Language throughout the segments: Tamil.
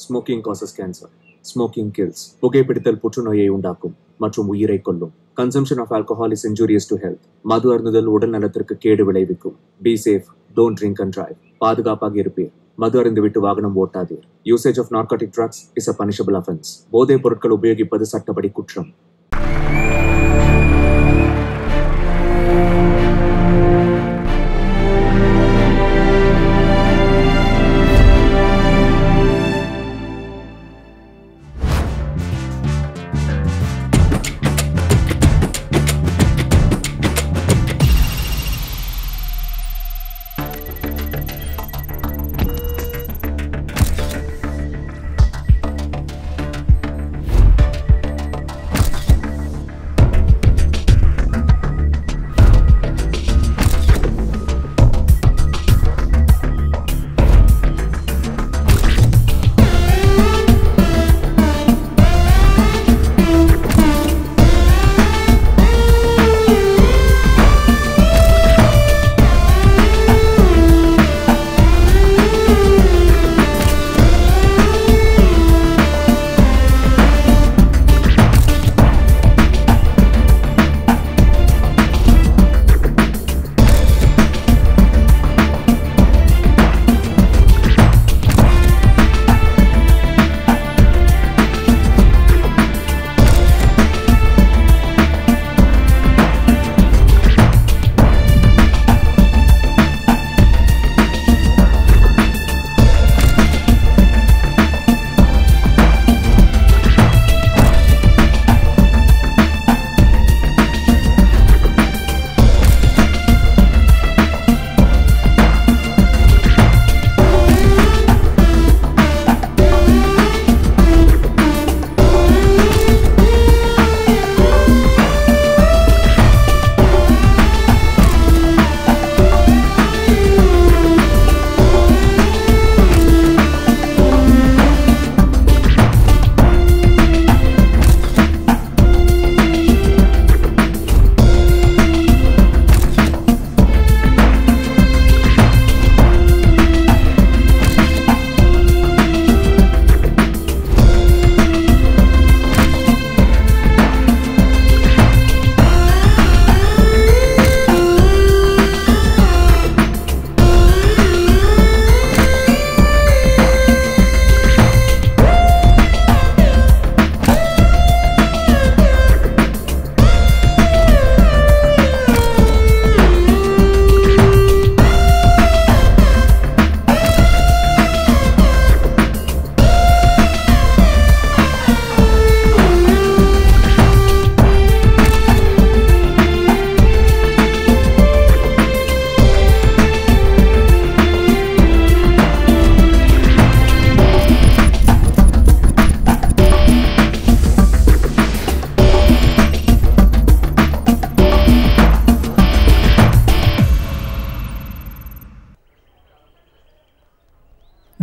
Smoking causes cancer. Smoking kills. புகைப்பிடித்தல் புற்றுநோயை உண்டாக்கும் மற்றும் உயிரை கொல்லும். Consumption of alcohol is injurious to health. மது அருந்துதல் உடல் நலத்திற்கு கேடு விளைவிக்கும். Be safe. Don't drink and drive. பாதுகாப்பாக இருப்பீர். மது அருந்துவிட்டு வாகனம் ஓட்டாதீர். Usage of narcotic drugs is a punishable offense. போதைப் பொருட்கள் உபயோகிப்பது சட்டப்படி குற்றம்.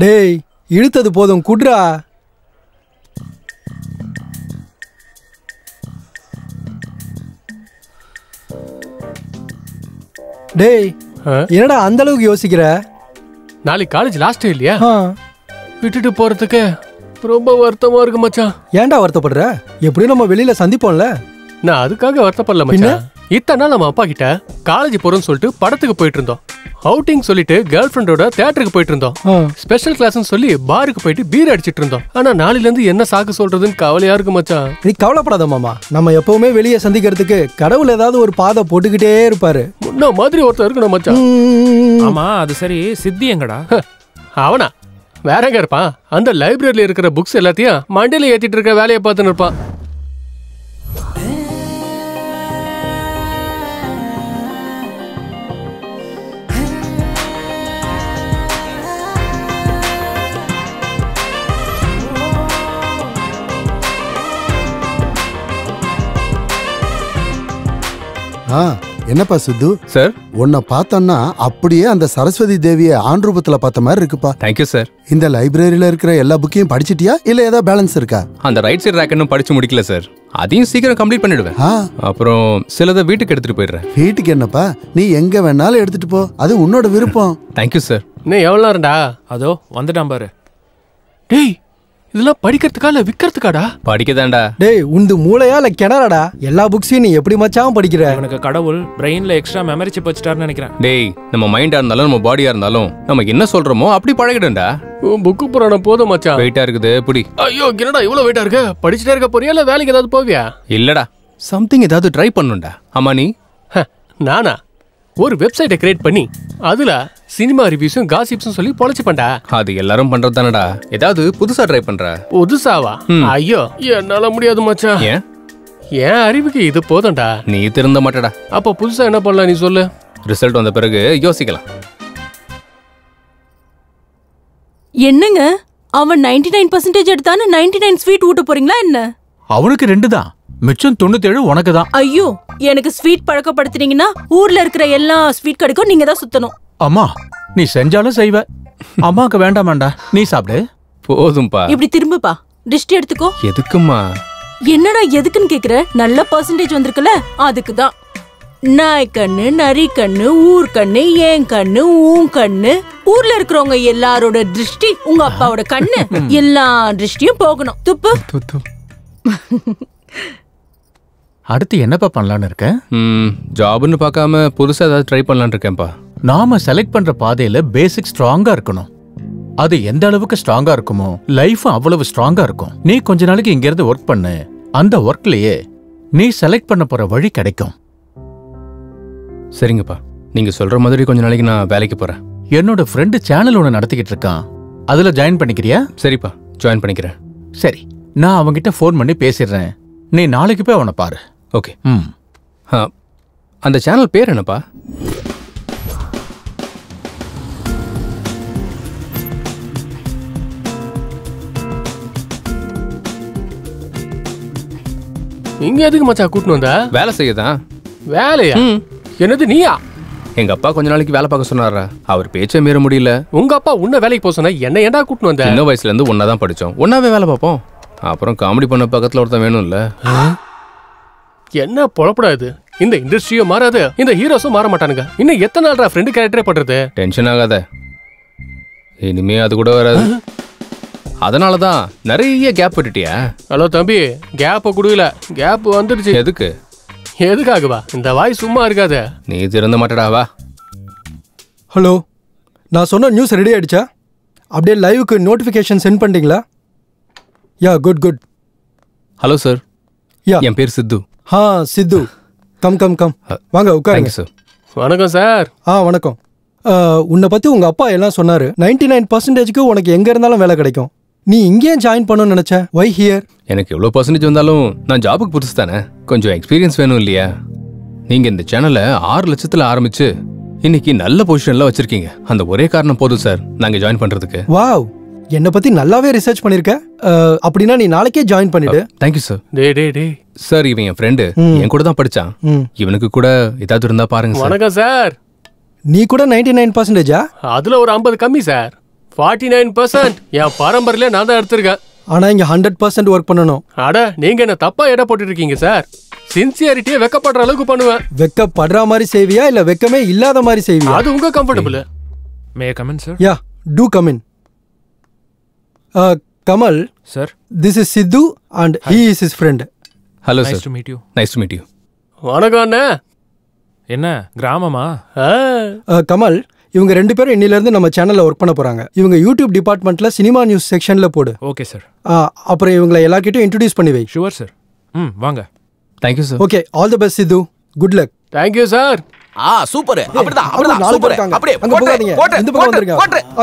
டேய் இழுத்தது போதும் குட்ரா. டேய் என்னடா அந்த அளவுக்கு யோசிக்கிற? நாளைக்கு காலேஜ் லாஸ்ட் டே இல்லையா? விட்டுட்டு போறதுக்கு ரொம்ப வருத்தமா இருக்கு மச்சான். ஏன்டா வருத்தப்படுற? எப்படியும் நம்ம வெளியில சந்திப்போம்ல. நான் அதுக்காக வருத்தப்படல மச்சான். இத்தனை நாள் நம்ம அப்பா கிட்ட காலேஜ் போறோம்னு சொல்லிட்டு படத்துக்கு போயிட்டு இருந்தோம். அவுட்டிங் சொல்லிட்டு கேர்ள் ஃப்ரெண்டோட தியேட்டருக்கு போயிட்டு இருந்தோம். ஸ்பெஷல் கிளாஸ்னு சொல்லி பாருக்கு போயிட்டு பீர் அடிச்சிட்டு இருந்தோம். ஆனா நாளையில இருந்து என்ன சாக்கு சொல்றதுன்னு கவலையா இருக்கு மச்சான். நீ கவலைப்படாத மாமா, நம்ம எப்பவுமே வெளியே சந்திக்கிறதுக்கு கடவுள் ஏதாவது ஒரு பாதை போட்டுக்கிட்டே இருப்பாரு. முன்ன மாதிரி ஒருத்தர் இருக்கணும் மச்சான். ஆமா அது சரி, சித்தி எங்கடா? அவனா வேற எங்க இருப்பான்? அந்த லைப்ரரியில இருக்கிற புக்ஸ் எல்லாத்தையும் மண்டியில ஏத்திட்டு இருக்க வேலையை பார்த்துன்னு இருப்பான். என்னப்பா சித்து சார், உன்னை பார்த்தோன்னா அப்படியே அந்த சரஸ்வதி தேவியை ஆண் ரூபத்துல பார்த்த மாதிரி இருக்குப்பா. Thank you sir. இந்த லைப்ரரியில இருக்கிற எல்லா புக்கையும் படிச்சிட்டியா இல்ல ஏதாவது பேலன்ஸ் இருக்கா? அந்த ரைட் சைடு ரேக் இன்னும் படிச்சு முடிக்கல சார். அதையும் சீக்கிரம் கம்ப்ளீட் பண்ணிடுவேன். அப்புறம் சிலதை வீட்டுக்கு எடுத்துட்டு போயிடுறேன். வீட்டுக்கு என்னப்பா, நீ எங்க வேணாலும் எடுத்துட்டு போ, அது உன்னோட விருப்பம். Thank you sir. இன்னும் எவ்வளோ நேரம்டா? அதோ வந்துட்டான் பாரு. டேய் இதெல்லாம் படிக்கிறதுக்கா இல்ல விக்கிறதுக்காடா? படிக்கதான்டா. டேய் உந்து மூளையா இல்ல கிணறாடா? எல்லா புக்ஸையும் நீ எப்படி மச்சான் படிக்கிற? எனக்கு கடவுள் பிரெயின்ல எக்ஸ்ட்ரா மெமரி சிப் வச்சிட்டாருன்னு நினைக்கிறேன். டேய் நம்ம மைண்டா இருந்தாலும் நம்ம பாடியா இருந்தாலும் நம்ம என்ன சொல்றோமோ அப்படி பழகிடும்டா. புக்கு புராணம் போதும் மச்சான். வெயிட்டா இருக்குது புடி. ஐயோ என்னடா இவ்வளவு வெயிட்டா இருக்கு? படிச்சுட்டே இருக்க போறியா இல்ல வேலைக்கு ஏதாவது போவியா? இல்லடா சம்திங் ஏதாவது ட்ரை பண்ணுண்டா. ஆமா நீ? நானா ஒரு வெப்சைட்டை கிரியேட் பண்ணி அதுல சினிமா ரிவ்யூஸும் காசிப்ஸும் சொல்லி பொழைச்சு பண்ணா. அது எல்லாரும் பண்றது தானடா. ஏதாவது புதுசா ட்ரை பண்ற? புதுசாவா? ஐயோ என்னால முடியாது மச்சான். ஏன்? என் அறிவுக்கு இது போதும்டா. நீ திருந்த மாட்டடா. அப்ப புதுசா என்ன பண்ணலாம் நீ சொல்லு. ரிசல்ட் வந்த பிறகு யோசிக்கலாம். என்னங்க அவன் 99% எடுத்தானு 99 ஸ்வீட் ஊட்ட போறீங்களா என்ன? அவனுக்கு 2 தான், மிச்சம் 97 உனக்கு தான். ஐயோ எனக்கு ஸ்வீட் பழக்கப்படுத்துனீங்கன்னா ஊர்ல இருக்கிற எல்லா ஸ்வீட் கடைக்கும் நீங்க தான் சுத்தணும். அம்மா நீ செஞ்சாலும் செய்வ. அம்மாக்கு வேண்டாமாண்டா, நீ சாப்பிடு. போதும்பா. இப்படி திரும்புப்பா, டிஸ்ட் எடுத்துக்கோ. எதுக்குமா? என்னடா எதுக்குன்னு கேக்குற? நல்ல பர்சன்டேஜ் வந்திருக்குல்ல அதுக்கு தான். நாய் கண்ணு, நரி கண்ணு, ஊர் கண்ணு, ஏன் கண்ணு, ஊன் கண்ணு, ஊர்ல இருக்கிறவங்க எல்லாரோட திருஷ்டி உங்க அப்பாவோட கண்ணு, எல்லா திருஷ்டியும் போகணும். துப்பு. அடுத்து என்னப்பா பண்ணலான்னு இருக்க? ஜாப்னு பார்க்காம புதுசா ஏதாவது ட்ரை பண்ணலான்னு இருக்கேன்ப்பா. நாம செலக்ட் பண்ற பாதையில பேசிக் ஸ்ட்ராங்கா இருக்கணும். அது எந்த அளவுக்கு ஸ்ட்ராங்கா இருக்குமோ லைஃப் அவ்வளவு ஸ்ட்ராங்கா இருக்கும். நீ கொஞ்ச நாளைக்கு இங்க இருந்து ஒர்க் பண்ணு. அந்த ஒர்க்லயே நீ செலக்ட் பண்ண போற வழி கிடைக்கும். சரிங்கப்பா, நீங்க சொல்ற மாதிரி கொஞ்ச நாளைக்கு நான் வேலைக்கு போறேன். என்னோட ஃப்ரெண்டு சேனல் ஒன்று நடத்திக்கிட்டு இருக்கான், அதுல ஜாயின் பண்ணிக்கிறியா? சரிப்பா, ஜாயின் பண்ணிக்கிறேன். சரி, நான் அவங்கிட்ட ஃபோன் பண்ணி பேசிடுறேன். நீ நாளைக்கு போய் அவனை பாரு. ஓகே. அந்த சேனல் பேர் என்னப்பா? இங்க எதுக்கு மச்சான் கூட்டிட்டு வந்த? வேலை செய்யதான். வேலையா? என்னது நீயா? எங்க அப்பா கொஞ்ச நாளைக்கு வேலை பார்க்க சொன்னாரா, அவர் பேச்சே மீற முடியல. உங்க அப்பா உன்ன வேலைக்கு போக சொன்னா என்ன ஏன்டா கூட்டிட்டு வந்த? சின்ன வயசுல இருந்து ஒன்னாதான் படிச்சோம், ஒன்னாவே வேலை பார்ப்போம். அப்புறம் காமெடி பண்ண பக்கத்துல ஒருத்தன் வேணும்ல. என்ன பொழப்படாது? இந்த இண்டஸ்ட்ரியும் மாறாது, இந்த ஹீரோஸும் மாற மாட்டானுங்க. இன்னும் எத்தனை நாள்ரா ஃப்ரெண்டு கேரக்டரே பண்றது? டென்ஷன் ஆகாத, இனிமே அது கூட வராது. அதனாலதான் நிறைய கேப் விட்டுட்டியா? ஹலோ தம்பி, கேப்ப குடுக்கல, கேப் வந்துடுச்சு. எதுக்கு? எதுக்காகவா? இந்த வாய் சும்மா இருக்காத. நீ திறந்த மாட்டடாவா? ஹலோ, நான் சொன்ன நியூஸ் ரெடி ஆயிடுச்சா? அப்படியே லைவுக்கு நோட்டிஃபிகேஷன் சென்ட் பண்ணிட்டீங்களா? Yeah, good good. Hello sir. Yeah, என் பேர் Sidhu. Sidhu. Come come come, வாங்க உட்காருங்க சார். வணக்கம் சார். வணக்கம். உன்னை பத்தி உங்க அப்பா எல்லாம் சொன்னாரு. 99%க்கு உனக்கு எங்க இருந்தாலும் வேலை கிடைக்கும். நீ இங்கேயே ஜாயின் பண்ணணும்னு நினைச்ச? வை ஹியர்? எனக்கு எவ்வளோ பர்சன்டேஜ் வந்தாலும் நான் ஜாபுக்கு புதுசு தானே, கொஞ்சம் எக்ஸ்பீரியன்ஸ் வேணும் இல்லையா? நீங்க இந்த சேனலை 6 லட்சத்துல ஆரம்பிச்சு இன்னைக்கு நல்ல பொசிஷன்ல வச்சிருக்கீங்க. அந்த ஒரே காரணம் போதும் சார் நாங்க ஜாயின் பண்றதுக்கு. வாவ், என்னை பத்தி நல்லாவே ரிசர்ச் பண்ணிருக்க. அப்படின்னா நீ நாளைக்கே ஜாயின் பண்ணிடு. Thank you sir. டே சார், இவன் என் ஃப்ரெண்டு, என் கூட தான் படிச்சான். இவனுக்கு கூட ஏதாவது இருந்தா பாருங்க சார். வணக்கம் சார். நீ கூட 99%? அதுல ஒரு 50 கம்மி சார். 49% என் பரம்பரையில நான் தான் எடுத்திருக்கேன். ஆனா இங்க 100% ஒர்க் பண்ணணும். அட, நீங்க என்ன தப்பா எடை போட்டு இருக்கீங்க சார். சின்சியாரிட்டியே வெக்கப்படுற அளவுக்கு பண்ணுவேன். வெக்கப்படுற மாதிரி செய்வியா இல்ல வெக்கமே இல்லாத மாதிரி செய்வியா? அது உங்க comfortable. May I come in sir? Yeah, to come in. Kamal, sir, this is Sidhu and he is his friend. Hello sir. Nice to meet you. Nice to meet you. வணக்கம் அண்ணா. என்ன கிராமமா? கமல், இவங்க 2 பேரும் இன்னில இருந்து நம்ம சேனல்ல ஒர்க் பண்ண போறாங்க. இவங்க யூடியூப் டிபார்ட்மெண்ட்ல சினிமா நியூஸ் செக்ஷன்ல போடு. Okay sir. அப்புறம் இவங்களை எல்லார்கிட்டயும் இன்ட்ரோடியூஸ் பண்ணி வை. Sure sir. வாங்க. Thank you sir. Okay, all the best Sidhu. Good luck. Thank you sir. Super. அப்படிதான் சூப்பர். அப்படியே அங்க போகாதீங்க. இந்த பக்கம் வந்துருங்க.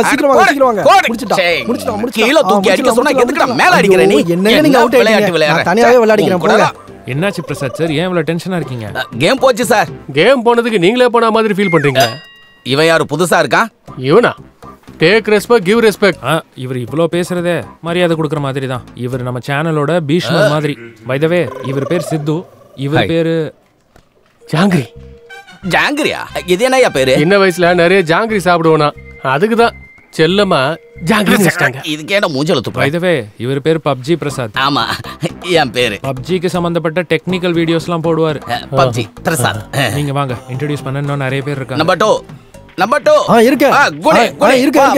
சீக்கிரம் வாங்க. முடிச்சிட்டோம். கீழ தூக்கி அடிக்க சொன்னா எதுக்குடா மேல அடிக்கற நீ? என்னங்க நீங்க அவுட் ஆயிட்டீங்க. நான் தனியாவே விளையாடிக்கிறேன் போங்க. என்னாச்சு பிரசாத் சார், ஏன் இவ்வளவு டென்ஷனா இருக்கீங்க? கேம் போச்சு சார். கேம் போனதுக்கு நீங்களே போன மாதிரி ஃபீல் பண்றீங்க. இவன் யாரு புதுசா இருக்கான்? இவனா? Take respect, give respect. இவர் இவ்ளோ பேசுறதே மரியாதை கொடுக்குற மாதிரி தான். இவர் நம்ம சேனலோட பீஷ்மர் மாதிரி. பை தி வே, இவர் பேர் சித்து, இவர் பேரு ஜாங்கிரி. ஜாங்கிரியா? இது என்னையா பேரு? சின்ன வயசுல நிறைய ஜாங்கிரி சாப்பிடுவோனா, அதுக்கு தான் செல்லமா ஜாங்கிரி வச்சிட்டாங்க. இது கேட்ட மூஞ்சல துப்பு. பை தி வே, இவர் பேர் பப்ஜி பிரசாத். ஆமா, என் பேரு. பப்ஜிக்கு சம்பந்தப்பட்ட டெக்னிக்கல் வீடியோஸ்லாம் போடுவார். பப்ஜி பிரசாத். நீங்க வாங்க, இன்ட்ரோடியூஸ் பண்ணனும், நிறைய பேர் இருக்காங்க. நம்பர் 2 நம்பர் 2 இருக்கேன் இருக்கேன்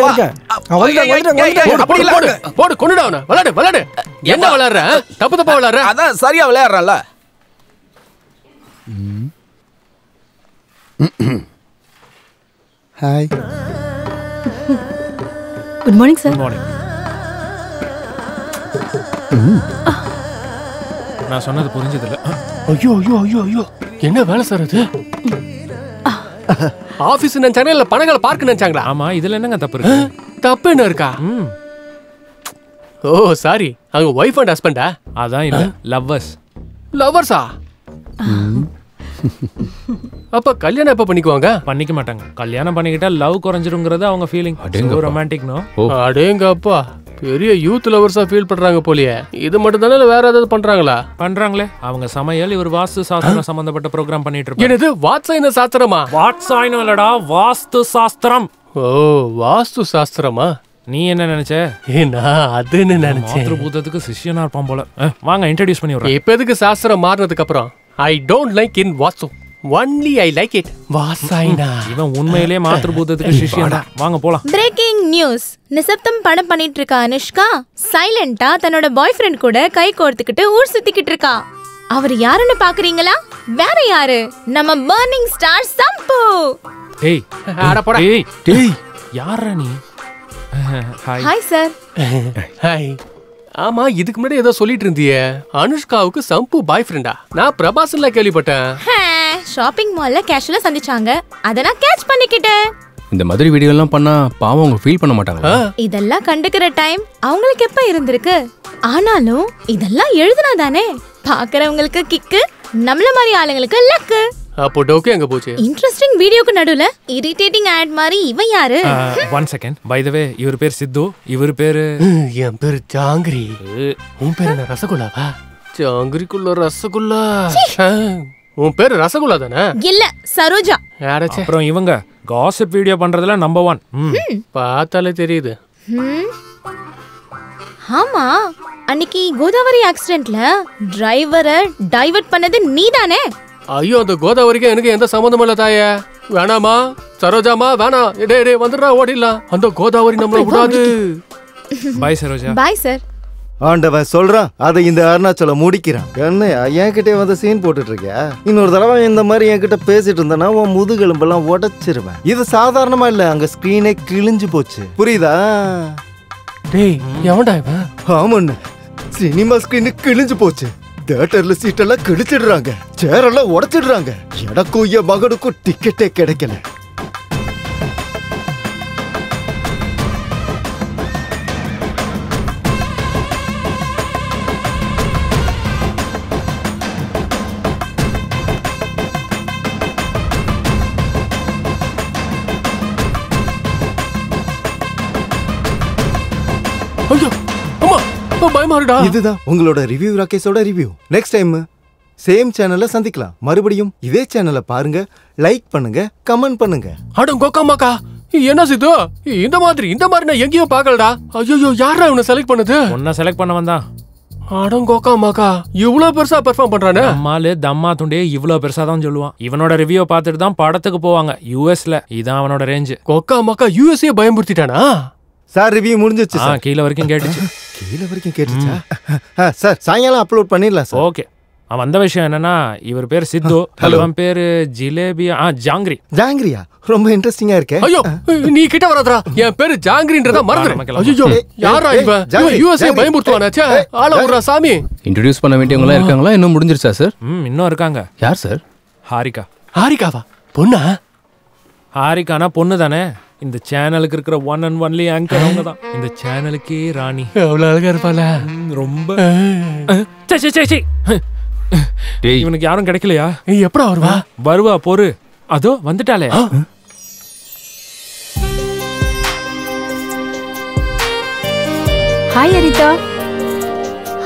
போடு கொன்னுடா அவனை. விளையாடு என்ன விளையாடுற? தப்பா விளையாடுற. அதான் சரியா விளையாடுறான்ல. Hi. Good morning sir. Good morning. நான் சொன்னது புரிஞ்சதில்ல. ஐயோ என்ன வேலை சார் அது? ஆபீஸ் நினைச்சாங்க இல்ல பணங்களை பார்க்க நினைச்சாங்களா? ஆமா, இதுல என்னங்க தப்பு இருக்கு? தப்பு என்ன இருக்கா? ஓ சாரி, அவங்க ஒய்ஃப் அண்ட் ஹஸ்பண்டா? அதான் இல்ல, லவ்வர்ஸா? அப்ப கல்யாணம் எப்ப பண்ணிக்குவாங்க? பண்ணிக்க மாட்டாங்க. கல்யாணம் பண்ணிக்கிட்டா லவ் குறைஞ்சிருங்கிறது அவங்க ஃபீலிங். Romantic no? அடேங்கப்பா, பெரிய யூத் லவர்ஸா ஃபீல் பண்றாங்க போலியே. இது மட்டும் தானே வேற ஏதாவது பண்றாங்களா? பண்றாங்களே. அவங்க சமையல், இவர் வாஸ்து சாஸ்திரம் சம்பந்தப்பட்ட ப்ரோக்ராம் பண்ணிட்டு இருப்பாங்க. என்னது வாத்சாயன சாஸ்திரமா? வாத்சாயனம் இல்லடா, வாஸ்து சாஸ்திரம். ஓ வாஸ்து சாஸ்திரமா? நீ என்ன நினைச்ச? நான் அதுன்னு நினைச்சேன். மாத்ருபூதத்துக்கு சிஷ்யனா இருப்பான் போல. வாங்க இன்ட்ரோடியூஸ் பண்ணி விடுறேன். இப்ப எதுக்கு சாஸ்திரம் மாறினதுக்கு அப்புறம் I don't like in vastu, only I like it வாசாயினா. இவன் உண்மையிலேயே மாத்ருபூதத்துக்கு சிஷ்யனா. வாங்க போலாம். Breaking news. நிசப்தம் படம் பண்ணிட்டு இருக்கா அனுஷ்கா சைலண்டா தன்னோட பாய் ஃப்ரெண்ட் கூட கை கோர்த்துக்கிட்டு ஊர் சுத்திக்கிட்டு இருக்கா. அவர் யாருன்னு பாக்குறீங்களா? வேற யாரு, நம்ம பர்னிங் ஸ்டார் சம்பு. ஏய் அட போடா. டேய் யாரா நீ? Hi sir. ஹாய். ஆமா, இதுக்கு முன்னாடி ஏதோ சொல்லிட்டு இருந்தியே, அனுஷ்காவுக்கு சம்பு பாய் ஃப்ரெண்டா? நான் பிரபாஸ்ல கேள்விப்பட்டேன். ஷாப்பிங் மால்ல கேஷுவலா சந்திச்சாங்க, அத நான் கேட்ச் பண்ணிக்கிட்டேன். இந்த மாதிரி வீடியோ எல்லாம் பண்ணா பாவம் அவங்க ஃபீல் பண்ண மாட்டாங்களா? இதெல்லாம் கண்டுக்கிற டைம் அவங்களுக்கு எப்ப இருந்திருக்கு? ஆனாலும் இதெல்லாம் எழுதுனா தானே பாக்குறவங்களுக்கு கிக்கு, நம்மள மாதிரி ஆளுங்களுக்கு லக்கு. அப்போ டோக்கே அங்க போச்சு. இன்ட்ரஸ்டிங் வீடியோக்கு நடுவுல இரிட்டேட்டிங் ஆட் மாதிரி இவன் யாரு? 1 செகண்ட். பை தி வே, இவர் பேர் சித்து, இவர் பேரு என் பேரு ஜாங்கிரி. உன் பேர் என்ன ரசகுல்லாவா? ஜாங்கிரிக்குள்ள ரசகுல்லா. உன் பேரு ரசகுல்லா தானே? இல்ல சரோஜா. அப்புறம் இவங்க காசிப் வீடியோ பண்றதுல நம்பர் 1. பார்த்தாலே தெரியுது. ஆமா, அன்னைக்கு கோதாவரி ஆக்சிடென்ட்ல டிரைவரை டைவர்ட் பண்ணது நீதானே? ஐயோ, அந்த கோதாவரிக்கு எனக்கு எந்த சம்பந்தமும் இல்ல தாயே. வேணாமா சரோஜாமா, வேணாம். டேய் வந்துடுறா, ஓடிடலாம். அந்த கோதாவரி நம்மள விடாது. பாய் சரோஜா. Bye sir. ஆண்டவன் சொல்றான், அதை இந்த அருணாச்சலம் முடிக்கிறான். என்னையா என்கிட்ட வந்து சீன் போட்டுட்டு இருக்கியா? இன்னொரு தடவை இந்த மாதிரி என்கிட்ட பேசிட்டு இருந்தனா உன் முதுகெலும்பெல்லாம் உடைச்சிருவேன். இது சாதாரணமா இல்ல, அங்க ஸ்கிரீனே கிழிஞ்சு போச்சு, புரியுதா? டேய் எவன்டா இவன்? ஆமாண்ண, சினிமா ஸ்கிரீனு கிழிஞ்சு போச்சு. தியேட்டர்ல சீட்டெல்லாம் கிழிச்சிடுறாங்க, சேரெல்லாம் உடைச்சிடுறாங்க. எனக்கும் என் மகனுக்கும் டிக்கெட்டே கிடைக்கல. இதுதான் உங்களோட ரிவ்யூ, ராகேஷோட ரிவ்யூ. நெக்ஸ்ட் டைம் சேம் சேனல்ல சந்திக்கலாம். மறுபடியும் இதே சேனலை பாருங்க, லைக் பண்ணுங்க, கமெண்ட் பண்ணுங்க. அடங்கோக்கமாக்கா, என்ன சித்து இந்த மாதிரி நான் எங்கேயோ பார்க்கலடா. ஐயோ, யாரா இவனை செலக்ட் பண்ணது? உன்னை செலக்ட் பண்ண வந்தான். அடங்கோக்கமாக்கா, இவ்வளவு பெருசா பெர்ஃபார்ம் பண்றானே. அம்மாலே தம்மா துண்டே இவ்வளவு பெருசா தான் சொல்லுவான். இவனோட ரிவ்யூ பார்த்துட்டு தான் படத்துக்கு போவாங்க யுஎஸ்ல. இதான் அவனோட ரேஞ்ச். கொக்காமாக்கா யுஎஸ்ஏ பயமுறுத்திட்டானா? சார் ரிவ்யூ முடிஞ்சிச்சு சார். கீழே வரைக்கும் கேட்டுச்சு. கீழே வரைக்கும் கேட்டுச்சா? சார் சாயங்காலம் அப்லோட் பண்ணிடலாம் சார். ஓகே. வந்த விஷயம் என்னன்னா, இவர் பேர் சித்து, அவன் பேரு ஜிலேபியா. ஜாங்கிரி. ஜாங்கிரியா? ரொம்ப இன்ட்ரெஸ்டிங்கா இருக்கே. ஐயோ, நீ கிட்ட வராதடா. என் பேரு ஜாங்கிரின்றத மறந்துரு. ஐயோ, யாரா இவன்? யுஎஸ்ஏ பயமுறுத்துவானாச்சே. ஆள விடுறா சாமி. இன்ட்ரோடியூஸ் பண்ண வேண்டியவங்களா இருக்காங்களா? இன்னும் முடிஞ்சிருச்சா சார்? இன்னும் இருக்காங்க. யார் சார்? ஹாரிகா. ஹாரிகாவா? பொண்ணா? ஹாரிகானா பொண்ணு தானே. இந்த சேனலுக்கு இருக்கிற ஒன் அண்ட் ஒன்லி ஆங்கர் அவங்க தான். இந்த சேனலுக்கே ராணி. அவ்வளவு அழகா இருப்பாளா? ரொம்ப. இவனுக்கு யாரும் கிடைக்கலையா? எப்படா வருவா? வருவா, பொறு. அதோ வந்துட்டாளே. ஹாய் அரிதா.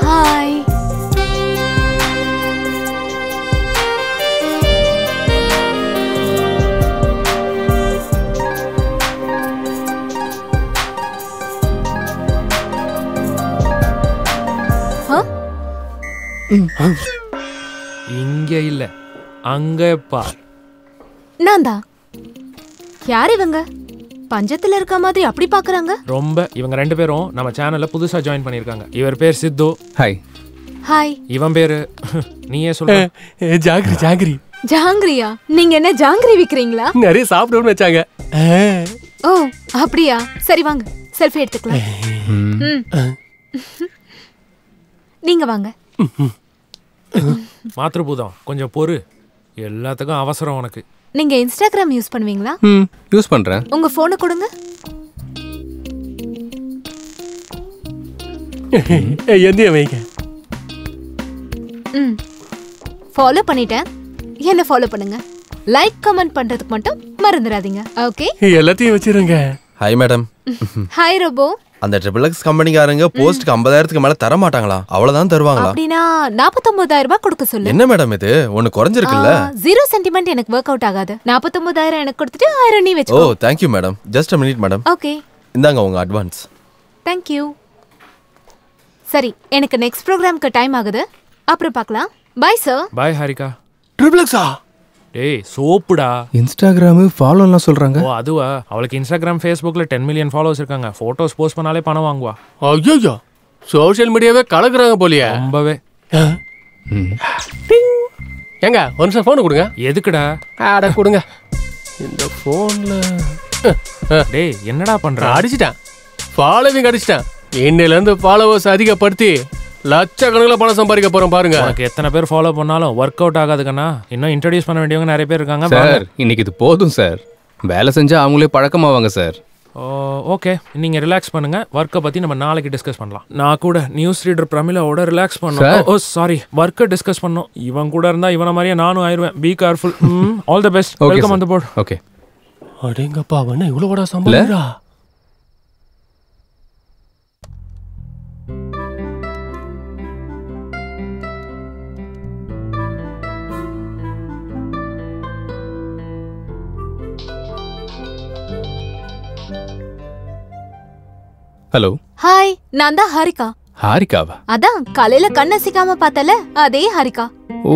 ஹாய். இங்க இல்ல, அங்க பார். நான்தா. யார் இவங்க? பஞ்சத்துல இருக்க மாதிரி அப்படி பாக்குறாங்க. ரொம்ப இவங்க 2 பேரும் நம்ம சேனல்ல புதுசா ஜாயின் பண்ணிருக்காங்க. இவர் பேர் சித்து. ஹாய். ஹாய். இவன் பேரு நீயே சொல்லு. ஜாங்கிரி ஜாங்கிரி. ஜாங்கிரியா? நீங்க என்ன ஜாங்கிரி விக்கிறீங்களா? நிறைய சாப்பிடணும்னு வச்சாங்க. ஓ அப்படியா? சரி வாங்க செல்ஃபி எடுத்துக்கலாம். நீங்க வாங்க. மாத்ருபூதம் கொஞ்சம் பொறு, எல்லாத்துக்கும் அவசரம் உனக்கு. நீங்க இன்ஸ்டாகிராம் யூஸ் பண்ணுவீங்களா? யூஸ் பண்றேன். உங்க போனை கொடுங்க. எந்திய வைங்க. ஃபாலோ பண்ணிட்டேன். என்ன ஃபாலோ பண்ணுங்க. லைக் கமெண்ட் பண்றதுக்கு மட்டும் மறந்துடாதீங்க. ஓகே? எல்லாத்தையும் வச்சிருங்க. Hi madam. Hi robo. அந்த XXX கம்பெனிக்காரங்க போஸ்ட்க்கு 50,000க்கு மேல தர மாட்டாங்களா? அவ்வளவுதான் தருவாங்களா? அப்படினா 49,000 ரூபாய் கொடுக்க சொல்லு. என்ன மேடம் இது? ஒன்னு குறஞ்சிருக்குல்ல? 0 சென்டிமெண்ட் எனக்கு வொர்க் அவுட் ஆகாது. 49,000 எனக்கு கொடுத்துட்டு 1000 நீ வெச்சுக்கோ. ஓ thank you madam. just a minute madam. Okay. இந்தாங்க உங்க அட்வான்ஸ். thank you. சரி எனக்கு நெக்ஸ்ட் ப்ரோகிராம்க்கு டைம் ஆகுது. அப்புறம் பார்க்கலாம். Bye sir. பை ஹரிகா. ட்ரிபிள்எக்ஸா? டேய் சோப்புடா. இன்ஸ்டாகிராம் ஃபாலோலாம் சொல்றாங்க. ஓ அதுவா? அவளுக்கு இன்ஸ்டாகிராம் ஃபேஸ்புக்ல 10 மில்லியன் ஃபாலோவர்ஸ் இருக்காங்க. போட்டோஸ் போஸ்ட் பண்ணாலே பணம் வாங்குவா. ஐயோ சோஷியல் மீடியாவே கலக்குறாங்க போலியே. ரொம்பவே. ஏங்க ஒரு நிமிஷம் போன் கொடுங்க. எதுக்குடா? அட கொடுங்க. இந்த போன்ல டேய் என்னடா பண்ற? அடிச்சிட்டேன். ஃபாலோவிங் அடிச்சிட்டேன். இன்னையில இருந்து ஃபாலோவர்ஸ் அதிகப்படுத்தி லட்சக்கணக்கில் பணம் சம்பாதிக்க போறோம் பாருங்க. உனக்கு எத்தனை பேர் ஃபாலோ பண்ணாலும் ஒர்க் அவுட் ஆகாதுக்கண்ணா. இன்னும் இன்ட்ரோடியூஸ் பண்ண வேண்டியவங்க நிறைய பேர் இருக்காங்க சார். இன்னைக்கு இது போதும் சார். வேலை செஞ்சா அவங்களே பழக்கமாவாங்க சார். ஓகே நீங்க ரிலாக்ஸ் பண்ணுங்க. ஒர்க்கை பத்தி நம்ம நாளைக்கு டிஸ்கஸ் பண்ணலாம். நான் கூட நியூஸ் ரீடர் பிரமிளாவோட ரிலாக்ஸ் பண்ணோம். ஓ சாரி ஒர்க்கை டிஸ்கஸ் பண்ணோம். இவன் கூட இருந்தா இவன மாதிரியே நானும் ஆயிருவேன். Be careful. All the best. Welcome on the board. Okay. அடேங்கப்பா அவன இவ்வளவு வடா சம்பாதிக்கிறா. ஹலோ. ஹாய் நான் தான் ஹரிகா. ஹாரிகாவா? அதான் காலையில கண்ணசிக்காம பார்த்தல அதே ஹரிகா. ஓ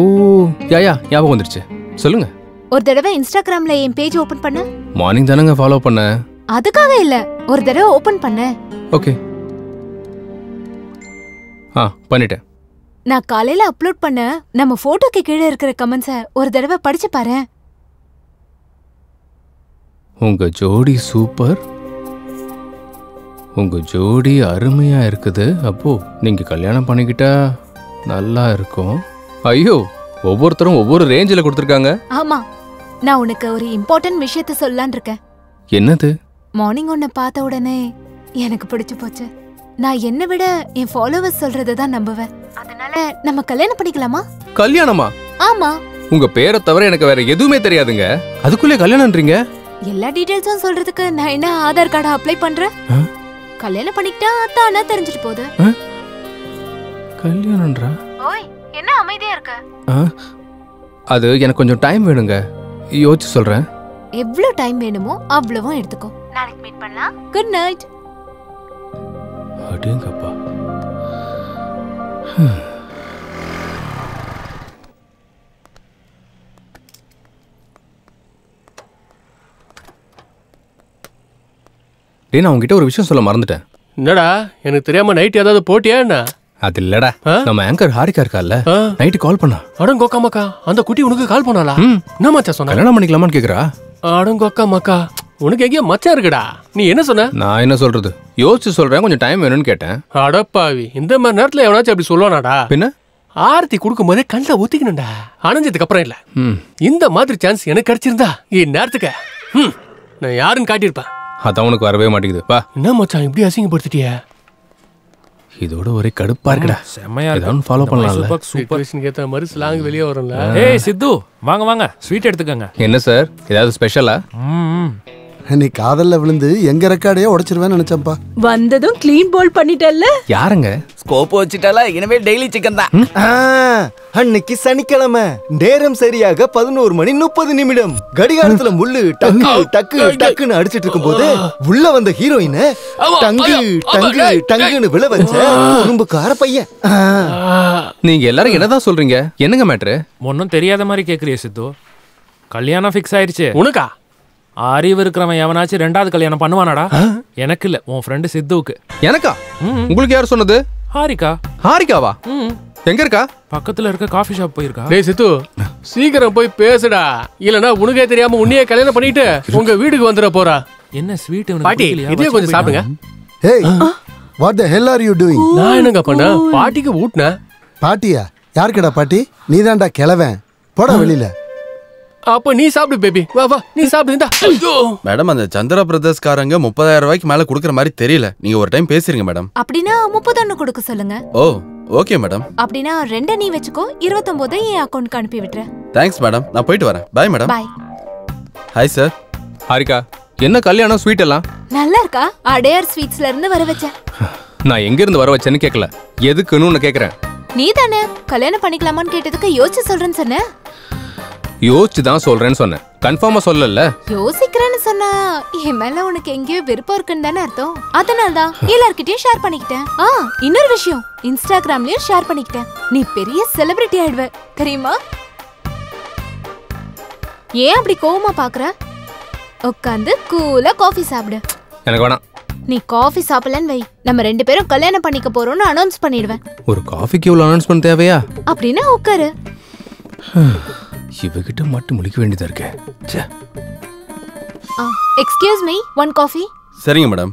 யா ஞாபகம் வந்துருச்சு. சொல்லுங்க. ஒரு தடவை இன்ஸ்டாகிராம்ல என் பேஜ் ஓபன் பண்ண. மார்னிங் தானங்க ஃபாலோ பண்ண. அதுக்காக இல்ல, ஒரு தடவை ஓபன் பண்ண. ஓகே. பண்ணிட்டேன். நான் காலையில அப்லோட் பண்ண நம்ம போட்டோக்கு கீழே இருக்கிற கமெண்ட்ஸ ஒரு தடவை படிச்சு பாரு. உங்க ஜோடி சூப்பர். உங்க ஜோடி அருமையா இருக்குது. அப்போ நீங்க கல்யாணம் பண்ணிக்கிட்டா நல்லா இருக்கும். ஐயோ ஒவ்வொருத்தரும் ஒவ்வொரு ரேஞ்சில கொடுத்துருக்காங்க. ஆமா நான் உனக்கு ஒரு இம்பார்ட்டன்ட் விஷயத்த சொல்லலாம்னு இருக்கேன். என்னது? மார்னிங் உன்னை பார்த்த உடனே எனக்கு பிடிச்சு போச்சு. நான் என்னை விட என் ஃபாலோவர்ஸ் சொல்றதை தான் நம்புவேன். அதனால நம்ம கல்யாணம் பண்ணிக்கலாமா? கல்யாணமா? ஆமா. உங்க பேரை தவிர எனக்கு வேற எதுவுமே தெரியாதுங்க. அதுக்குள்ளே கல்யாணம்ன்றீங்க? எல்லா டீடைல்ஸும் சொல்றதுக்கு நான் என்ன ஆதார் கார்டு அப்ளை பண்றேன்? கல்யாணம் பண்ணிக்கிட்டா தானா தெரிஞ்சிட்டு போகுது. கல்யாணம்ன்றா? ஓய் என்ன அமைதியா இருக்க? அது எனக்கு கொஞ்சம் டைம் வேணுங்க. யோசிச்சு சொல்றேன். எவ்வளவு டைம் வேணுமோ அவ்வளவும் எடுத்துக்கோ. நாளைக்கு மீட் பண்ணலாம். Good night. அடேங்கப்பா. நான் உங்ககிட்ட ஒரு விஷயம் சொல்ல மறந்துட்டேன். என்னடா எனக்கு தெரியாம நைட் ஏதாவது போட்டியா என்ன? அது இல்லடா, நம்ம ஆங்கர் ஹாரிகா இருக்கால, நைட் கால் பண்ணா. அடங்கோக்கா மக்கா, அந்த குட்டி உனக்கு கால் பண்ணாளா? என்ன மச்சா சொன்னா? கல்யாணம் பண்ணிக்கலாமான்னு கேக்குறா. அடங்கோக்கா மக்கா, உனக்கு எங்கேயா மச்சா இருக்குடா. நீ என்ன சொன்ன? நான் என்ன சொல்றது, யோசிச்சு சொல்றேன், கொஞ்சம் டைம் வேணும்னு கேட்டேன். அடப்பாவி, இந்த மாதிரி நேரத்துல எவனாச்சும் அப்படி சொல்லுவானாடா? பின்ன ஆரத்தி கொடுக்கும் போதே கண்ணில் ஊத்திக்கணும்டா. அணைஞ்சதுக்கு அப்புறம் இல்ல. இந்த மாதிரி சான்ஸ் எனக்கு கிடைச்சிருந்தா இந்நேரத்துக்கு நான் யாருன்னு காட்டியிருப்பேன். அதான் உனக்கு வரவே மாட்டேங்குது. பா என்ன மச்சான் இப்படி அசிங்கப்படுத்திட்டிய? இதோட ஒரே கடுப்பா இருக்குடா. செமையா இருக்கு. இதான் ஃபாலோ பண்ணலாம்ல. சூப்பர் ஏத்த மாதிரி ஸ்லாங் வெளிய வரும்ல. ஏய் சித்து, வாங்க வாங்க ஸ்வீட் எடுத்துக்கங்க. என்ன சார், ஏதாவது ஸ்பெஷலா? நீ காதல்ல விழுந்து எங்க ரெக்கார்டையே உடைச்சிருவேன்னு நினைச்சேன்ப்பா. வந்ததும் க்ளீன் போல் பண்ணிட்டல்ல. யாருங்க? ஸ்கோப் வச்சிட்டால, இனிமே டெய்லி சிக்கன் தான். அன்னைக்கு சனிக்கிழமை நேரம் சரியாக 11:30 கடிகாரத்துல முள்ளு டக்கு டக்கு டக்குன்னு அடிச்சிட்டு இருக்கும் போது உள்ள வந்த ஹீரோயின் டங்கு டங்கு டங்குன்னு விழ வச்ச குறும்புக்கார பையன். நீங்க எல்லாரும் என்னதான் சொல்றீங்க? என்னங்க மேட்ரு? ஒன்னும் தெரியாத மாதிரி கேக்குறிய சித்து. கல்யாணம் ஃபிக்ஸ் ஆயிருச்சு. உனக்கா? அறிவு இருக்கிறவன் எவனாச்சும் 2வது கல்யாணம் பண்ணுவானாடா? எனக்கு இல்ல, உன் ஃப்ரெண்டு சித்துவுக்கு. எனக்கா? உங்களுக்கு யார் சொன்னது? ஹாரிகா. ஹாரிகாவா? எங்க இருக்கா? பக்கத்துல இருக்க காஃபி ஷாப் போயிருக்கா. டேய் சித்து, சீக்கிரம் போய் பேசுடா, இல்லனா உனக்கே தெரியாம உன்னையே கல்யாணம் பண்ணிட்டு உங்க வீட்டுக்கு வந்துட போறா. என்ன ஸ்வீட் பாட்டி, இதையே கொஞ்சம் சாப்பிடுங்க. Hey, what the hell are you doing? நான் என்னங்க பண்ண? பாட்டிக்கு ஊட்னேன். பாட்டியா? யாருக்குடா பாட்டி? நீதான்டா கிழவன். போடா வெளியில. அப்ப நீ சாப்பிடு பேபி. வா வா, நீ சாப்பிடு. மேடம், அந்த சந்திரா பிரதர்ஸ் காரங்க 30,000 ரூபாய்க்கு மேல குடுக்குற மாதிரி தெரியல. நீங்க ஒரு டைம் பேசுறீங்க மேடம். அப்படினா 31 கொடுக்க சொல்லுங்க. ஓ, ஓகே மேடம். அப்படினா 2 நீ வெச்சுக்கோ, 29 என் அக்கவுண்ட்க்கு அனுப்பி விட்டுற. தேங்க்ஸ் மேடம், நான் போயிட்டு வரேன். Bye madam. Bye. Hi sir. Harika, என்ன கல்யாணம் ஸ்வீட் எல்லாம் நல்லா இருக்கா? அடையார் ஸ்வீட்ஸ்ல இருந்து வர வச்சேன். நான் எங்க இருந்து வர வச்சேன்னு கேட்கல, எதுக்குன்னு உன்னை கேக்குறேன். நீ தானே கல்யாணம் பண்ணிக்கலாமான்னு கேட்டதுக்கு யோசிச்சு சொல்றேன்னு சொன்ன. யோசிச்சு தான் சொல்றேன்னு சொன்னேன், கன்ஃபார்மா சொல்லல. யோசிக்கிறேன்னு சொன்னா என் மேல உனக்கு எங்கேயோ விருப்பம் இருக்குன்னு தானே அர்த்தம். அதனால தான் எல்லார்கிட்டயும் ஷேர் பண்ணிக்கிட்டேன். இன்னொரு விஷயம், இன்ஸ்டாகிராம்லயும் ஷேர் பண்ணிக்கிட்டேன். நீ பெரிய செலிபிரிட்டி ஆயிடுவ தெரியுமா? ஏன் அப்படி கோவமா பாக்குற? உட்காந்து கூலா காஃபி சாப்பிடு. எனக்கு வேணாம். நீ காஃபி சாப்பிடலன்னு வை, நம்ம 2 பேரும் கல்யாணம் பண்ணிக்க போறோம்னு அனௌன்ஸ் பண்ணிடுவேன். ஒரு காஃபிக்கு இவ்வளவு அனௌன்ஸ்மென்ட் தேவையா? அப்படின்னா உட்காரு. இவகிட்ட மட்டும் முழிக்க வேண்டியதா இருக்கு. Excuse me, 1 coffee. சரிங்க மேடம்.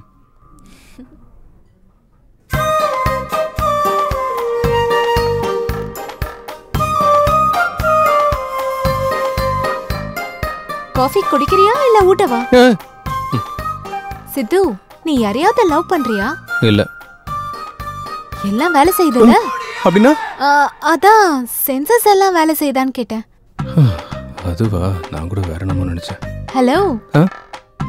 காஃபி குடிக்கிறியா இல்ல ஊட்டவா? சித்து, நீ யாரையாவது லவ் பண்றியா? இல்ல. எல்லாம் வேலை செய்யுதுல? அப்படின்னா? அதான் சென்சஸ் எல்லாம் வேலை செய்தான்னு கேட்டேன். அதுவா? நான் கூட வேற என்னமோ நினைச்சேன். ஹலோ,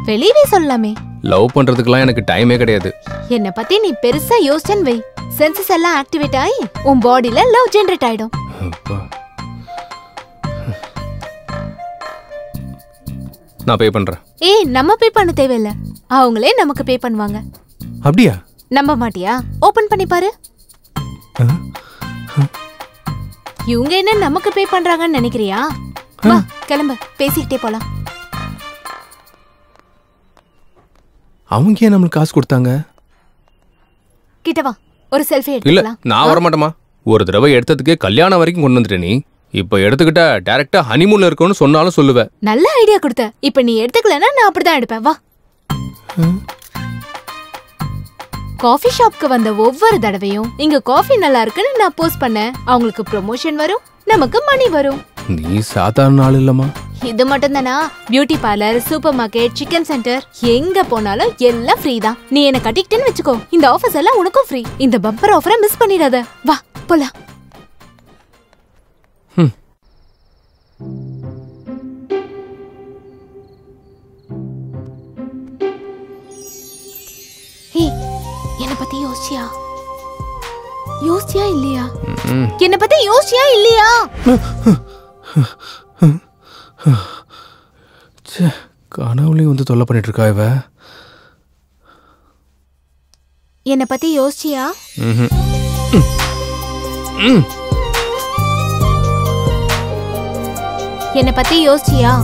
வெளியவே சொல்லலாமே. லவ் பண்றதுக்குலாம் எனக்கு டைமே கிடையாது. என்ன பத்தி நீ பெருசா யோசிச்சேன்னு வை, சென்சஸ் எல்லாம் ஆக்டிவேட் ஆகி உன் பாடியில லவ் ஜெனரேட் ஆயிடும். நான் பே பண்றேன். ஏய், நம்ம பே பண்ண தேவையில்ல, அவங்களே நமக்கு பே பண்ணுவாங்க. அப்படியா? நம்ப மாட்டியா? ஓபன் பண்ணி பாரு. இவங்க என்ன நமக்கு பே பண்றாங்கன்னு நினைக்கிறியா? வா கிளம்பு, பேசிக்கிட்டே போலாம். அவங்க ஏன் நம்மளுக்கு காசு கொடுத்தாங்க? கிட்ட வா, ஒரு செல்ஃபி இல்ல, எடுத்துக்கலாம். நான் வர மாட்டேமா. ஒரு தடவை எடுத்ததுக்கு கல்யாணம் வரைக்கும் கொண்டு வந்துட்ட நீ. இப்ப எடுத்துக்கிட்ட டைரக்டா ஹனிமூன்ல இருக்கணும்னு சொன்னாலும் சொல்லுவேன். நல்ல ஐடியா கொடுத்த. இப்ப நீ எடுத்துக்கலனா நான் அப்படிதான் எடுப்பேன். வா. காஃபி ஷாப்க்கு வந்த ஒவ்வொரு தடவையும் இங்க காஃபி நல்லா இருக்குன்னு நான் போஸ்ட் பண்ணேன். அவங்களுக்கு ப்ரமோஷன் வரும், நமக்கு மணி வரும். நீ சாதாரண ஆள் இல்லமா. இது மட்டும் தானா? Beauty parlour, super market, chicken centre, எங்க போனாலும் எல்லாம் ஃப்ரீ தான். நீ என்ன கட்டிக்கிட்டேன்னு வச்சுக்கோ, இந்த ஆஃபர்ஸ் எல்லாம் உனக்கும் ஃப்ரீ. இந்த பம்பர் ஆஃபரை மிஸ் பண்ணிடாத. வா போலாம். என்ன பத்தி யோசிச்சியா? யோசிச்சியா இல்லையா? என்ன பத்தி யோசிச்சியா இல்லையா? கனவுலையும் வந்து தொல்லை பண்ணிட்டு இருக்கா இவ. என்ன பத்தி யோசிச்சியா? என்ன பத்தி யோசிச்சியா?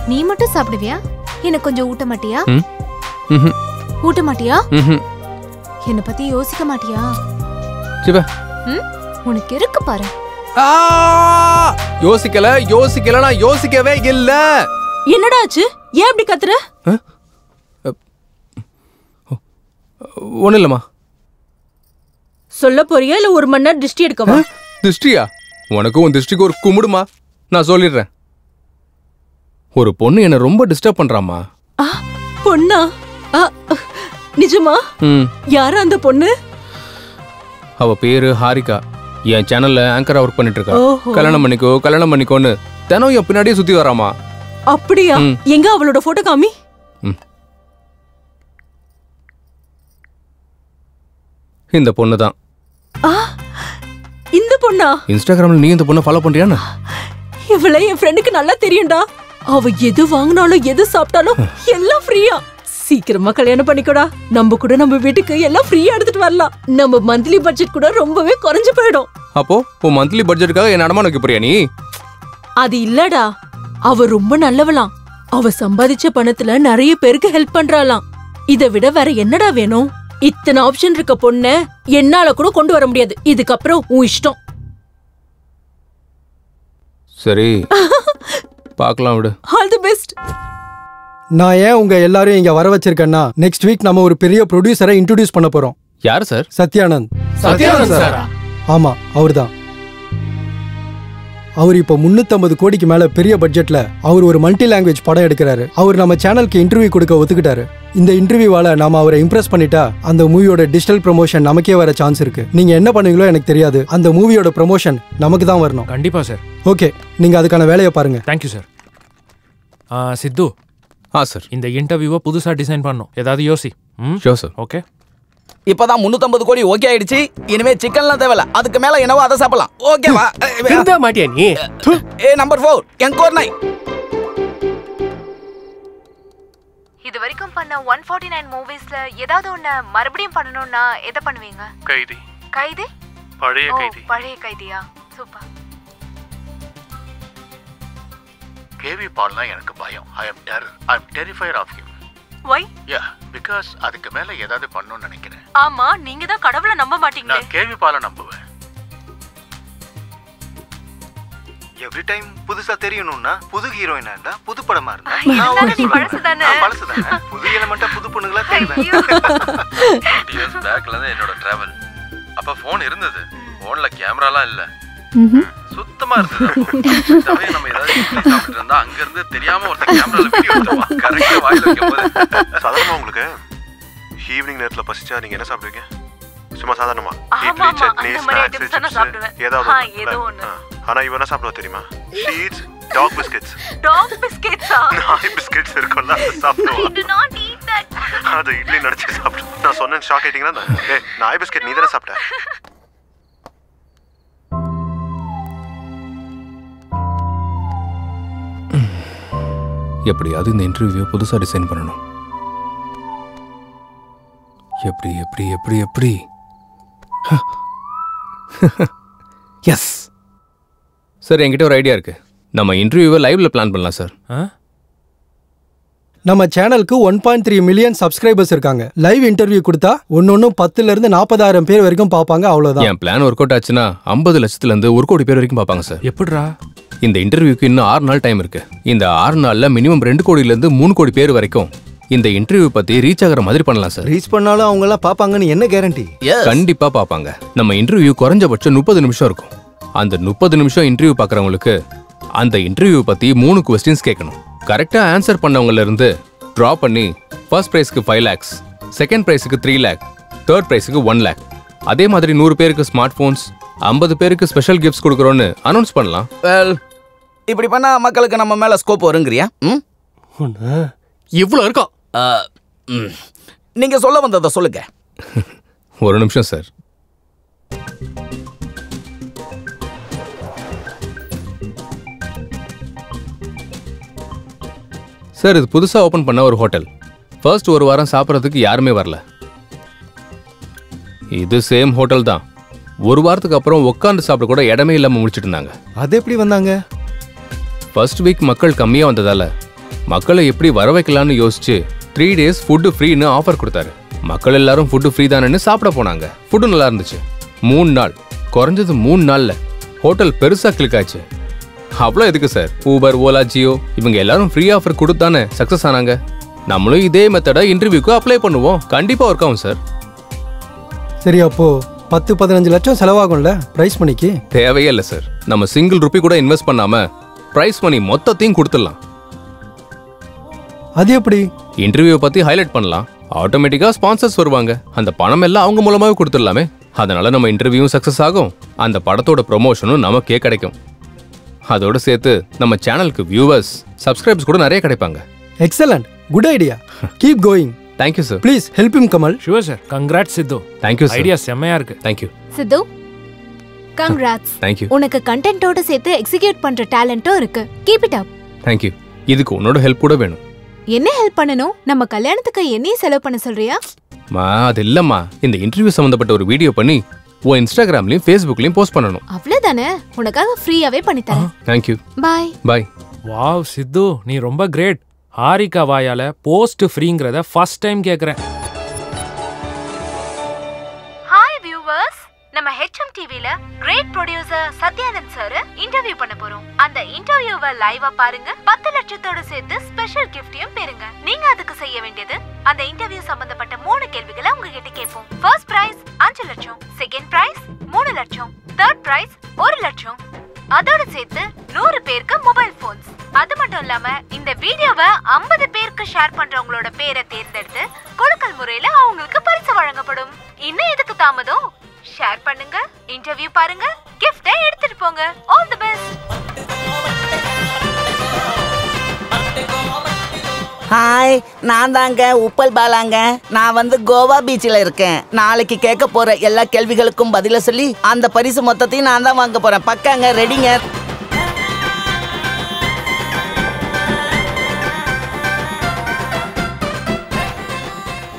நீ மட்டும் சாப்பிடுவியா? எனக்கு கொஞ்சம் ஊட்ட மாட்டியா? ஊட்ட மாட்டியா? என்ன பத்தி யோசிக்க மாட்டியா? உனக்கு இருக்கு பாரு. யோசிக்கல நான் யோசிக்கவே இல்ல. என்னடா ஆச்சு? ஏன் அப்படி கத்துற? ஒண்ணு இல்லம்மா. சொல்ல போறியா இல்ல 1 மணி நேரம் திருஷ்டி எடுக்கவா? திருஷ்டியா? உனக்கும் உன் திருஷ்டிக்கு ஒரு கும்பிடுமா. நான் சொல்லிடுறேன். ஒரு பொண்ணு என்ன ரொம்ப டிஸ்டர்ப் பண்றாமா. பொண்ணா? நிஜமா? யாரா அந்த பொண்ணு? அவ பேரு ஹாரிகா. என் சேனல்ல ஆங்கரா ஒர்க் பண்ணிட்டு இருக்கா. கல்யாணம் பண்ணிக்கோன்னு தினம் என் பின்னாடியே சுத்தி வராமா. அப்படியா? எங்க அவளோட போட்டோ காமி. இந்த பொண்ணு தான். இந்த பொண்ணா? இன்ஸ்டாகிராம்ல நீ இந்த பொண்ணை ஃபாலோ பண்றியான்னு? இவளை என் ஃப்ரெண்டுக்கு நல்லா தெரியும்டா. அவ எது வாங்கினாலும் எது சாப்பிட்டாலும் எல்லாம் ஃப்ரீயா. சீக்கிரமா கல்யாணம் பண்ணிக்கோடா. நம்ம கூட நம்ம வீட்டுக்கு எல்லாம் ஃப்ரீயா எடுத்துட்டு வரலாம். நம்ம மந்த்லி பட்ஜெட் கூட ரொம்பவே குறைஞ்சு போயிடும். அப்போ உன் மந்த்லி பட்ஜெட்டுக்காக என்ன அடமான வைக்க போறியா நீ? அது இல்லடா, அவ ரொம்ப நல்லவளாம். அவ சம்பாதிச்ச பணத்துல நிறைய பேருக்கு ஹெல்ப் பண்றாளாம். இதை விட வேற என்னடா வேணும்? இத்தனை ஆப்ஷன் இருக்க பொண்ண என்னால கூட கொண்டு வர முடியாது. இதுக்கப்புறம் உன் இஷ்டம். சரி பார்க்கலாம் விடு. All the best. நான் ஏன் உங்க எல்லாரும் இங்க வர வச்சிருக்கேன்னா, நெக்ஸ்ட் வீக் நம்ம ஒரு பெரிய ப்ரொடியூசரை இன்ட்ரோடியூஸ் பண்ண போறோம். யார் சார்? சத்யானந்த். சத்யானந்த் சாரா? ஆமா, அவர்தான். அவர் இப்போ 350 கோடிக்கு மேல பெரிய பட்ஜெட்ல அவர் ஒரு மல்டி லாங்குவேஜ் படம் எடுக்கிறாரு. அவர் நம்ம சேனலுக்கு இன்டர்வியூ கொடுக்க ஒத்துக்கிட்டாரு. இந்த இன்டர்வியூவால நாம அவரை இம்ப்ரெஸ் பண்ணிட்டா அந்த மூவியோட டிஜிட்டல் ப்ரமோஷன் நமக்கே வர சான்ஸ் இருக்கு. நீங்க என்ன பண்ணுவீங்களோ எனக்கு தெரியாது. அந்த மூவியோட ப்ரமோஷன் நமக்கு தான் வரணும். கண்டிப்பா சார். ஓகே, நீங்க அதுக்கான வேலையை பாருங்க. Thank you sir. சித்து. சார், இந்த இன்டர்வியூவை புதுசா டிசைன் பண்ணும். ஏதாவது யோசி. Sure sir. ஓகே. இப்பதான் 350 கோடி ஓகே ஆயிடுச்சு. இனிமே சிக்கன்லாம் தேவையில்ல. அதுக்கு மேல என்னவோ அதை சாப்பிடலாம். ஓகேவா? திருந்த மாட்டியா நீ? Number 4 Encore 9. இது வரைக்கும் பண்ண 149 மூவிஸ்ல ஏதாவது ஒண்ணு மறுபடியும் பண்ணனும்னா எதை பண்ணுவீங்க? கைதி. கைதி? பழைய கைதி. பழைய கைதியா? சூப்பர். கேவி பால்லாம் எனக்கு பயம். I am terrified of him. Why? Yeah, because அதுக்கு மேல ஏதாவது பண்ணனும்னு நினைக்கிறேன். ஆமா, நீங்க தான் கடவுளை நம்ப மாட்டீங்களே. நான் கேவி பால நம்புவேன். எவ்ரி டைம் புதுசா தெரியணும்னா புது ஹீரோயினா இருந்தா புது படமா இருந்தா நான் பழசுதானே. புது எலிமெண்டா புது பொண்ணுங்களா தெரியுது. 20 years பேக்ல தான் என்னோட டிராவல். அப்ப போன் இருந்தது. போன்ல கேமராலாம் இல்ல. சுத்தமா இருந்தது. நம்ம ஏதாவது சாப்பிட்டு இருந்தா அங்க இருந்து தெரியாம ஒருத்தர் கேமரால வீடியோ எடுத்துவா. கரெக்ட்டா வாயில வைக்கும்போது. சாதாரணமா உங்களுக்கு ஈவினிங் நேரத்துல பசிச்சா நீங்க என்ன சாப்பிடுவீங்க? சும்மா சாதாரணமா இட்லி, சட்னி, ஸ்நாக்ஸ், சிப்ஸ் ஏதாவது ஒண்ணு. ஆனா இவ என்ன சாப்பிடுவா தெரியுமா? Sheets, dog biscuits. டாக் பிஸ்கட்ஸா? நாய் பிஸ்கட்ஸ் இருக்கும்ல, அது சாப்பிடுவா. I do not eat that. அது இட்லி நடிச்சு சாப்பிடு. நான் சொன்னேன் ஷாக் ஆயிட்டீங்களா? நாய் பிஸ்கட் நீ தானே சாப்பிட்ட? எப்படியாவது இந்த இன்டர்வியூ புதுசா டிசைன் பண்ணணும். எப்படி எப்படி எப்படி எப்படி எஸ் சார், என்கிட்ட ஒரு ஐடியா இருக்கு. நம்ம இன்டர்வியூவை லைவ்ல பிளான் பண்ணலாம் சார். நம்ம சேனலுக்கு 1.3 மில்லியன் சப்ஸ்கிரைபர்ஸ் இருக்காங்க. லைவ் இன்டர்வியூ கொடுத்தா ஒன்னொன்னும் 10,000 இருந்து 40,000 பேர் வரைக்கும் பாப்பாங்க. அவ்வளவுதான். என் பிளான் ஒர்க் அவுட் ஆச்சுன்னா 50 லட்சத்துல இருந்து 1 கோடி பேர் வரைக்கும் பாப்பாங்க சார். எப்படிடா? இந்த இன்டர்வியூக்கு இன்னும் 6 நாள் டைம் இருக்கு. இந்த 6 நாள்ல மினிமம் 2 கோடியில இருந்து 3 கோடி பேர் வரைக்கும் இந்த இன்டர்வியூ பத்தி ரீச் ஆகிற மாதிரி பண்ணலாம் சார். ரீச் பண்ணாலும் அவங்க எல்லாம் பாப்பாங்கன்னு என்ன கேரண்டி? கண்டிப்பா பாப்பாங்க. நம்ம இன்டர்வியூ குறைஞ்சபட்சம் 30 நிமிஷம் இருக்கும். அந்த 30 நிமிஷம் இன்டர்வியூ பாக்குறவங்களுக்கு அந்த இன்டர்வியூ பத்தி 3 கொஸ்டின்ஸ் கேட்கணும். கரெக்டா ஆன்சர் பண்ணவங்கல இருந்து டிரா பண்ணி ஃபர்ஸ்ட் பிரைஸ்க்கு 5 lakhs, செகண்ட் பிரைஸ்க்கு 3 lakh, தேர்ட் பிரைஸ்க்கு 1 lakh. அதே மாதிரி 100 பேருக்கு ஸ்மார்ட் போன்ஸ், 50 பேருக்கு ஸ்பெஷல் கிஃப்ட்ஸ் கொடுக்கறோம்னு அனௌன்ஸ் பண்ணலாம். இப்படி பண்ணா மக்களுக்கு நம்ம மேல ஸ்கோப் வருங்கறியா? இவ்வளவு இருக்கும். நீங்க சொல்ல வந்ததை சொல்லுங்க. ஒரு நிமிஷம் சார். சார், இது புதுசா ஓபன் பண்ண ஒரு ஹோட்டல். ஃபர்ஸ்ட் ஒரு வாரம் சாப்பிட்றதுக்கு யாருமே வரல. இது சேம் ஹோட்டல் தான். ஒரு வாரத்துக்கு அப்புறம் உட்காந்து சாப்பிட கூட இடமே இல்லாம முடிச்சிட்டு இருந்தாங்க. அது எப்படி வந்தாங்க? ஃபர்ஸ்ட் வீக் மக்கள் கம்மியா வந்ததால மக்களை எப்படி வர வைக்கலாம்னு யோசிச்சு 3 days ஃபுட்டு ஃப்ரீன்னு ஆஃபர் கொடுத்தாரு. மக்கள் எல்லாரும் ஃபுட்டு ஃப்ரீ தானேன்னு சாப்பிட போனாங்க. ஃபுட்டு நல்லா இருந்துச்சு. 3 நாள், குறைஞ்சது 3 நாள்ல ஹோட்டல் பெருசா கிளிக் ஆச்சு. அவ்வளோ எதுக்கு சார்? ஊபர், ஓலா, ஜியோ இவங்க எல்லாரும் ஃப்ரீ ஆஃபர் கொடுத்தானே சக்சஸ் ஆனாங்க. நம்மளும் இதே மெத்தடை இன்டர்வியூக்கு அப்ளை பண்ணுவோம். கண்டிப்பா ஒர்க் ஆகும் சார். சரி, அப்போ 10-15 லட்சம் செலவாகும்ல பிரைஸ் மணிக்கு? தேவையே இல்லை சார். நம்ம சிங்கிள் ரூபி கூட இன்வெஸ்ட் பண்ணாம பிரைஸ் மணி மொத்தத்தையும் கொடுத்துடலாம். அது எப்படி? இன்டர்வியூ பத்தி ஹைலைட் பண்ணலாம். ஆட்டோமேட்டிக்கா ஸ்பான்சர்ஸ் வருவாங்க. அந்த பணம் எல்லாம் அவங்க மூலமாவே கொடுத்துடலாமே. அதனால நம்ம இன்டர்வியூவும் சக்சஸ் ஆகும், அந்த படத்தோட ப்ரொமோஷனும் நமக்கே கிடைக்கும். அதோட சேர்த்து நம்ம சேனலுக்கு வியூவர்ஸ், சப்ஸ்கிரைபர்ஸ் கூட நிறைய கிடைப்பாங்க. Excellent, good idea. Keep going. Thank you sir. Please help him Kamal. Sure sir. Congrats Sidhu. Thank you sir. Idea செமையா இருக்கு. Thank you. Sidhu, congrats. Thank you. உனக்கு கண்டென்ட்டோட சேர்த்து எக்ஸிக்யூட் பண்ற டேலண்ட்டும் இருக்கு. Keep it up. Thank you. இதுக்கு உன்னோட ஹெல்ப் கூட வேணும். என்ன ஹெல்ப் பண்ணணும்? நம்ம கல்யாணத்துக்கு என்னையும் செலவு பண்ண சொல்றியா? மா அது இல்லம்மா, இந்த இன்டர்வியூ சம்பந்தப்பட்ட ஒரு வீடியோ பண்ணி உன் இன்ஸ்டாகிராம்லயும் ஃபேஸ்புக்லயும் போஸ்ட் பண்ணணும். அவ்வளவுதானே, உனக்காக ஃப்ரீயாவே பண்ணி தரேன். Thank you. Bye bye. Wow Sidhu, நீ ரொம்ப கிரேட். ஹாரிகா வாயால போஸ்ட் ஃப்ரீங்கறத ஃபர்ஸ்ட் டைம் கேக்குறேன். ஹாய் வியூவர்ஸ், நம்ம HM டிவில great producer Sathyanand sir interview பண்ண போறோம். அந்த இன்டர்வியூவை லைவா பாருங்க. 10 லட்சத்தோட சேர்த்து ஸ்பெஷல் கிஃப்டையும் பெறுங்க. நீங்க அதுக்கு செய்ய வேண்டியது, அந்த இன்டர்வியூ சம்பந்தப்பட்ட 3 கேள்விகளை உங்ககிட்ட கேட்போம். ஃபர்ஸ்ட் பிரைஸ் 5 லட்சம், செகண்ட் பிரைஸ் 3 லட்சம், தேர்ட் பிரைஸ் 1 லட்சம். அதோட சேர்த்து 100 பேருக்கு மொபைல் போன்ஸ். அது மட்டும் இல்லாம இந்த வீடியோவை 50 பேருக்கு ஷேர் பண்றவங்களோட பேரை தேர்ந்தெடுத்து கொடுக்கல் முறையில அவங்களுக்கு பரிசு வழங்கப்படும். இன்னும் எதுக்கு தாமதம்? ஷேர் பண்ணுங்க, இன்டர்வியூ பாருங்க, கிஃப்டை எடுத்துட்டு போங்க. All the best. ஹாய், நான் தாங்க உப்பல் பாலாங்க. நான் வந்து கோவா பீச்சில் இருக்கேன். நாளைக்கு கேட்க போற எல்லா கேள்விகளுக்கும் பதில சொல்லி அந்த பரிசு மொத்தத்தையும் நான் தான் வாங்க போறேன். பக்காங்க, ரெடிங்க.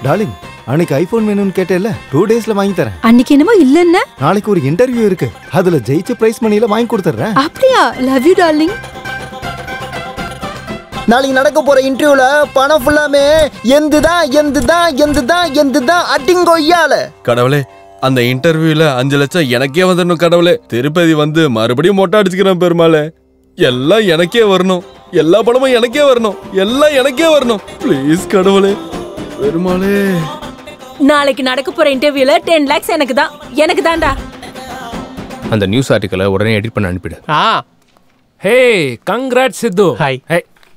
டார்லிங், அன்னைக்கு ஐபோன் வேணும்னு கேட்டேல்ல, 2 டேஸ்ல வாங்கி தரேன். அன்னைக்கு என்னமோ இல்லன்னா? நாளைக்கு ஒரு இன்டர்வியூ இருக்கு, அதுல ஜெயிச்ச பிரைஸ் மணியில வாங்கி கொடுத்துறேன். அப்படியா? Love you darling. நாளைக்கு நடக்க போற இன்டர்வியூல பணம் ஃபுல்லாமே எந்துதான் அடிங்கொய்யால. கடவுளே, அந்த இன்டர்வியூல 5 லட்சம் எனக்கே வந்துடணும் கடவுளே. திருப்பதி வந்து மறுபடியும் மொட்டை அடிச்சுக்கிறேன் பெருமாளே. எல்லாம் எனக்கே வரணும், எல்லா பணமும் எனக்கே வரணும், எல்லாம் எனக்கே வரணும். ப்ளீஸ் கடவுளே, பெருமாளே. நாளைக்கு நடக்க போற இன்டர்வியூல 10 lakhs எனக்கு தான்டா. அந்த நியூஸ் ஆர்டிக்கலை உடனே எடிட் பண்ண அனுப்பிடு. ஹே, கங்க்ராட்ஸ் சித்து. ஹாய்.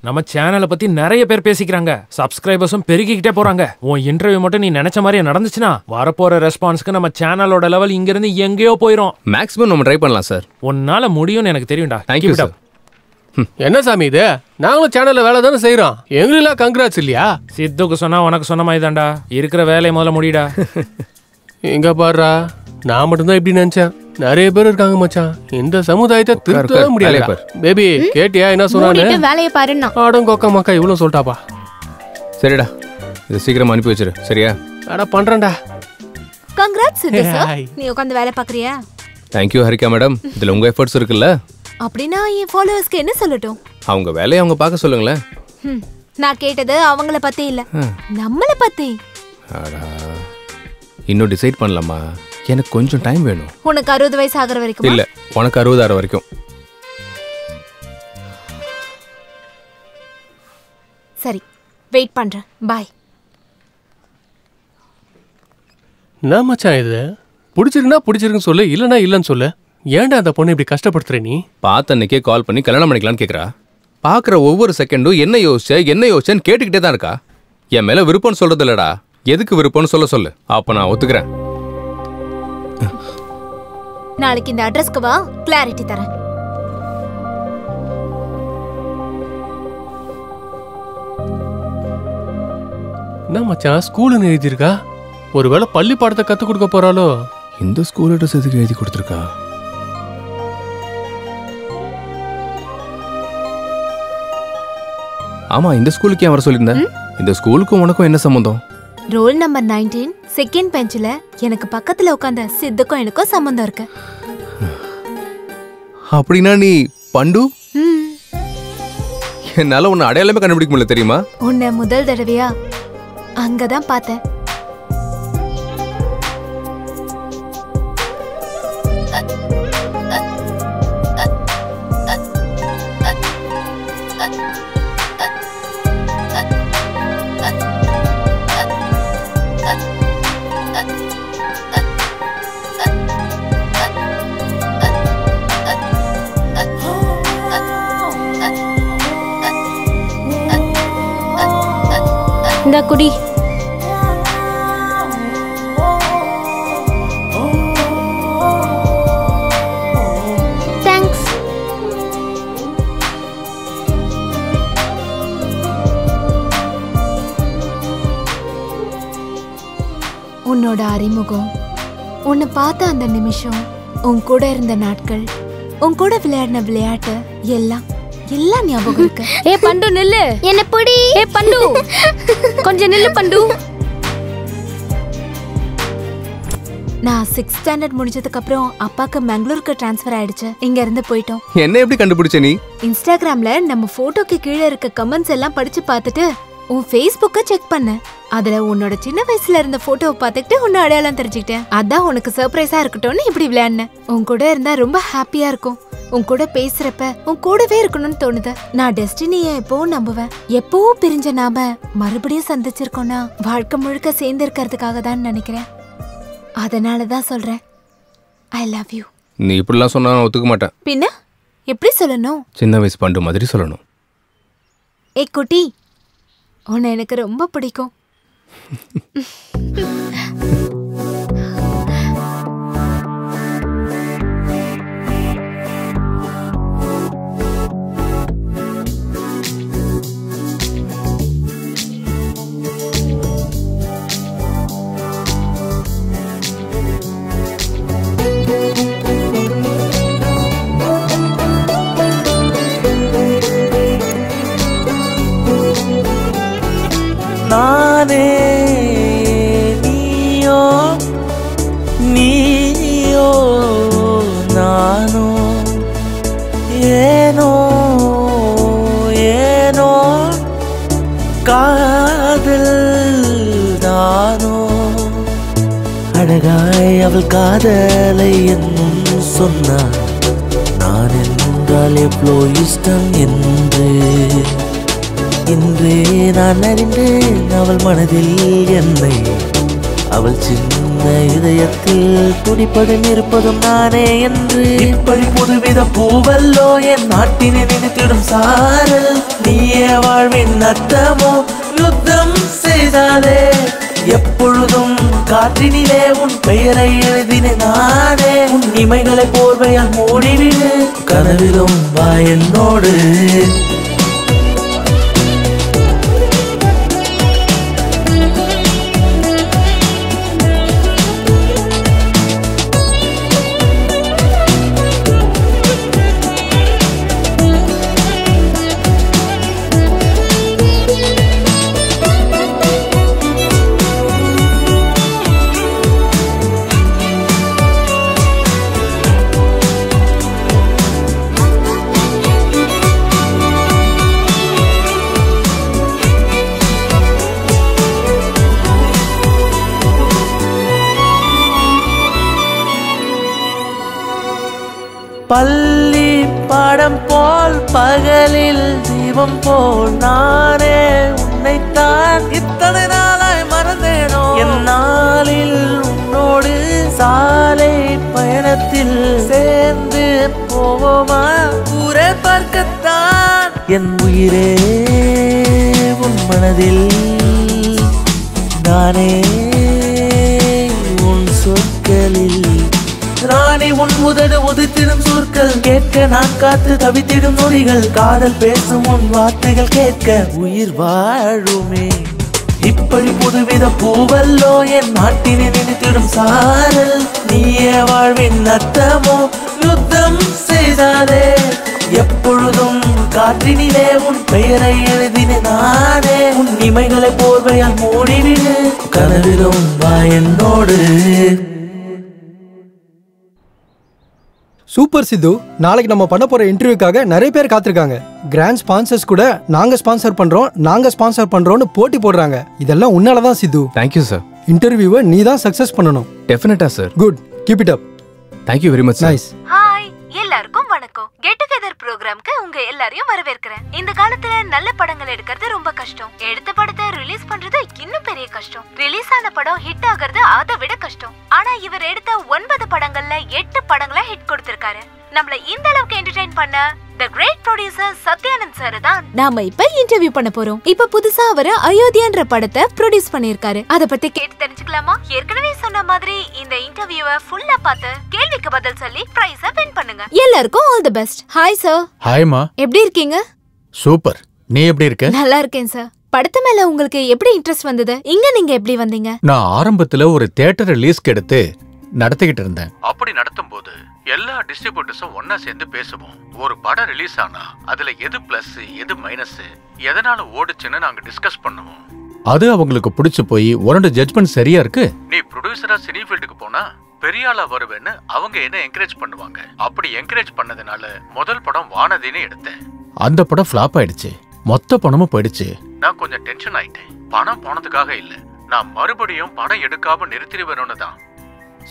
நம்ம சேனலை பத்தி நிறைய பேர் பேசிக்கிறாங்க. சப்ஸ்கிரைபர்ஸும் பெருகிக்கிட்டே போறாங்க. உன் இன்டர்வியூ மட்டும் நீ நினைச்ச மாதிரியே நடந்துச்சுன்னா வரப்போற ரெஸ்பான்ஸ்க்கு நம்ம சேனலோட லெவல் இங்க இருந்து எங்கேயோ போயிரும். மேக்ஸிமம் நம்ம ட்ரை பண்ணலாம் சார். உன்னால முடியும்னு எனக்கு தெரியும்டா. Thank you sir. என்ன சாமி இது? நாங்களும் சேனல்ல வேலை தானே செய்யறோம், எங்களுக்கெல்லாம் கங்க்ராட்ஸ் இல்லையா? சித்துக்கு சொன்னா உனக்கு சொன்ன மாதிரி தான்டா. இருக்கிற வேலையை முதல்ல முடிடா. எங்க பாருடா, நான் மட்டும்தான் இப்படி நினைச்சேன். நிறைய பேர் இருக்காங்க மச்சான். இந்த சமுதாயத்தை திருத்தவே முடியல. பேபி கேட்டியா என்ன சொன்னானே? வேலையை பாருன்னா ஆடங்கோக்க மக்கா இவ்வளவு சொல்லிட்டாப்பா. சரிடா, இது சீக்கிரமா அனுப்பி வச்சிரு. சரியா? அட பண்றேன்டா. கங்க்ராட்ஸ் சித்து சார். நீ உட்கார்ந்து வேலை பாக்குறியா? Thank you Harika madam. இதுல உங்க எஃபர்ட்ஸ் இருக்குல்ல. அப்படின்னா என் ஃபாலோவர்ஸ்க்கு என்ன சொல்லட்டும்? அவங்க வேலையை அவங்க பார்க்க சொல்லுங்களேன். நான் கேட்டது அவங்கள பத்தி இல்ல, நம்மள பத்தி. இன்னும் டிசைட் பண்ணலாமா? எனக்கு கொஞ்சம் டைம் வேணும். உனக்கு 60 வயசு ஆகுற வரைக்கும்? இல்ல, உனக்கு 60 ஆற வரைக்கும். சரி, வெயிட் பண்றேன். பை. என்ன மச்சான் இது? பிடிச்சிருந்தா பிடிச்சிருக்குன்னு சொல்லு, இல்லனா இல்லன்னு சொல்லு. ஏன்டா அந்த பொண்ணு இப்படி கஷ்டப்படுத்துற நீ? பார்த்த அன்னைக்கே கால் பண்ணி கல்யாணம் பண்ணிக்கலான்னு கேக்குறா. பாக்குற ஒவ்வொரு செகண்டும் என்ன யோசிச்சேன்னு கேட்டுக்கிட்டே தான் இருக்கா. என் மேல விருப்பம்னு சொல்றது இல்லடா, எதுக்கு விருப்பம்னு சொல்லு. அப்ப நான் ஒத்துக்கிறேன். நாளைக்கு இந்த அட்ரஸ்க்கு வா, கிளாரிட்டி தரேன். என்ன மச்சான் ஸ்கூல்னு எழுதியிருக்கா? ஒருவேளை பள்ளி பாடத்தை கத்து கொடுக்க போறாளோ? இந்த ஸ்கூல் அட்ரஸ் எதுக்கு எழுதி கொடுத்துருக்கா? ஆமா, இந்த ஸ்கூலுக்கு ஏன் வர சொல்லியிருந்தேன்? இந்த ஸ்கூலுக்கும் உனக்கும் என்ன சம்பந்தம்? ரோல் நம்பர் 19 செகண்ட் பெஞ்சில் எனக்கு பக்கத்துல உட்கார்ந்த சித்துக்கும் எனக்கும் சம்பந்தம் இருக்கு. அப்படின்னா நீ பண்டு? என்னால உன்னை அடையாளமே கண்டுபிடிக்க முடியல தெரியுமா? உன்னை முதல் தடவையா அங்கதான் பார்த்தேன். இந்த குடி. தேங்க்ஸ். உன்னோட அறிமுகம், உன்னை பார்த்த அந்த நிமிஷம், உன் கூட இருந்த நாட்கள், உன் கூட விளையாடின விளையாட்டு எல்லாம் எல்லாம் ஞாபகம் இருக்கு. ஏ பண்டு நில்லு. என்ன புடி. ஏ பண்டு கொஞ்சம் நில்லு பண்டு. நான் 6th ஸ்டாண்டர்ட் முடிஞ்சதுக்கு அப்புறம் அப்பாக்கு பெங்களூருக்கு ட்ரான்ஸ்ஃபர் ஆயிடுச்சு. இங்க இருந்து போயிட்டோம். என்ன எப்படி கண்டுபிடிச்ச நீ? இன்ஸ்டாகிராம்ல நம்ம போட்டோக்கு கீழே இருக்க கமெண்ட்ஸ் எல்லாம் படிச்சு பார்த்துட்டு உன் Facebook'ை செக் பண்ண. அதுல உன்னோட சின்ன வயசுல இருந்த போட்டோவை பார்த்துட்டு உன்னை அடையாளம் தெரிஞ்சுக்கிட்டேன். அதான் உனக்கு சர்ப்ரைஸா இருக்கட்டும்னு இப்படி விளையாடினேன். உன் கூட இருந்தா ரொம்ப ஹாப்பியா இருக்கும். உன் கூட பேசுறப்ப உன் கூடவே இருக்கணும்னு தோணுது. நான் டெஸ்டினியை எப்பவும் நம்புவேன். எப்பவும் பிரிஞ்ச நாம மறுபடியும் சந்திச்சிருக்கோம்னா வாழ்க்கை முழுக்க சேர்ந்து இருக்கிறதுக்காக தான் நினைக்கிறேன். அதனாலதான் சொல்றேன் ஐ லவ் யூ. நீ இப்படிலாம் சொன்னா நான் ஒத்துக்க மாட்டேன். பின்ன எப்படி சொல்லணும்? சின்ன வயசு பண்டு மாதிரி சொல்லணும். ஏ குட்டி, உன்னை எனக்கு ரொம்ப பிடிக்கும். நானே நீயோ நீயோ நானோ ஏனோ ஏனோ காதல் தானோ அழகாய் அவள் காதலை என்னும் சொன்னாள். நான் என்றால் எவ்வளோ இஷ்டம் என்று இன்றே நான் அறிந்தேன் அவள் மனதில் என்னை. அவள் சின்ன இதயத்தில் துடிப்பதும் இருப்பதும் நானே என்று. இப்படி புதுவித பூவல்லோ என் நாட்டினை நினைத்திடும் சாரல். நீயே வாழ்வின் அர்த்தமோ யுத்தம் செய்தாலே. எப்பொழுதும் காற்றினிலே உன் பெயரை எழுதினே நானே. உன் இமைகளை போர்வையால் மூடிவிடு. கனவிலும் வா என்னோடு. பள்ளி பாடம் போல் பகலில் தீபம் போல் நானே உன்னைத்தான் இத்தனை நாளாய் மறந்தேனோ. என் நாளில் உன்னோடு சாலை பயணத்தில் சேர்ந்து போவோமா ஊரே பார்க்கத்தான். என் உயிரே உன் மனதில் நானே உன் சொற்களில். ராணி உன் உதடு உதித்திடும் சொற்கள் கேட்க நான் காத்து தவித்திடும் நொடிகள். காதல் பேசும் உன் வார்த்தைகள் கேட்க உயிர் வாழுமே. இப்படி புதுவித பூவல்லோ என் நாட்டினை நினைத்திடும் சாரல். நீயே வாழ்வின் அர்த்தமோ யுத்தம் செய்தாலே. எப்பொழுதும் காற்றினிலே உன் பெயரை எழுதினே நானே. உன் இமைகளை போர்வையால் மூடிவிடு. கனவிலும் வா என்னோடு. சூப்பர் சித்து, நாளைக்கு நம்ம பண்ண போற இன்டர்வியூக்காக நிறைய பேர் காத்திருக்காங்க. கிராண்ட் ஸ்பான்சர்ஸ் கூட நாங்க ஸ்பான்சர் பண்றோம்னு போட்டி போடுறாங்க. இதெல்லாம் உன்னாலதான் சித்து. Thank you sir. இன்டர்வியூவை நீ தான் சக்சஸ் பண்ணணும். டெஃபினட்டா sir. Good, keep it up. Thank you very much. Nice. Hi எல்லாருக்கும் வணக்கம். கெட் டுகெதர் ப்ரோக்ராம்க்கு உங்க எல்லாரையும் வரவேற்கிறேன். இந்த காலத்துல நல்ல படங்கள் எடுக்கிறது ரொம்ப கஷ்டம். எடுத்த படத்தை ரிலீஸ் பண்றது இன்னும் பெரிய கஷ்டம். ரிலீஸ் ஆன படம் ஹிட் ஆகிறது அதை விட கஷ்டம். ஆனா இவர் எடுத்த 9 படங்கள்ல 8 படங்களை ஹிட் கொடுத்திருக்காரு. நம்மள இந்த அளவுக்கு என்டர்டெயின் பண்ண தி கிரேட் ப்ரொடியூசர் சத்யானந்த் சார் தான் நாம இப்ப இன்டர்வியூ பண்ண போறோம். இப்ப புதுசா அவரு அயோத்தியான்ற படத்தை ப்ரொடியூஸ் பண்ணிருக்காரு. அத பத்தி கேட்டு தெரிஞ்சுக்கலாமா? ஏற்கனவே சொன்ன மாதிரி இந்த இன்டர்வியூவை ஃபுல்லா பார்த்து கேள்விக்கு பதில் சொல்லி பிரைஸ வின் பண்ணுங்க. எல்லாருக்கும் all the best. Hi sir. ஹாய்மா. எப்படி இருக்கீங்க? சூப்பர். நீ எப்படி இருக்க? நல்லா இருக்கேன் சார். படத்து மேல உங்களுக்கு எப்படி இன்ட்ரெஸ்ட் வந்தது? இங்க நீங்க எப்படி வந்தீங்க? நான் ஆரம்பத்துல ஒரு தியேட்டர் ரிலீஸ்க்கு எடுத்து நடத்திக்கிட்டு இருந்தேன். அப்படி நடத்தும் போது எல்லா டிஸ்ட்ரிபியூட்டர்ஸும் ஒன்னா சேர்ந்து பேசுவோம். ஒரு படம் ரிலீஸ் ஆனா அதுல எது பிளஸ் எது மைனஸ், எதனால ஓடுச்சுன்னு நாங்க டிஸ்கஸ் பண்ணுவோம். அது அவங்களுக்கு பிடிச்சு போய் உன்னோட ஜட்ஜ்மெண்ட் சரியா இருக்கு. நீ ப்ரொடியூசரா சினி ஃபீல்டுக்கு போனா பெரிய ஆளா வருவேன்னு அவங்க என்ன என்கரேஜ் பண்ணுவாங்க. அப்படி என்கரேஜ் பண்ணதுனால முதல் படம் வானதின்னு எடுத்தேன். அந்த படம் ஃபிளாப் ஆயிடுச்சு, மொத்த பணமும் போயிடுச்சு. நான் கொஞ்சம் டென்ஷன் ஆயிட்டேன். பணம் போனதுக்காக இல்ல, நான் மறுபடியும் படம் எடுக்காம நிறுத்திடுவேணும்னு தான்.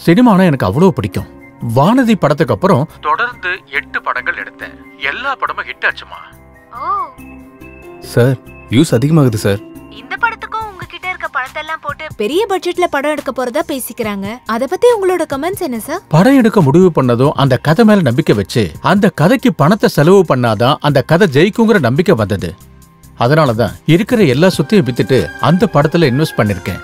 சினிமானா எனக்கு அவ்வளவு பிடிக்கும். வானதி படத்துக்கு அப்புறம் தொடர்ந்து 8 படங்கள் எடுத்தேன். எல்லா படமும் ஹிட் ஆச்சுமா. சார் வியூஸ் அதிகமாகுது சார். இந்த படத்துக்கும் உங்ககிட்ட இருக்க பணத்தை எல்லாம் போட்டு பெரிய பட்ஜெட்ல படம் எடுக்க போறதா பேசிக்கிறாங்க. அத பத்தி உங்களோட கமெண்ட்ஸ் என்ன சார்? படம் எடுக்க முடிவு பண்ணதும் அந்த கதை மேல நம்பிக்கை வச்சு அந்த கதைக்கு பணத்தை செலவு பண்ணாதான் அந்த கதை ஜெயிக்குங்கிற நம்பிக்கை வந்தது. அதனாலதான் இருக்கிற எல்லா சொத்தையும் வித்துட்டு அந்த படத்துல இன்வெஸ்ட் பண்ணிருக்கேன்.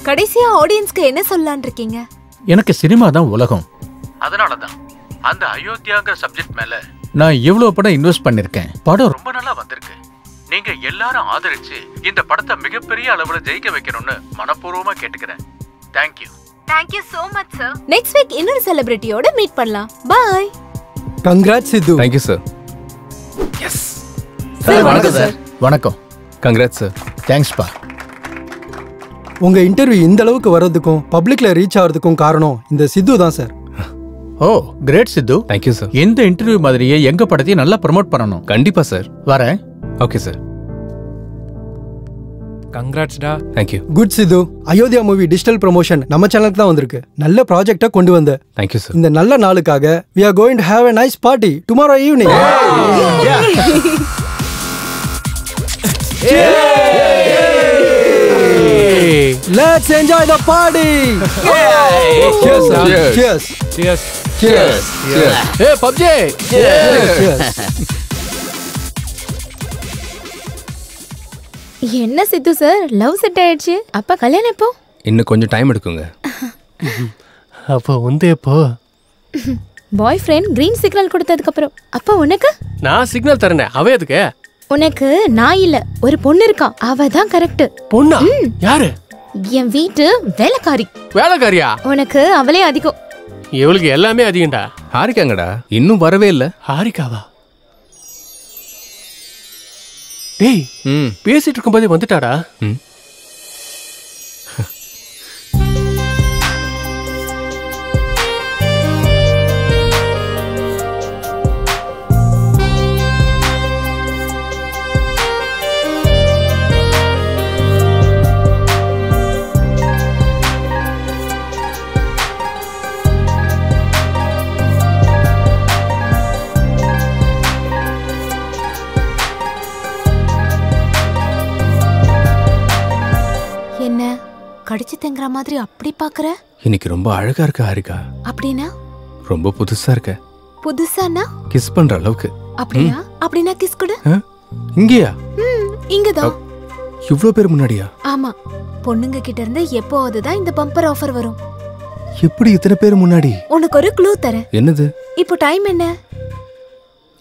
கடைசியா ஆடியன்ஸ்க்கு என்ன சொல்லலாம்னு இருக்கீங்க? எனக்கு சினிமா தான் உலகம். அதனாலதான் அந்த அயோத்தியாங்கிற சப்ஜெக்ட் மேல நான் இவ்வளவு படம் இன்வெஸ்ட் பண்ணிருக்கேன். படம் ரொம்ப நல்லா வந்திருக்கு. நீங்க எல்லாரும் ஆதரிச்சு இந்த படத்தை மிகப்பெரிய அளவுல ஜெயிக்க வைக்கணும்னு மனப்பூர்வமா கேட்டுக்கிறேன். Thank you. Thank you so much sir. Next week இன்னொரு செலிபிரிட்டியோட மீட் பண்ணலாம். Bye. Congrats Sidhu. Thank you sir. Yes sir. வணக்கம் சார். வணக்கம். Congrats sir. தேங்க்ஸ் பா. உங்க இன்டர்வியூ இந்த அளவுக்கு வர்றதுக்கும் பப்ளிக்ல ரீச் ஆகிறதுக்கும் காரணம் இந்த சித்து தான் sir. Oh great Sidhu. Thank you sir. இந்த இன்டர்வியூ மாதிரியே எங்க படத்தையும் நல்லா ப்ரோமோட் பண்ணணும். கண்டிப்பா சார். வரேன். Okay sir. கங்க்ராட்ஸ்டா. Thank you. Good Sidhu. Ayodhya movie digital promotion நம்ம சேனலுக்கு தான் வந்திருக்கு. நல்ல ப்ராஜெக்ட்டை கொண்டு வந்த. Thank you sir. இந்த நல்ல நாளுக்காக we are going to have a nice party tomorrow evening. Let's enjoy the party. Cheers. Cheers. Cheers. Cheers. Hey PUBG. Cheers. என்ன சித்து சார், லவ் செட் ஆயிடுச்சு. அப்ப கல்யாணம் எப்போ? இன்னும் கொஞ்சம் டைம் எடுக்குங்க. அப்போ வந்து எப்போ? பாய் ஃப்ரெண்ட் கிரீன் சிக்னல் கொடுத்ததுக்கு அப்புறம். அப்ப உனக்கு? நான் சிக்னல் தரேனே, அவ எதுக்கு? உனக்கு நான் இல்ல, ஒரு பொண்ணு இருக்கா, அவ தான் கரெக்ட். பொண்ணா? யாரு? என் வீட்டு வேலைக்காரி. வேலைக்காரியா? உனக்கு அவளே அதிகம். இவளுக்கு எல்லாமே அதிகம்டா. ஹாரிகாங்கடா இன்னும் வரவே இல்ல. ஹாரிகாவா? டேய் பேசிட்டு இருக்கும்போதே வந்துட்டாடா. கடிச்சு தெங்கற மாதிரி அப்படி பாக்குற? இன்னைக்கு ரொம்ப அழகா இருக்க ஹாரிகா. அப்படினா? ரொம்ப புதுசா இருக்க. புதுசானா? கிஸ் பண்ற அளவுக்கு. அப்படினா? அப்படினா கிஸ் கொடு. இங்கயா? இங்கதான். இவ்ளோ பேர் முன்னாடியா? ஆமா. பொண்ணுங்க கிட்ட இருந்து எப்போது தான் இந்த பம்பர் ஆஃபர் வரும். எப்படி இத்தனை பேர் முன்னாடி? உனக்கு ஒரு க்ளூ தரேன். என்னது? இப்போ டைம் என்ன?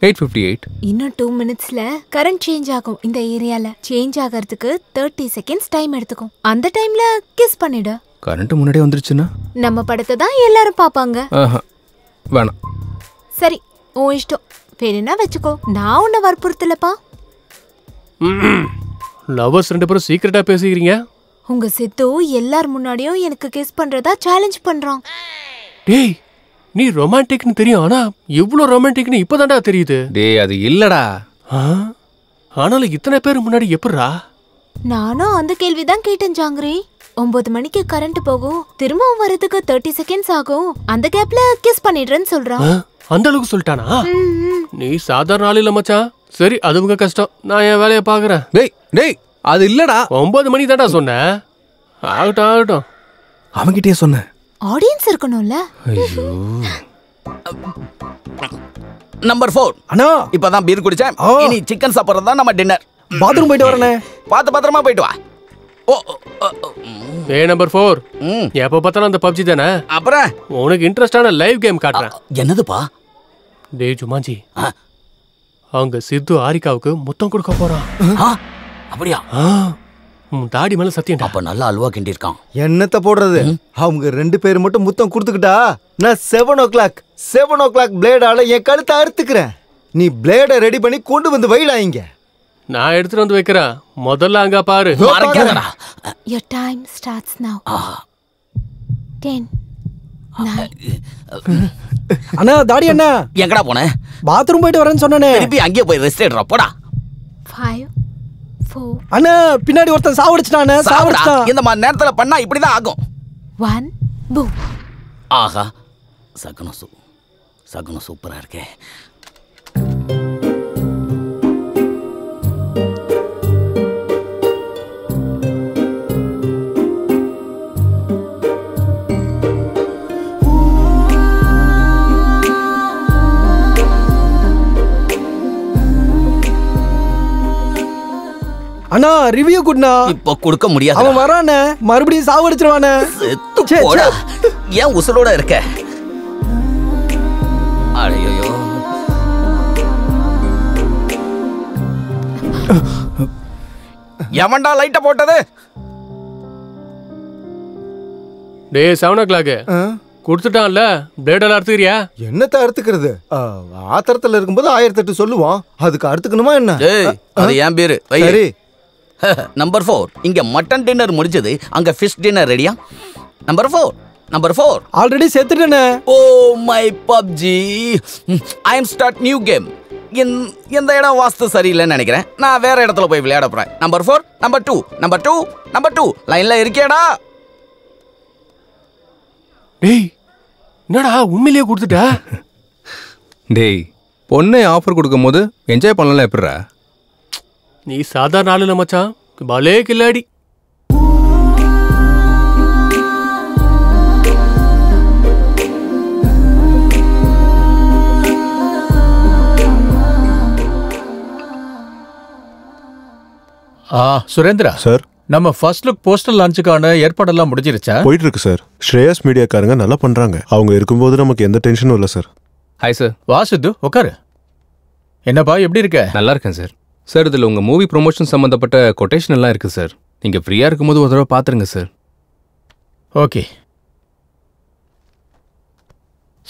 8:58. இன்னும் 2 மினிட்ஸ்ல கரண்ட் சேஞ்ச் ஆகும். இந்த ஏரியால சேஞ்ச் ஆகிறதுக்கு 30 செகண்ட்ஸ் டைம் எடுத்துக்கும். அந்த டைம்ல கிஸ் பண்ணிடு. கரண்ட் முன்னாடி வந்துருச்சுனா நம்ம படத்தை தான் எல்லாரும் பாப்பாங்க. வேணாம். சரி, உன் இஷ்டம். வேணும்னா வெச்சுக்கோ, நான் உன்னை வற்புறுத்தலப்பா. லவர்ஸ் ரெண்டு பேரும் சீக்கிரட்டா பேசிக்கிறீங்க. உங்க சித்து எல்லார் முன்னாடியும் எனக்கு கிஸ் பண்றதா சேலஞ்ச் பண்றான். டேய், நீ ரொமான்டிக்னு தெரியும், ஆனா இவ்ளோ ரொமான்டிக்னு இப்பதான்டா தெரியுது. டேய் அது இல்லடா. ஆனாலும் இத்தனை பேர் முன்னாடி எப்படிடா? நானும் அந்த கேள்விதான் கேட்டேன் ஜாங்கிரி. 9 மணிக்கு கரண்ட் போகும், திரும்பவும் வரதுக்கு 30 செகண்ட்ஸ் ஆகும். அந்த கேப்ல கிஸ் பண்ணிடுறேன்னு சொல்றான். அந்த அளவுக்கு சொல்லிட்டானா? நீ சாதாரண ஆள் இல்ல மச்சான். சரி, அது உங்க கஷ்டம். நான் என் வேலையை பாக்குறேன். டேய் டேய் அது இல்லடா. 9 மணி தான்டா சொன்னேன். ஆகட்டும் ஆகட்டும். அவங்கிட்டே சொன்னேன். ஆடியன்ஸ் இருக்கணும்ல. ஐயோ. நம்பர் 4 அண்ணா இப்பதான் பீர் குடிச்சேன். இனி சிக்கன் சாப்பிடுறது தான் நம்ம டின்னர். பாத்ரூம் போயிட்டு வரனே. பாத்து பத்திரமா போயிட்டு வா. நம்பர் 4 எப்ப பார்த்தாலும் அந்த PUBG தானே. அப்புறம் உனக்கு இன்ட்ரெஸ்டான லைவ் கேம் காட்டுறேன். என்னதுப்பா? டேய் ஜுமான்ஜி, அவங்க சித்து ஆரிகாவுக்கு முத்தம் கொடுக்க போறான். அப்படியா? தாடி மேல சத்தியம். அப்ப நல்லா அல்வா கிண்டி இருக்கான். என்னத்த போடுறது, அவங்க 2 பேர் மட்டும் முத்தம் கொடுத்துக்கிட்டா நான் 7 o'clock பிளேடால என் கழுத்தை அறுத்துக்கிறேன். நீ பிளேட ரெடி பண்ணி கொண்டு வந்து வைடா இங்க. நான் எடுத்துட்டு வந்து வைக்கிறேன். முதல்ல அங்க பாரு. Your time starts now. 10 9 அண்ணா தாடி அண்ணா எங்கடா போன? பாத்ரூம் போயிட்டு வரேன்னு சொன்னனே. திருப்பி அங்கே போய் ரெஸ்ட் எடுறா போடா. 5 4 அண்ணா பின்னாடி ஒருத்தன் சாவடிச்சிட்டானே. சாவடிச்சான். இந்த மாதிரி நேரத்துல பண்ணா இப்படிதான் ஆகும். 1 boom. ஆஹா சகுனம் சூப்பரா இருக்கே. அண்ணா ரிவ்யூ குட்னா. இப்போ கொடுக்க முடியாது. அவன் வரானே, மறுபடியும் சாவடிச்சிருவானே. போடா. ஏன் உசுரோட இருக்க? அடையோ. எவன்டா லைட்ட போட்டது? டேய் 7 o'clock கொடுத்துட்டான்ல, பிளேடெல்லாம் அறுத்துக்கிறியா? என்னத்த அறுத்துக்கிறது? ஆத்திரத்துல இருக்கும்போது 1008 சொல்லுவான். அதுக்கு அறுத்துக்கணுமா என்ன? அது ஏன் பேரு? சரி. நம்பர் 4 இங்க மட்டன் டின்னர் முடிஞ்சது. அங்க ஃபிஷ் டின்னர் ரெடியா? நம்பர் 4 ஆல்ரெடி செத்துட்டேனே. Oh my PUBG, I am start new game. இந்த இடம் வாஸ்து சரியில்லைன்னு நினைக்கிறேன். நான் வேற இடத்துல போய் விளையாட போறேன். நம்பர் 4 நம்பர் 2 லைன்ல இருக்கேடா. டேய் என்னடா உண்மையிலேயே கொடுத்துட்ட? டேய் பொண்ணை ஆஃபர் கொடுக்கும் போது என்ஜாய் பண்ணலாம் எப்படிரா? நீ சாதாரண ஆளுல மச்சான், பலே கில்லாடி. சுரேந்திரா சார், நம்ம ஃபர்ஸ்ட் லுக் போஸ்டர் லான்ச்சுக்கான ஏற்பாடெல்லாம் முடிஞ்சிருச்சா? போயிட்டு இருக்கு சார். ஸ்ரேயஸ் மீடியாக்காரங்க நல்லா பண்றாங்க. அவங்க இருக்கும்போது நமக்கு எந்த டென்ஷனும் இல்லை சார். Hi sir. வா சித்து உட்காரு. என்னப்பா எப்படி இருக்க? நல்லா இருக்கேன் சார். சார் இதில் உங்கள் மூவி ப்ரொமோஷன் சம்மந்தப்பட்ட கொட்டேஷன் எல்லாம் இருக்குது சார். நீங்கள் ஃப்ரீயாக இருக்கும்போது ஒரு தடவை பார்த்துருங்க சார். ஓகே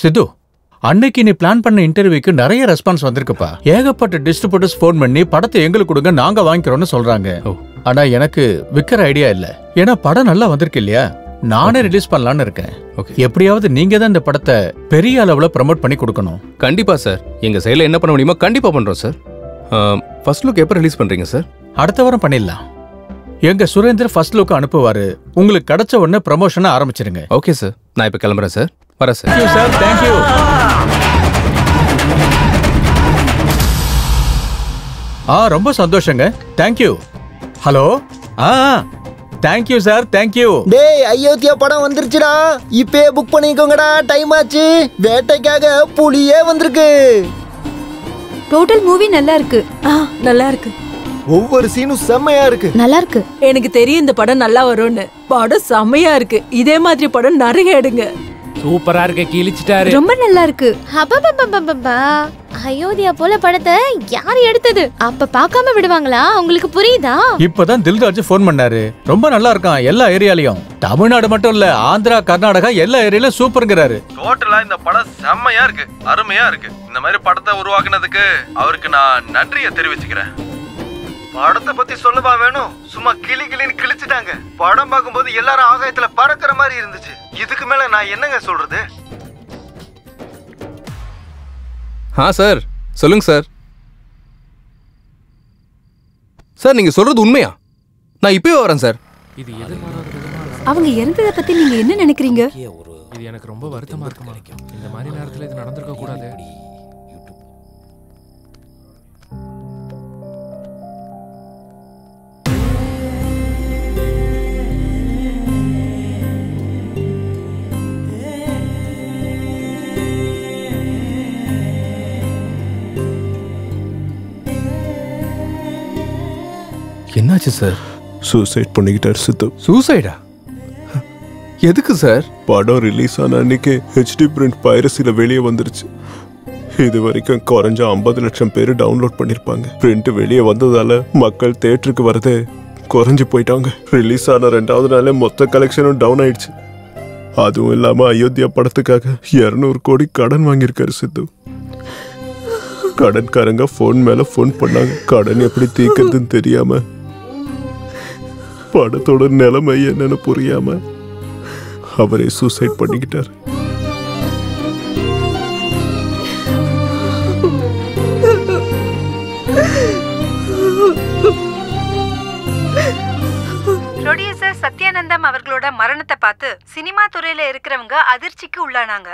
சித்து, அன்னைக்கு நீ பிளான் பண்ண இன்டர்வியூக்கு நிறைய ரெஸ்பான்ஸ் வந்திருக்குப்பா. ஏகப்பட்ட டிஸ்ட்ரிபியூட்டர்ஸ் ஃபோன் பண்ணி படத்தை எங்களுக்கு கொடுங்க, நாங்க வாங்கிக்கிறோம்னு சொல்றாங்க. ஆனா எனக்கு விற்கிற ஐடியா இல்ல. ஏன்னா படம் நல்லா வந்திருக்கு இல்லையா, நானே ரிலீஸ் பண்ணலான்னு இருக்கேன். எப்படியாவது நீங்க தான் இந்த படத்தை பெரிய அளவுல ப்ரமோட் பண்ணி கொடுக்கணும். கண்டிப்பா சார், எங்க சைடுல என்ன பண்ண முடியுமோ கண்டிப்பா பண்றோம் சார். ஃபர்ஸ்ட் லுக் எப்போ ரிலீஸ் பண்றீங்க சார்? அடுத்த வாரம் பண்ணிடலாம். எங்க சுரேந்தர் ஃபர்ஸ்ட் லுக் அனுப்புவாரு. உங்களுக்கு கிடைச்ச உடனே ப்ரமோஷனை ஆரம்பிச்சிருங்க. ஓகே சார், நான் இப்ப கிளம்புறேன் சார். வரேன் சார். Thank you sir. தேங்க்யூ. ரொம்ப சந்தோஷங்க. Thank you. Hello. Thank you sir. Thank you. டேய் அயோத்தியா படம் வந்துருச்சுடா. இப்பே புக் பண்ணிக்கோங்கடா, டைம் ஆச்சு. வேட்டைக்காக புலியே வந்திருக்கு. டோட்டல் மூவி நல்லா இருக்கு. நல்லா இருக்கு. ஒவ்வொரு சீனும் செம்மையா இருக்கு. நல்லா இருக்கு. எனக்கு தெரியும் இந்த படம் நல்லா வரும்னு. படம் செம்மையா இருக்கு. இதே மாதிரி படம் நிறைய எடுங்க. சூப்பரா இருக்கு. கிழிச்சிட்டாரு. ரொம்ப நல்லா இருக்கு. அயோத்தியா போல படத்தை யார் எடுத்தது? அப்ப பார்க்காம விடுவாங்களா? உங்களுக்கு புரியுதா? இப்பதான் தில்ராஜ் போன் பண்ணாரு. ரொம்ப நல்லா இருக்கான் எல்லா ஏரியாலயும். தமிழ்நாடு மட்டும் இல்ல, ஆந்திரா கர்நாடகா எல்லா ஏரியாலயும் சூப்பர்ங்கறாரு. டோட்டலா இந்த படம் செம்மையா இருக்கு, அருமையா இருக்கு. இந்த மாதிரி படத்தை உருவாக்குனதுக்கு அவருக்கு நான் நன்றியை தெரிவிச்சுக்கிறேன். படத்தை பத்தி சொல்லவா வேணும்? சும்மா கிளின்னு கிழிச்சிட்டாங்க. படம் பார்க்கும்போது எல்லாரும் ஆகாயத்துல பறக்கிற மாதிரி இருந்துச்சு. இதுக்கு மேல நான் என்னங்க சொல்றது? சார் சொல்லுங்க சார். சார் நீங்க சொல்றது உண்மையா? நான் இப்பவே வரேன் சார். இது அவங்க இறந்ததை பத்தி நீங்க என்ன நினைக்கிறீங்க? இது எனக்கு ரொம்ப வருத்தமா இருக்குமா. இந்த மாதிரி நேரத்துல இது நடந்திருக்க கூடாது. என்னாச்சு சார்? சூசைட் பண்ணிக்கிட்டார் சித்து. சூசைடா? எதுக்கு சார்? படம் ரிலீஸ் ஆன அன்னைக்கு HD பிரிண்ட் பைரசில வெளியே வந்துருச்சு. இது வரைக்கும் குறைஞ்ச 50 லட்சம் பேர் டவுன்லோட் பண்ணிருப்பாங்க. பிரிண்ட் வெளியே வந்ததால மக்கள் தியேட்டருக்கு வரதே குறைஞ்சு போயிட்டாங்க. ரிலீஸ் ஆன 2வது நாளே மொத்த கலெக்ஷனும் டவுன் ஆயிடுச்சு. அதுவும் இல்லாம அயோத்தியா படத்துக்காக 200 கோடி கடன் வாங்கியிருக்காரு சித்து. கடன்காரங்க போன் மேல போன் பண்ணாங்க. கடன் எப்படி தீர்க்கிறதுன்னு தெரியாம, படத்தோட நிலைமை என்னன்னு புரியாம அவரே சூசைட் பண்ணிக்கிட்டார். ப்ரொடியூசர் சத்யானந்தம் அவர்களோட மரணத்தை பார்த்து சினிமா துறையில இருக்கிறவங்க அதிர்ச்சிக்கு உள்ளானாங்க.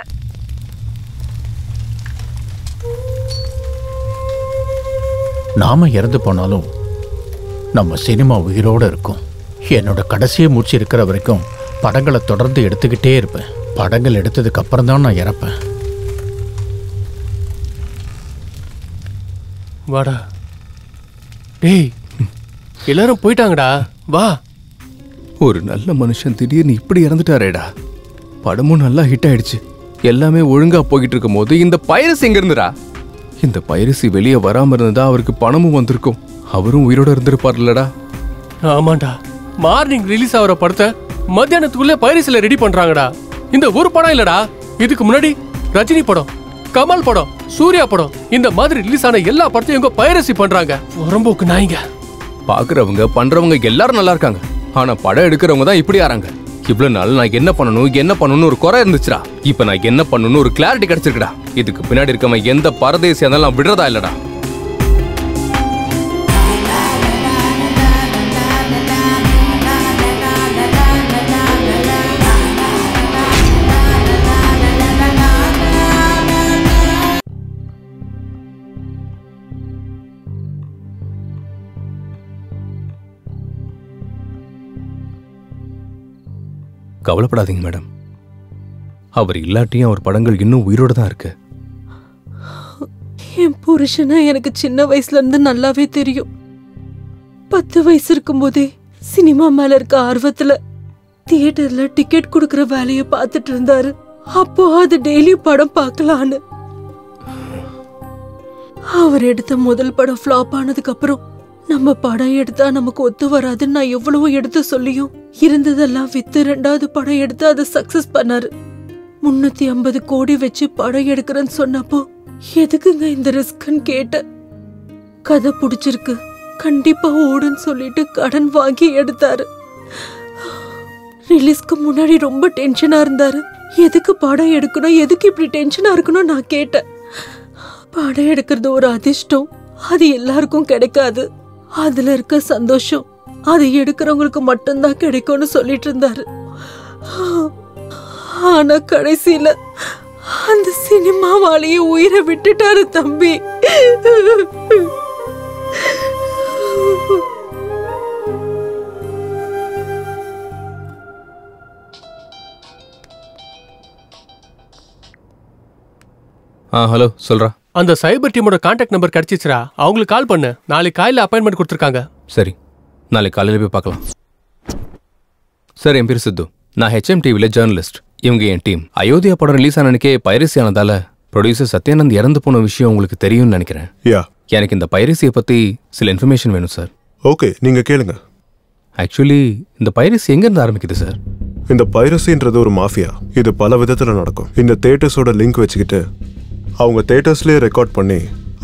நாம இறந்து போனாலும் நம்ம சினிமா உயிரோட இருக்கும். என்னோட கடைசியை மூச்சு இருக்கிற வரைக்கும் படங்களை தொடர்ந்து எடுத்துக்கிட்டே இருப்பேன். படங்கள் எடுத்ததுக்கு அப்புறம் தான் நான் இறப்பேன். வாடா டேய், எல்லாரும் போயிட்டாங்கடா, வா. ஒரு நல்ல மனுஷன் திடீர்னு இப்படி இறந்துட்டாரேடா. படமும் நல்லா ஹிட் ஆயிடுச்சு. எல்லாமே ஒழுங்கா போயிட்டு இருக்கும் போது இந்த பைரசி எங்க இருந்துடா? இந்த பைரசி வெளியே வராம இருந்ததா அவருக்கு பணமும் வந்திருக்கும். அவரும் உயிரோட இருந்திருப்பார்லடா. ஆமாண்டா, மார்னிங் ரிலீஸ் ஆகிற படத்தை மத்தியானத்துக்குள்ளே பைரசில ரெடி பண்றாங்கடா. இந்த ஒரு படம் இல்லடா, இதுக்கு முன்னாடி ரஜினி படம், கமல் படம், சூர்யா படம், இந்த மாதிரி ரிலீஸ் ஆன எல்லா படத்தையும் இவங்க பைரசி பண்றாங்க. உரம்போக்கு நாய்ங்க. பாக்குறவங்க பண்றவங்க எல்லாரும் நல்லா இருக்காங்க. ஆனா படம் எடுக்கிறவங்க தான் இப்படி ஆறாங்க. இவ்வளவு நாள் நான் என்ன பண்ணணும்னு ஒரு குறை இருந்துச்சுடா. இப்ப நான் என்ன பண்ணணும்னு ஒரு கிளாரிட்டி கிடைச்சிருக்குடா. இதுக்கு பின்னாடி இருக்கவன் எந்த பரதேசியா இருந்தாலும் நான் விடுறதா இல்லடா. கவலைப்படாதீங்க மேடம். அவர் இல்லாட்டியும் அவர் படங்கள் இன்னும் உயிரோட தான் இருக்கு. என் புருஷனை எனக்கு சின்ன வயசுல இருந்து நல்லாவே தெரியும். 10 வயசு இருக்கும் போதே சினிமா மேல இருக்க ஆர்வத்துல தியேட்டர்ல டிக்கெட் கொடுக்கற வேலைய பார்த்துட்டு இருந்தாரு. அப்போ அது டெய்லி படம் பார்க்கலான்னு. அவர் எடுத்த முதல் படம் ஃபிளாப் ஆனதுக்கு அப்புறம் நம்ம படம் எடுத்தா நமக்கு ஒத்து வராதுன்னு நான் எவ்வளவோ எடுத்து சொல்லியும் இருந்ததெல்லாம் வித்து 2வது படம் எடுத்து அதை சக்சஸ் பண்ணாரு. 350 கோடி வச்சு படம் எடுக்கிறேன்னு சொன்னப்போ எதுக்குங்க இந்த ரிஸ்க்ன்னு கேட்ட. கதை பிடிச்சிருக்கு, கண்டிப்பா ஓடுன்னு சொல்லிட்டு கடன் வாங்கி எடுத்தாரு. ரிலீஸ்க்கு முன்னாடி ரொம்ப டென்ஷனா இருந்தாரு. எதுக்கு படம் எடுக்கணும், எதுக்கு இப்படி டென்ஷனா இருக்கணும் நான் கேட்டேன். படம் எடுக்கிறது ஒரு அதிர்ஷ்டம், அது எல்லாருக்கும் கிடைக்காது. அதுல இருக்க சந்தோஷம் அதை எடுக்கிறவங்களுக்கு மட்டும்தான் கிடைக்கும்னு சொல்லிட்டு இருந்தாரு. ஆனா கடைசியில அந்த சினிமாவாலேயே உயிரை விட்டுட்டாரு தம்பி. ஹலோ சொல்றா. அந்த சைபர் டீமோட கான்டாக்ட் நம்பர் கிடைச்சிச்சுரா, அவங்களுக்கு கால் பண்ணு. நாளைக்கு காலையில் அப்பாயின்மெண்ட் கொடுத்துருக்காங்க. சரி, நாளைக்கு காலையில் போய் பார்க்கலாம். சார், என் பேர் சித்து. நான் HM டிவியில் ஜேர்னலிஸ்ட். இவங்க என் டீம். அயோத்தியா படம் ரிலீஸ் ஆனனுக்கே பைரசி ஆனதால ப்ரொடியூசர் சத்யானந்த் இறந்து போன விஷயம் உங்களுக்கு தெரியும்னு நினைக்கிறேன். எனக்கு இந்த பைரசியை பற்றி சில இன்ஃபர்மேஷன் வேணும் சார். ஓகே, நீங்க கேளுங்க. ஆக்சுவலி இந்த பைரசி எங்கேருந்து ஆரம்பிக்குது சார்? இந்த பைரசின்றது ஒரு மாஃபியா. இது பல விதத்தில் நடக்கும். இந்த தேட்டர்ஸோட லிங்க் வச்சுக்கிட்டு அவங்க தேட்டர்ஸ்லேயே ரெக்கார்ட் பண்ணி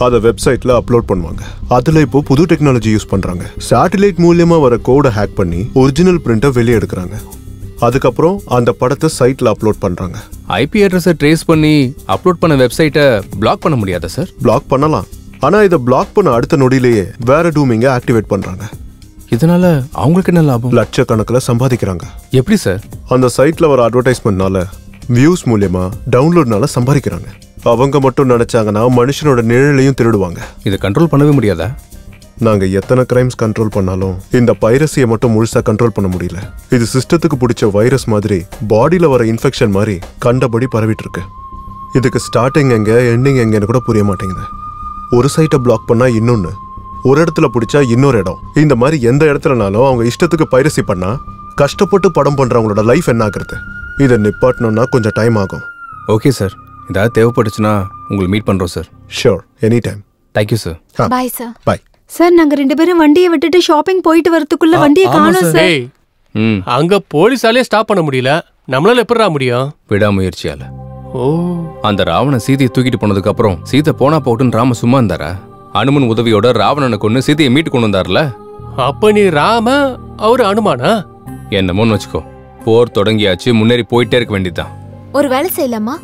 அதை வெப்சைட்ல அப்லோட் பண்ணுவாங்க. அதுல இப்போ புது டெக்னாலஜி யூஸ் பண்றாங்க. சேட்டலைட் மூலியமா வர கோடை ஹேக் பண்ணி ஒரிஜினல் பிரிண்டை வெளியே எடுக்கிறாங்க. அதுக்கப்புறம் அந்த படத்தை சைட்ல அப்லோட் பண்றாங்க. IP அட்ரஸை ட்ரேஸ் பண்ணி அப்லோட் பண்ண வெப்சைட்டை பிளாக் பண்ண முடியாதா சார்? பிளாக் பண்ணலாம். ஆனா இதை பிளாக் பண்ண அடுத்த நொடியிலேயே வேற டூமிங்க ஆக்டிவேட் பண்றாங்க. இதனால அவங்களுக்கு என்ன லாபம்? லட்சக்கணக்கில் சம்பாதிக்கிறாங்க. எப்படி சார்? அந்த சைட்ல வர அட்வர்டைஸ்மெண்ட்னால, வியூஸ் மூலியமா, டவுன்லோட்னால சம்பாதிக்கிறாங்க. அவங்க மட்டும் நினைச்சாங்கன்னா மனுஷனோட நிழலையும் திருடுவாங்க. இதை கண்ட்ரோல் பண்ணவே முடியாதா? நாங்க எத்தனை கிரைம்ஸ் கண்ட்ரோல் பண்ணாலும் இந்த பைரசியை மட்டும் முழுசா கண்ட்ரோல் பண்ண முடியல. இது சிஸ்டத்துக்கு பிடிச்ச வைரஸ் மாதிரி பாடியில வர இன்ஃபெக்ஷன் மாதிரி கண்டபடி பரவிட்டு இருக்கு. இதுக்கு ஸ்டார்டிங் எங்க எண்டிங் எங்கன்னு கூட புரிய மாட்டேங்குது. ஒரு சைட்டை பிளாக் பண்ணா இன்னொன்னு, ஒரு இடத்துல பிடிச்சா இன்னொரு இடம். இந்த மாதிரி எந்த இடத்துலனாலும் அவங்க இஷ்டத்துக்கு பைரசி பண்ணா கஷ்டப்பட்டு படம் பண்றவங்களோட லைஃப் என்ன ஆகுறது? இதை நிப்பாட்டணும்னா கொஞ்சம் டைம் ஆகும். ஓகே சார், ஏதாவது தேவைப்பட்டுச்சுன்னா உங்களை மீட் பண்றோம் sir. Sure, any time. Thank you sir. Bye sir. Bye sir. நாங்க 2 பேரும் வண்டியை விட்டுட்டு ஷாப்பிங் போயிட்டு வரதுக்குள்ள வண்டியை காணோம் சார். அங்க போலீஸாலே ஸ்டாப் பண்ண முடியல, நம்மளால எப்படிடா முடியும்? விடாமுயற்சியால. ஓ, அந்த ராவணன் சீதையை தூக்கிட்டு போனதுக்கு அப்புறம் சீதை போனா போட்டுன்னு ராம சும்மா இருந்தாரா? அனுமன் உதவியோட ராவணனை கொண்டு சீதையை மீட்டு கொண்டு வந்தார்ல. அப்ப நீ ராம, அவரு அனுமானா? என்னமோன்னு வச்சுக்கோ. போர் தொடங்கியாச்சு, முன்னேறி போயிட்டே இருக்க வேண்டியதுதான். ஒரு வேலை செய்யலாமா?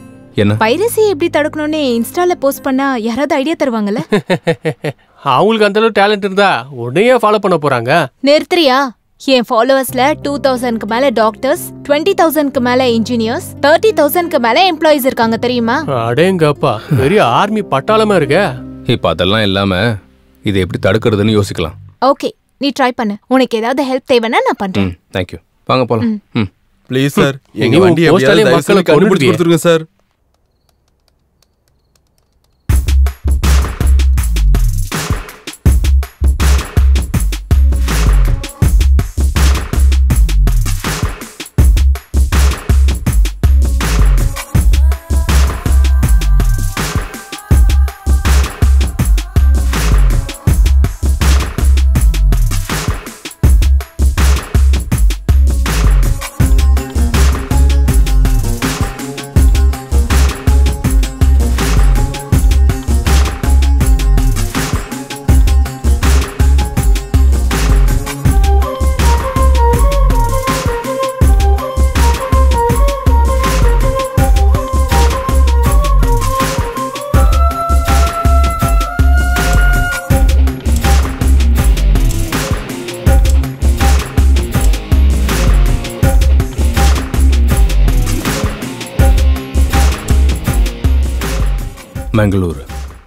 என்ன? பைரசி எப்படி தடுக்கணும்னு இன்ஸ்டால போஸ்ட் பண்ணா யாராவது ஐடியா தருவாங்கல்ல? அவங்களுக்கு அந்த அளவு டேலண்ட் இருந்தா உடனே ஃபாலோ பண்ண போறாங்க. நிறுத்துறியா? என் ஃபாலோவர்ஸ்ல 2000க்கு மேல டாக்டர்ஸ், 20,000க்கு மேல இன்ஜினியர்ஸ், 30,000க்கு மேல எம்ப்ளாயிஸ் இருக்காங்க தெரியுமா? அடேங்கப்பா, பெரிய ஆர்மி பட்டாளமா இருக்க. இப்ப அதெல்லாம் இல்லாம இதை எப்படி தடுக்கிறதுன்னு யோசிக்கலாம். ஓகே, நீ ட்ரை பண்ணு. உனக்கு ஏதாவது ஹெல்ப் தேவைன்னா நான் பண்றேன். தேங்க்யூ. வாங்க போலாம். ப்ளீஸ் சார், எங்க வண்டி மக்களை கண்டுபிடிச்சு கொடுத்துருங்க சார்.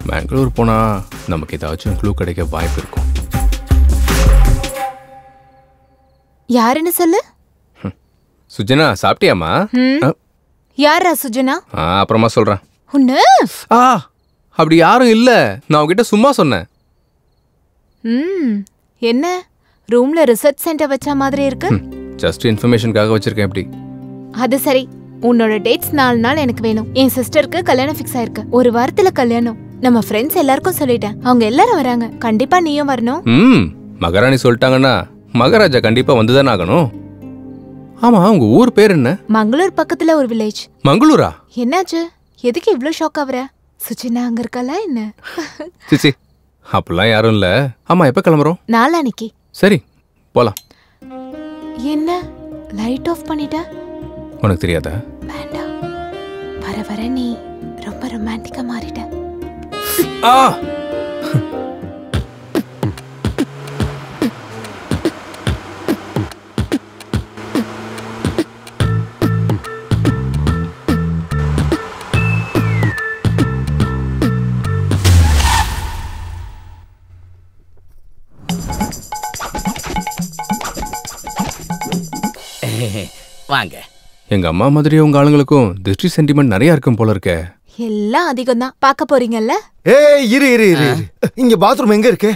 பெங்களூர் போனா நமக்கு ஏதாச்சும் க்ளூ கிடைக்க வாய்ப்பு இருக்கும். யாருன்னு சொல்லு. சுஜனா, சாப்பிட்டியாமா? யாரா சுஜனா? அப்புறமா சொல்றேன். உன்ன அப்படி யாரும் இல்ல, நான் உன்கிட்ட சும்மா சொன்னேன். என்ன ரூம்ல ரிசர்ச் சென்டர் வச்ச மாதிரி இருக்கு? ஜஸ்ட் இன்ஃபர்மேஷனுக்காக வச்சிருக்கேன். எப்படி? அது சரி, உன்னோட டேட்ஸ் 4 நாள் எனக்கு வேணும். என் சிஸ்டருக்கு கல்யாணம் ஃபிக்ஸ் ஆயிருக்கு. ஒரு வாரத்துல கல்யாணம். நம்ம ஃப்ரெண்ட்ஸ் எல்லாருக்கும் சொல்லிட்டேன், அவங்க எல்லாரும் வராங்க. கண்டிப்பா நீயும் வரணும். மகாராணி சொல்லிட்டாங்கன்னா மகாராஜா கண்டிப்பா வந்துதானே ஆகணும். ஆமா, உங்க ஊர் பேர் என்ன? மங்களூர் பக்கத்துல ஒரு வில்லேஜ். மங்களூரா? என்னாச்சு? எதுக்கு இவ்ளோ ஷாக் ஆவற? சுச்சினா அங்க இருக்கல என்ன? சிச்சி, அப்பெல்லாம் யாரும் இல்ல. ஆமா, எப்ப கிளம்புறோம்? நாளானிக்கு. சரி, போலாம். என்ன லைட் ஆஃப் பண்ணிட்ட? உனக்கு தெரியாதா? வேண்டாம், வர வர நீ ரொம்ப ரொமான்டிக்கா மாறிட்ட. வாங்க. எங்க அம்மா மாதிரி உங்க ஆளுங்களுக்கும் திருஷ்டி சென்டிமெண்ட் நிறைய இருக்கும் போல இருக்க. எல்லாம் அதிகம் தான். பார்க்க போறீங்கல்ல? ஏய், இரு இரு இரு. இங்க பாத்ரூம் எங்க இருக்கு?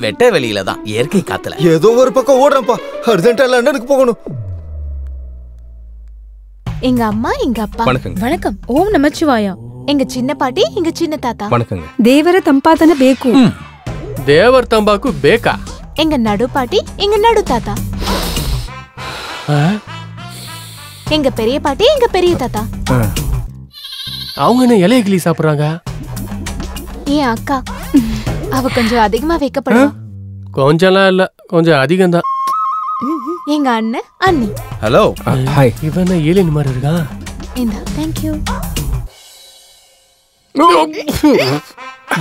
வெட்ட வெளியில தான், இயற்கை காத்துல. ஏதோ ஒரு பக்கம் ஓடுறேன்ப்பா, அர்ஜென்ட்டா லண்டனுக்கு போகணும். எங்க அம்மா, எங்க அப்பா. வணக்கம். ஓம் நமச்சிவாயா. எங்க சின்ன பாட்டி, எங்க சின்ன தாத்தா. வணக்கங்க. ದೇವರ ತಂಪಾತನ ಬೇಕು. ದೇವರ ತಂಬಾಕು ಬೇಕಾ? எங்க நடு பாட்டி, எங்க நடு தாத்தா. எங்க பெரிய பாட்டி, எங்க பெரிய தாத்தா. அவங்க என்ன இலைய கிளி சாப்பிடுறாங்க? என் அக்கா, அவ கொஞ்சம் அதிகமா வைக்கப்படுவா. கொஞ்சம்லாம் இல்ல, கொஞ்சம் அதிகம் தான். எங்க அண்ணன், அண்ணி. Hello, hi. இவன் ஏலியன் மாதிரி இருக்கான். இந்த தேங்க் யூ.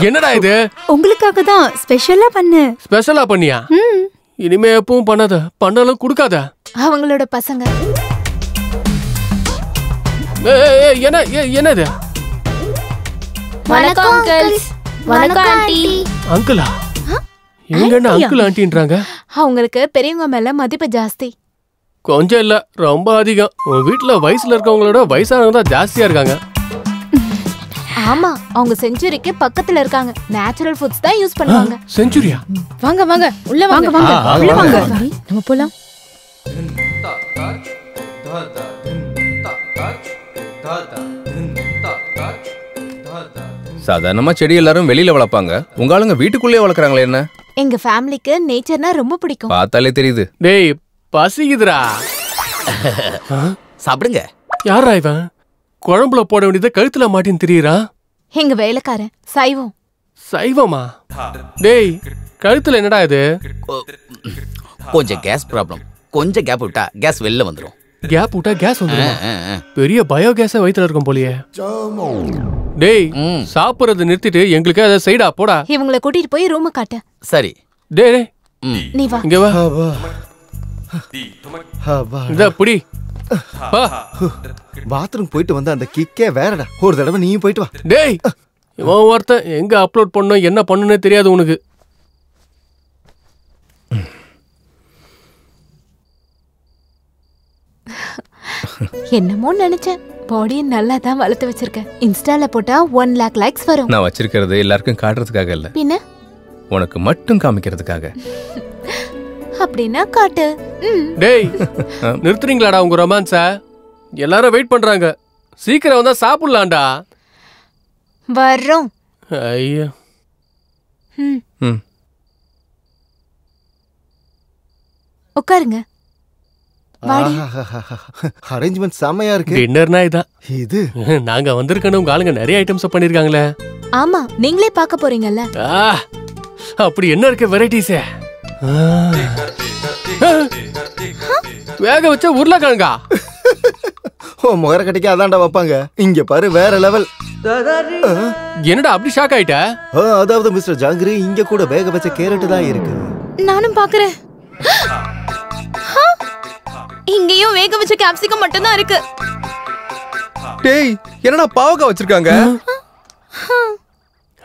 என்னடா இது? உங்களுக்காக தான் ஸ்பெஷலா பண்ணு. ஸ்பெஷலா பண்ணியா? இனிமே எப்பவும் பண்ணாத, பண்ணாலும் கொடுக்காத. அவங்களோட பசங்க. என்னது? வணக்கம் அங்கிள்ஸ். வணக்கம் ஆண்டி. அங்கிளா? இவங்க என்ன அங்கிள் ஆண்டின்றாங்க? அவங்களுக்கு பெரியவங்க மேல மதிப்பு ஜாஸ்தி. கொஞ்சம் இல்ல, ரொம்ப அதிகம். உன் வீட்டுல வயசுல இருக்கவங்களோட வயசானவங்க தான் ஜாஸ்தியா இருக்காங்க. ஆமா, அவங்க செஞ்சுரிக்கு பக்கத்துல இருக்காங்க. நேச்சுரல் ஃபுட்ஸ் தான் யூஸ் பண்ணுவாங்க. செஞ்சுரியா? வாங்க வாங்க, உள்ள வாங்க வாங்க. உள்ள வாங்க. நம்ம போலாம். சாதாரணமா செடி எல்லாரும் வெளியில வளர்ப்பாங்க, உங்க ஆளுங்க வீட்டுக்குள்ளேயே வளர்க்குறாங்களே என்ன? எங்க ஃபேமிலிக்கு நேச்சர்னா ரொம்ப பிடிக்கும். பார்த்தாலே தெரியுது. டேய் பசிக்குதுடா. சாப்பிடுங்க. யாரா இவன்? குழம்புல போட வேண்டியதை கழுத்துல மாட்டின்னு திரியறா. எங்க வேலைக்காரன் சைவம். சைவமா? டேய் கழுத்துல என்னடா இது? கொஞ்சம் கேஸ் ப்ராப்ளம். கொஞ்சம் கேப் விட்டா கேஸ் வெளில வந்துரும். கேப் விட்டா கேஸ் வந்துரும்? பெரிய பயோகேஸா வயித்துல இருக்கும் போலியே. டேய் சாப்பிடுறத நிறுத்திட்டு எங்களுக்கு அதை சைடா போடா. இவங்கள கூட்டிட்டு போய் ரூம் காட்டு. சரி. டேய் நீ வா. இங்க வா. இதா புடி. பாத்ரூம் போயிட்டு வந்து அந்த கிக்கே வேறடா. ஒரு தடவை நீயும் போயிட்டு வா. டேய் இவன் ஒருத்தன் எங்க அப்லோட் பண்ணணும் என்ன பண்ணணும்னே தெரியாது உனக்கு. என்னமோ நினைச்சேன். பாடியை நல்லா தான் வளர்த்து வச்சிருக்கேன். இன்ஸ்டால போட்டா 1 lakh லைக்ஸ் வரும். நான் வச்சிருக்கிறது எல்லாருக்கும் காட்டுறதுக்காக இல்ல, பின்ன உனக்கு மட்டும் காமிக்கிறதுக்காக. அப்படின்னா காட்டு. டேய் நிறுத்துறீங்களாடா உங்க ரொமான்ஸ? எல்லாரும் வெயிட் பண்றாங்க. சீக்கிரம் வந்தா சாப்பிடலாம்டா. வர்றோம். ஐயோ. உட்காருங்க. அரேஞ்ச்மென்ட் செமையா இருக்கு. டின்னர்னா இதான். இது நாங்க வந்திருக்கணும், உங்க ஆளுங்க நிறைய ஐட்டம்ஸ் பண்ணிருக்காங்களே. ஆமா நீங்களே பார்க்க போறீங்கல்ல. அப்படி என்ன இருக்கு வெரைட்டிஸ்? வேக வச்ச உருளைக்கிழங்கா? ஓ முகர கட்டிக்கு அதான்டா வைப்பாங்க. இங்க பாரு வேற லெவல். என்னடா அப்படி ஷாக் ஆயிட்ட? அதாவது மிஸ்டர் ஜாங்கிரி இங்க கூட வேக வச்ச கேரட் தான் இருக்கு. நானும் பாக்குறேன். இங்கேயும் வேக வச்ச கேப்சிகம் மட்டும் தான் இருக்கு. டேய் என்னடா பாவக்காய் வச்சிருக்காங்க?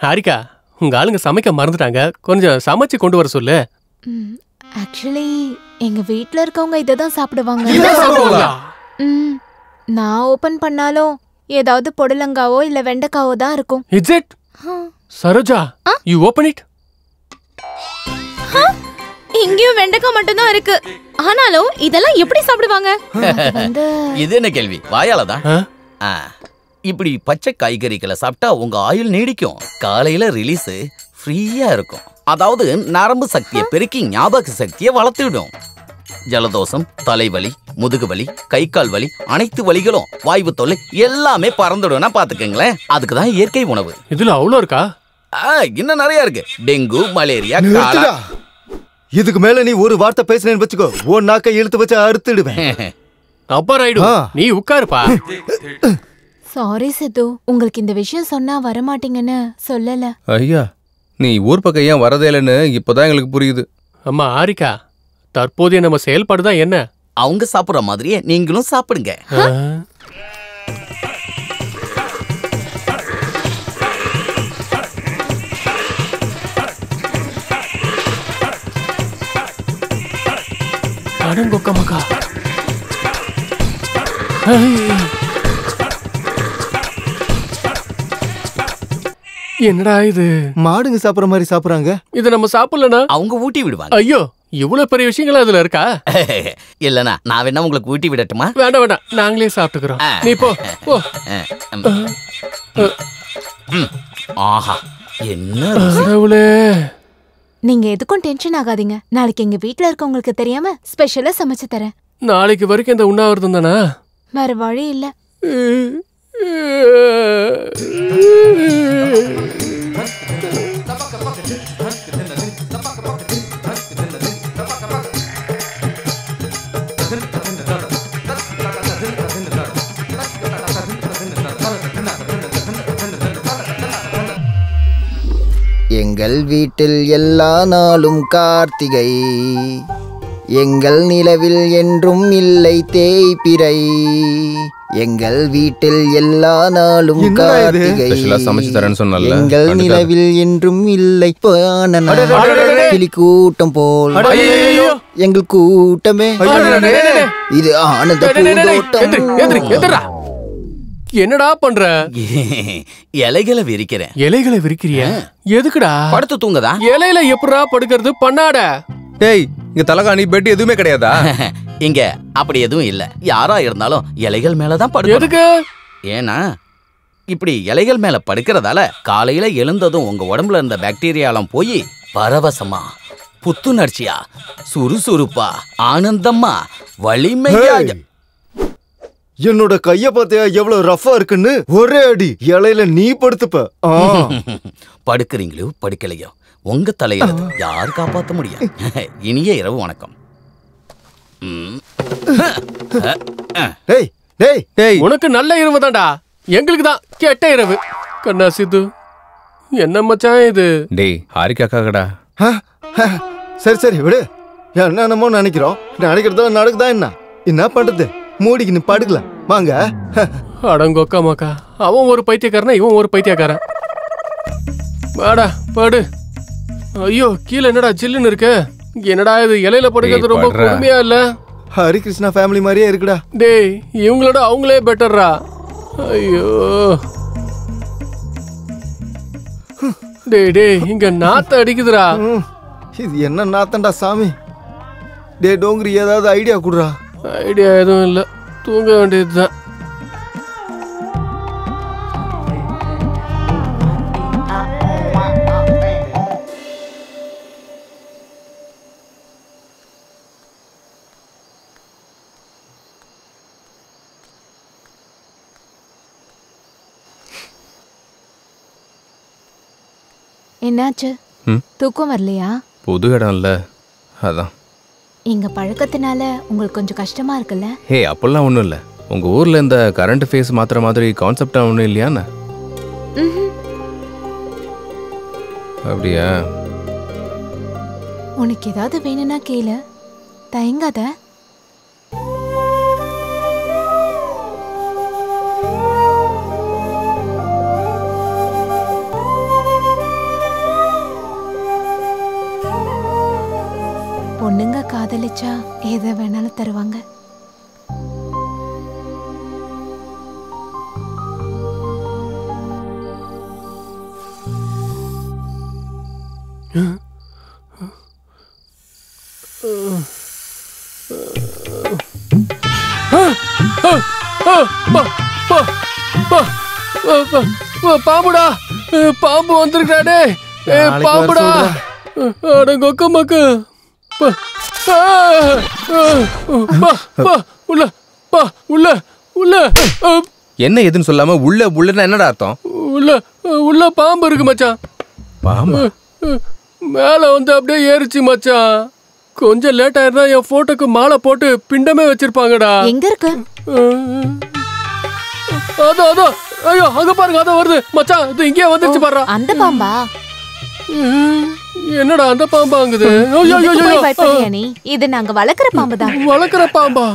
ஹாரிகா உங்க ஆளுங்க சமைக்க மறந்துட்டாங்க, கொஞ்சம் சமைச்சு கொண்டு வர சொல்லு. ஆக்சுவலி எங்க வீட்ல இருக்கவங்க இத தான் சாப்பிடுவாங்க. நான் ஓபன் பண்ணாலும் ஏதாவது பொடலங்காவோ இல்ல வெண்டைக்காவோ தான் இருக்கும். It's it Saroja, you open it. இங்கேயும் வெண்டைக்காய் மட்டும் தான் இருக்கு. ஆனாலும் இதெல்லாம் எப்படி சாப்பிடுவாங்க? இது என்ன கேள்வி? வாயாலதான். இப்படி பச்சை காய்கறிகளை சாப்பிட்டா உங்க ஆயுள் நீடிக்கும். காலையில ரிலீஸ் ஃப்ரீயா இருக்கும். அதாவது நரம்பு சக்தியை பெருக்கி ஞாபக சக்தியை வளர்த்துவிடும். ஜலதோஷம், தலைவலி, முதுகு வலி, கை கால் வலி, அனைத்து வலிகளும், வாய்வு தொல்லை எல்லாமே பறந்துடும்னா பாத்துக்கங்களேன். அதுக்குதான் இயற்கை உணவு. இதுல அவ்வளோ இருக்கா? இன்னும் நிறைய இருக்கு. டெங்கு, மலேரியா, இதுக்கு மேல நீ ஒரு வார்த்தை பேசுனேன்னு வச்சுக்கோ, ஓ நாக்கை இழுத்து வச்சு அறுத்துடுவேன். அப்பா ரைடு நீ உட்காருப்பா. சாரி சித்து, உங்களுக்கு இந்த விஷயம் சொன்னா வரமாட்டீங்கன்னு சொல்லல. ஐயா நீ ஊர் பக்கம் ஏன் வரதே இல்லைன்னு இப்பதான் எங்களுக்கு புரியுது. அம்மா ஆரிகா, தற்போதைய நம்ம செயல்பாடுதான் என்ன? அவங்க சாப்பிடுற மாதிரியே நீங்களும் சாப்பிடுங்க. அடங்கொக்கமக்கா. என்னடா இது? மாடுங்க சாப்பிடுற மாதிரி சாப்பிடுறாங்க. இது நம்ம சாப்பிடலனா அவங்க ஊட்டி விடுவாங்க. ஐயோ இவ்வளவு பெரிய விஷயங்கள் அதுல இருக்கா? இல்லனா நான் வேணா உங்களுக்கு ஊட்டி விடட்டுமா? வேண்டாம் வேண்டாம், நாங்களே சாப்பிட்டுக்கிறோம். நீ போ போ. ஆஹா என்ன கடவுளே. நீங்க எதுக்கும் டென்ஷன் ஆகாதீங்க. நாளைக்கு எங்க வீட்ல இருக்கவங்களுக்கு தெரியாம ஸ்பெஷலா சமைச்சு தரேன். நாளைக்கு வரைக்கும் இந்த உண்ணாவிரதம் தானா? வேற வழி இல்ல. எங்கள் வீட்டில் எல்லா நாளும் கார்த்திகை, எங்கள் நிலவில் என்றும் இல்லை தேய்பிறை. எங்கள் வீட்டில் எல்லா நாளும் கார்த்திகை, எங்கள் நிலவில் என்றும் இல்லை கிளி கூட்டம் போல் எங்கள் கூட்டமே இது ஆனந்த பூந்தோட்டம். என்னடா பண்ற? இலைகளை விரிக்கிறேன். இலைகளை விரிக்கிறியா? எதுக்குடா? படுத்து தூங்கதா? இலையில எப்படா படுக்கிறது? பண்ணாட. டேய் இங்க தலகாணி பெட் எதுவுமே கிடையாதா? இங்க அப்படி எதுவும் இல்ல. யாரா இருந்தாலும் இலைகள் மேலதான் படுக்கணும். எதுக்கு? ஏன்னா இப்படி இலைகள் மேல படுக்கிறதால காலையில எழுந்ததும் உங்க உடம்புல இருந்த பாக்டீரியாலாம் போய் பரவசமா, புத்துணர்ச்சியா, சுறுசுறுப்பா, ஆனந்தமா, வலிமையா. என்னோட கைய பார்த்தியா எவ்வளவு ரஃபா இருக்குன்னு? ஒரே அடி இலையில நீ படுத்துப்ப. படுக்கிறீங்களோ படுக்கலையோ உங்க தலையெழுத்து யார் காப்பாற்ற முடியும்? இனிய இரவு வணக்கம். உனக்கு நல்ல இரவு தான்டா, எங்களுக்கு தான் கெட்ட இரவு. கண்ணா சித்து, என்ன மச்சான் இது? டேய் ஹாரிகாக்காகடா. சரி சரி விடு. என்னமோ நினைக்கிறோம், நினைக்கிறதா நடக்குதா? என்ன பண்றது? மூடிக்கு நீ படுக்கலாம் வாங்க. அடங்கொக்கா மாக்கா, அவன் ஒரு பைத்தியக்காரனா இவன் ஒரு பைத்தியக்காரன். வாடா படு. ஐயோ கீழே என்னடா ஜில்லுன்னு இருக்கு. என்னடா இது இலையில படுக்கிறது ரொம்ப கொடுமையா இல்ல? ஹரிகிருஷ்ணா ஃபேமிலி மாதிரியே இருக்குடா. டேய் இவங்களோட அவங்களே பெட்டர்ரா. ஐயோ டேய் டேய் இங்க நாத்த அடிக்குதுடா. இது என்ன நாத்தண்டா சாமி? டே டோங்கிரி ஏதாவது ஐடியா குடுறா. ஐடியா எதுவும் இல்ல, தூங்க வேண்டியதுதான். என்னாச்சு? தூக்கம் வரலையா? புது இடம் இல்ல, அதான். எங்க பழக்கத்தினால உங்களுக்கு கொஞ்சம் கஷ்டமா இருக்குல்ல? ஹே அப்பெல்லாம் ஒன்றும் இல்லை. உங்கள் ஊரில் இந்த கரண்ட் ஃபேஸ் மாத்திர மாதிரி கான்செப்டாக ஒன்றும் இல்லையாண்ணா? அப்படியா? உனக்கு ஏதாவது வேணும்னா கேளு, தயங்காத. பொண்ணுங்க காதலிச்சா எதை வேணாலும் தருவாங்க. பாம்புடா, பாம்பு வந்திருக்காடே. பாம்புடா, அடங்கொக்க மக்கு. என்ன எதுன்னு சொல்லாம உள்ள உள்ளன்னா என்னடா அர்த்தம்? உள்ள பாம்பு இருக்கு மச்சான். பாம்பு மேல வந்து அப்படியே ஏறிச்சு மச்சான். கொஞ்சம் லேட் ஆயிருந்தா என் போட்டோக்கு மாலை போட்டு பிண்டமே வச்சிருப்பாங்கடா. எங்க இருக்கு? அதோ அதோ, ஐயோ அங்க பாருங்க, அதோ வருது மச்சான். இது இங்கே வந்துருச்சு பாரு. அந்த பாம்பா? என்னடா அந்த பாம்பாங்குது? நீ இது நாங்க வளர்க்குற பாம்பு தான். வளர்க்குற பாம்பா?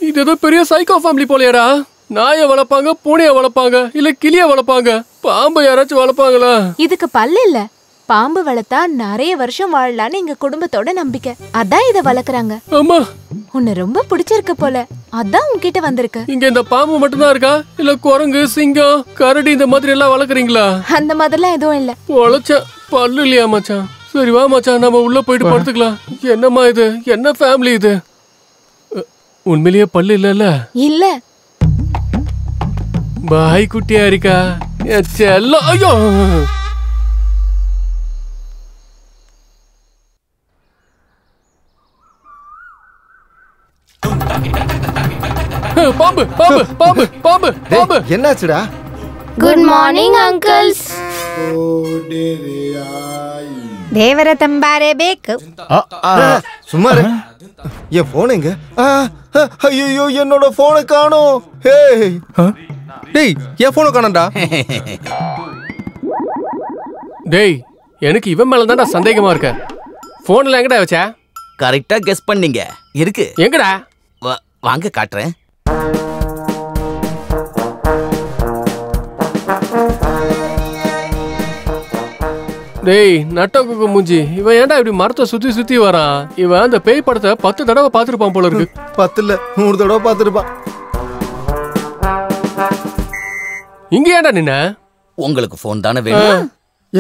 இது ஏதோ பெரிய சைக்கோ ஃபேமிலி போலையடா. நாயை வளர்ப்பாங்க, பூனைய வளர்ப்பாங்க, இல்ல கிளிய வளர்ப்பாங்க. பாம்பு யாராச்சும் வளர்ப்பாங்களா? இதுக்கு பல்லு இல்ல. பாம்பு வளர்த்தா நிறைய வருஷம் வாழலான்னு எங்க குடும்பத்தோட நம்பிக்கை. அதான் இத வளர்க்குறாங்க. ஆமா, உன்னை ரொம்ப பிடிச்சிருக்கு போல, அதான் உன்கிட்ட வந்திருக்கு. இங்க இந்த பாம்பு மட்டும் தான் இருக்கா, இல்ல குரங்கு, சிங்கம், கரடி இந்த மாதிரி எல்லாம் வளர்க்குறீங்களா? அந்த மாதிரிலாம் எதுவும் இல்ல. வளர்ச்ச பல்லு இல்லையா மச்சான்? சரி வா மச்சான், நம்ம உள்ள போயிட்டு படுத்துக்கலாம். என்னம்மா இது, என்ன ஃபேமிலி இது? உண்மையிலேயே பல்லு இல்ல? இல்ல. பாய் குட்டியா இருக்கா செல்லம். ஐயோ பாம்பு பாம்பு பாம்பு பாம்பு பாம்பு. என்னாச்சுடா? Good morning uncles. ದೇವರ ತಂಬಾರೆ ಬೇಕು. சும்மா என் போன் எங்க? ஐயோ என்னோட போனை காணோம். டேய் என் போனை காணோம்டா. டேய் எனக்கு இவன் மேல தான்டா சந்தேகமா இருக்க. போன்ல எங்கடா வச்ச? கரெக்டா கெஸ் பண்ணீங்க. இருக்கு. எங்கடா? வாங்க காட்டுறேன். டேய் நட்டக்குக்கு மூஞ்சி, இவன் ஏன்டா இப்படி மரத்தை சுத்தி சுத்தி வரான்? இவன் அந்த பேய் படத்தை 10 தடவை பாத்துருப்பான் போல இருக்கு. 10 இல்ல 100 தடவை பாத்துருப்பான். இங்க ஏன்டா நின்ன? உங்களுக்கு போன் தானே வேணும்?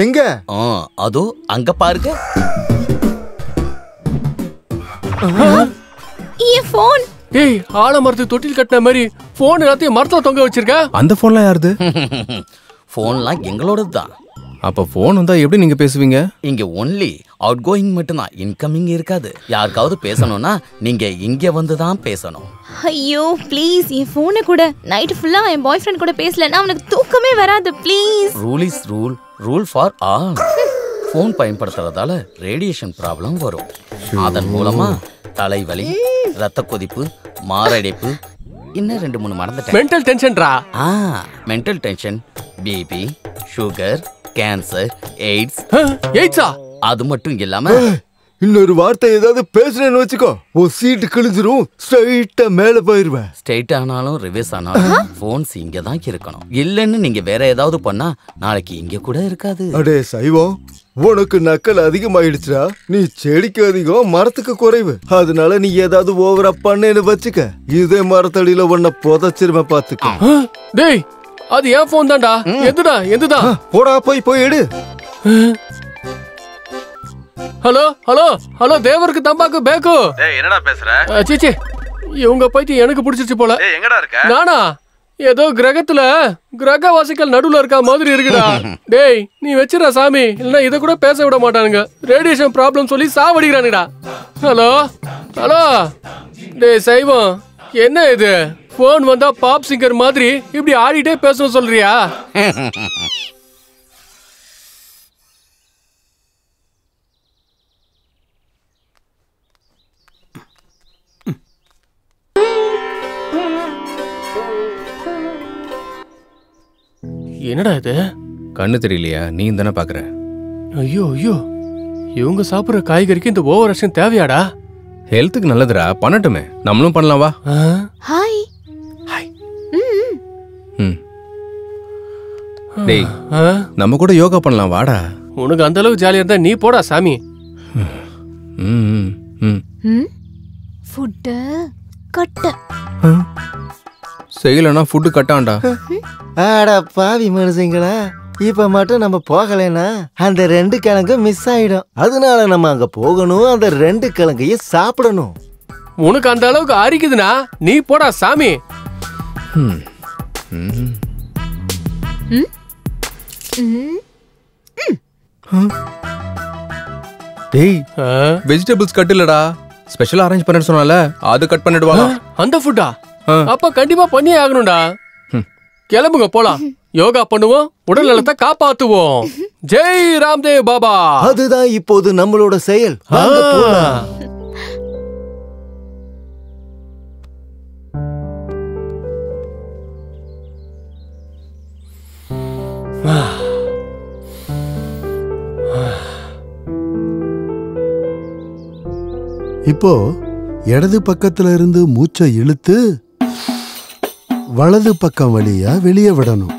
எங்க? அதோ அங்க பாருங்க. ஏ போன். டேய் ஆலமரத்து தொட்டில் கட்டின மாதிரி போன் எல்லாத்தையும் மரத்துல தொங்க வச்சிருக்க. அந்த போன்லாம் யாருது? போன்லாம் எங்களோடது தான். அப்ப போன் வந்தா எப்படி நீங்க பேசுவீங்க? இங்க ஒன்லி அவுட் கோயிங் மட்டும்தான், இன்கமிங் இருக்காது. யாருக்காவது பேசணும்னா நீங்க இங்க வந்து தான் பேசணும். ஐயோ ப்ளீஸ், என் போனை கூட நைட் ஃபுல்லா என் பாய் ஃப்ரெண்ட் கூட பேசலன்னா அவனுக்கு தூக்கமே வராது. Please. Rule is rule, rule for all. Phone பயன்படுத்துறதால ரேடியேஷன் ப்ராப்ளம் வரும். அதன் மூலமா தலைவலி, ரத்த கொதிப்பு, மாரடைப்பு, இன்னும் 2-3 மறந்துட்டேன். மென்டல் டென்ஷன்டா. Mental tension, BP, sugar, cancer, AIDS. எய்ட்ஸா? அது மட்டும் இல்லாம இன்னொரு வார்த்தை ஏதாவது பேசுறேன்னு வச்சுக்கோ, உன் சீட்டு கிழிஞ்சிரும், ஸ்ட்ரைட்டா மேல போயிருவேன். ஸ்ட்ரைட் ஆனாலும் ரிவர்ஸ் ஆனாலும் போன்ஸ் இங்க தான் இருக்கணும். இல்லன்னு நீங்க வேற ஏதாவது பண்ணா நாளைக்கு இங்க கூட இருக்காது. அடே சைவம், உனக்கு நக்கல் அதிகமாயிடுச்சுடா. நீ செடிக்கு அதிகம், மரத்துக்கு குறைவு. அதனால நீ ஏதாவது ஓவரா பண்ணேன்னு வச்சுக்க, இதே மரத்தடியில உன்னை புதைச்சிருவேன் பாத்துக்க. டேய், அது ஏன் போன் தான்டா. எதுடா எதுடா? போடா, போய் எடு. ஹலோ ஹலோ ஹலோ, தேவருக்கு தம்பாக்கு பேக்கு. டேய் என்னடா பேசுற? சீச்சி, இவங்க பைத்தியம் எனக்கு பிடிச்சிருச்சு போல. டேய் எங்கடா இருக்க? நானா? ஏதோ கிரகத்துல கிரகவாசிகள் நடுவுல இருக்க மாதிரி இருக்குடா. டேய் நீ வச்சிர சாமி, இல்லைன்னா இதை கூட பேச விட மாட்டானுங்க. ரேடியேஷன் ப்ராப்ளம் சொல்லி சாவடிக்கிறானுடா. ஹலோ ஹலோ, டேய் சைவம், என்ன இது? போன் வந்தா பாப் சிங்கர் மாதிரி இப்படி ஆடிட்டே பேசணும் சொல்றியா? என்னடா இது? கண்ணு தெரியலையா? நீ தானே பாக்குற. ஐயோ ஐயோ, இவங்க சாப்பிடுற காய்கறிக்கு இந்த ஓவர் ஆக்ஷன் தேவையாடா? ஹெல்த்துக்கு நல்லதுடா, பண்ணட்டுமே. நம்மளும் பண்ணலாம் வா. ஹாய். ஹாய். டேய், நம்ம கூட யோகா பண்ணலாம் வாடா. உனக்கு அந்த அளவுக்கு ஜாலியா இருந்தா நீ போடா சாமி. ஃபுட் கட்ட செய்யலனா ஃபுட் கட்டான்டா. ஆடா பாவி மனுஷங்களா, இப்ப மட்டும் நம்ம போகலைன்னா அந்த 2 கிழங்கும் மிஸ் ஆயிடும். அதனால நம்ம அங்க போகணும், அந்த 2 கிழங்கையும் சாப்பிடணும். உனக்கு அந்த அளவுக்கு அரிக்குதுன்னா நீ போடா சாமி. டேய், வெஜிடபிள்ஸ் கட் இல்லடா, ஸ்பெஷல் அரேஞ்ச் பண்ணேன்னு சொன்னால அது கட் பண்ணிடுவாங்க. அந்த ஃபுட்டா? அப்ப கண்டிப்பா பண்ணியே ஆகணும்டா. கிளம்புங்க போலாம், யோகா பண்ணுவோம், உடல் நலத்தை காப்பாத்துவோம். ஜெய் ராம்தேவ் பாபா. அதுதான் இப்போது நம்மளோட செயல். வாங்க போலாம். இப்போ இடது பக்கத்துல இருந்து மூச்சை இழுத்து வலது பக்கம் வழியா வெளியே விடணும்.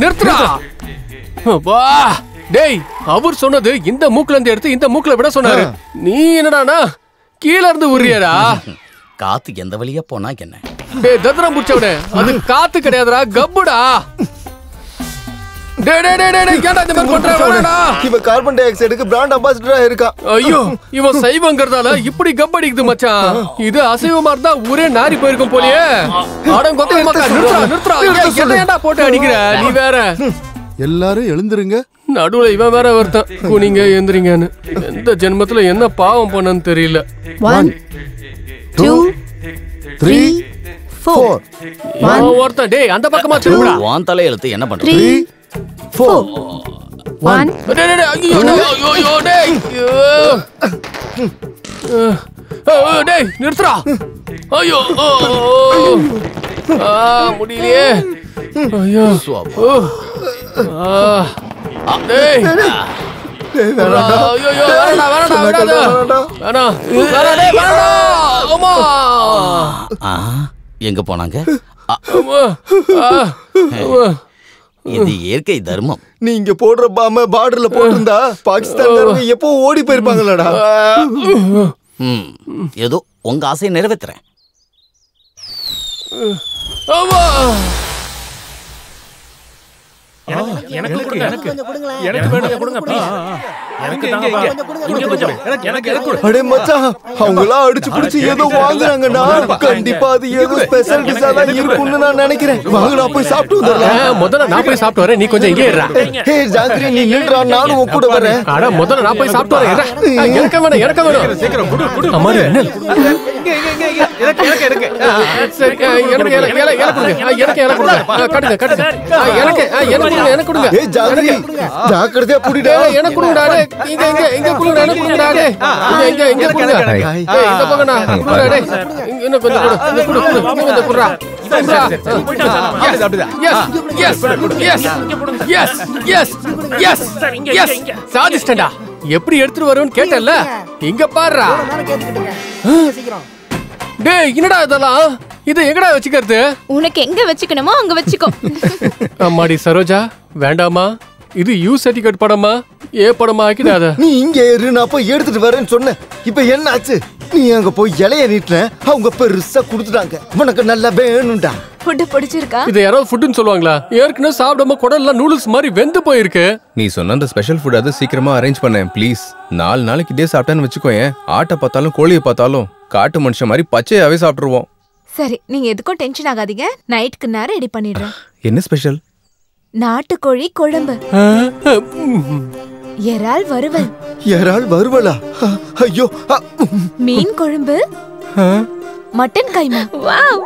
நிறுத்துடா. டேய், அவர் சொன்னது இந்த மூக்குல இருந்து எடுத்து இந்த மூக்குல விட சொன்னாரு. நீ என்னடானா கீழ இருந்து உரியடா. காத்து எந்த வழியா போனா என்ன? டேய் தத்ரம் புடிச்சவனே, அது காத்து கிடையாதுடா, கப்புடா. இவன் கார்பன் டை ஆக்சைடுக்கு பிராண்ட் அம்பாசிடரா இருக்கான். ஐயோ, இவன் சைவங்கிறதால இப்படி கப்படிக்குது மச்சான். இது அசைவமா இருந்தா ஊரே நாரி போயிருக்கும் போலியே. நிறுத்துறா, போட்டு அடிக்கிற நீ வேற. எல்லாரும் எழுந்துருங்க. நடுவுல இவன் வேற வருத்தம், குனிங்க எந்திரிங்கன்னு. எந்த ஜென்மத்துல என்ன பாவம் பண்ணன்னு தெரியல. 1 2 3 4 ஒருத்தன் டேய் அந்த பக்கமா திரும்புடா. வான் தலை எழுத்து என்ன பண்ற? 3 4 1 டேய் நிறுத்துறா. ஐயோ முடியலையே. ஐயோ டேய் எங்க போனாங்க? இது இயற்கை தர்மம். நீங்க போடுற பாம பார்டர்ல போட்டிருந்தா பாகிஸ்தான் எப்போ ஓடி போயிருப்பாங்களடா. ஏதோ உங்க ஆசையை நிறைவேற்றுறேன். அவங்களா அடிச்சு பிடிச்சு ஏதோ வாங்குறாங்கண்ணா. கண்டிப்பா அது ஏதோ ஸ்பெஷல் டிஷ்ஷா தான் இருக்கும்னு நான் நினைக்கிறேன். வாங்கடா போய் சாப்பிட்டு வந்துடலாம். முதல்ல நான் போய் சாப்பிட்டு வரேன், நீ கொஞ்சம் இங்கே இருடா. ஹே ஜாக்கிரி, நீ நில்றா, நானும் உன் கூட வரேன். அட முதல்ல நான் போய் சாப்பிட்டு வரேன். எனக்கு வேணும், எனக்கு வேணும். சீக்கிரம் குடு குடு. அம்மா என்ன? எனக்கு கொடுங்க. ஏய் ஜாக்கிரி, ஜாக்கிரதையா புடிடா. எனக்கு கொடுங்கடா. இங்க இங்க இங்க கொடுங்க, எனக்கு கொடுங்கடா. இங்க இங்க கொடுங்க. ஏய் இந்த பக்கனா கொடுடா டேய். இன்னும் கொஞ்சம் கொடு. இன்னும் கொடு. இன்னும் கொஞ்சம் குடுறா. சாதிஸ்டா எப்படி எடுத்துட்டு வருவேன்னு கேட்டல. இங்க பாருடா. டேய் என்னடா இதெல்லாம்? இது எங்கடா வச்சுக்கிறது? உனக்கு எங்க வச்சுக்கணுமோ அங்க வச்சுக்கோ. அம்மாடி சரோஜா, வேண்டாமா? இது யூ சர்டிபிகேட் படமா ஏ படமா ஆக்கிடாத. நீ இங்க இரு, நான் போய் எடுத்துட்டு வரேன்னு சொன்னேன். இப்ப என்ன ஆச்சு? நீ அங்க போய் இலைய நீட்டுன, அவங்க பெருசா குடுத்துட்டாங்க. உனக்கு நல்லா வேணும்டா. ஃபுட் பிடிச்சிருக்கா? இது யாரோ ஃபுட்னு சொல்லுவாங்களா? ஏற்கனவே சாப்பிடாம குடல்லாம் நூடுல்ஸ் மாதிரி வெந்து போயிருக்கு. நீ சொன்ன அந்த ஸ்பெஷல் ஃபுட் அது சீக்கிரமா அரேஞ்ச் பண்ணேன் ப்ளீஸ். 4 நாளைக்கு இதே சாப்பிட்டேன்னு வச்சுக்கோயேன், ஆட்டை பார்த்தாலும் கோழியை பார்த்தாலும் காட்டு மனுஷன் மாதிரி பச்சையாவே சாப்பிட்டுருவோம். சரி, நீங்க எதுக்கும் டென்ஷன் ஆகாதீங்க. நைட்க்கு நேரம் ரெடி பண்ணிடுறேன். என்ன ஸ்பெஷல்? நாட்டுக்கோழி குழம்பு, இறால் வறுவல். இறால் வறுவலா? ஐயோ. மீன் குழம்பு, மட்டன் கைமா. வாவ்,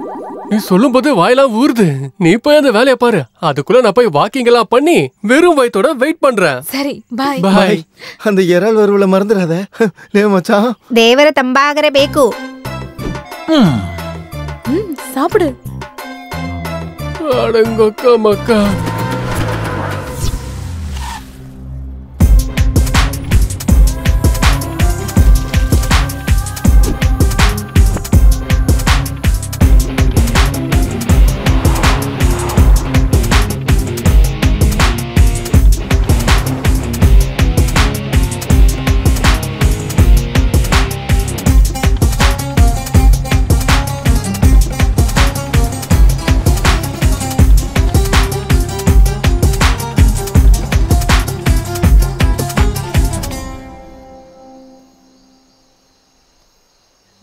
நீ சொல்லும் போது வாயெல்லாம் ஊறுது. நீ போய் அந்த வேலையை பாரு. அதுக்குள்ள நான் போய் வாக்கிங் எல்லாம் பண்ணி வெறும் வயித்தோட வெயிட் பண்றேன். சரி பாய் பாய். அந்த இறால் வறுவலை மறந்துடாத. லே மச்சான், ದೇವರ ತಂಬಾಗರೆ ಬೇಕು. சாப்பிடு. அடங்கொக்கா மக்கா.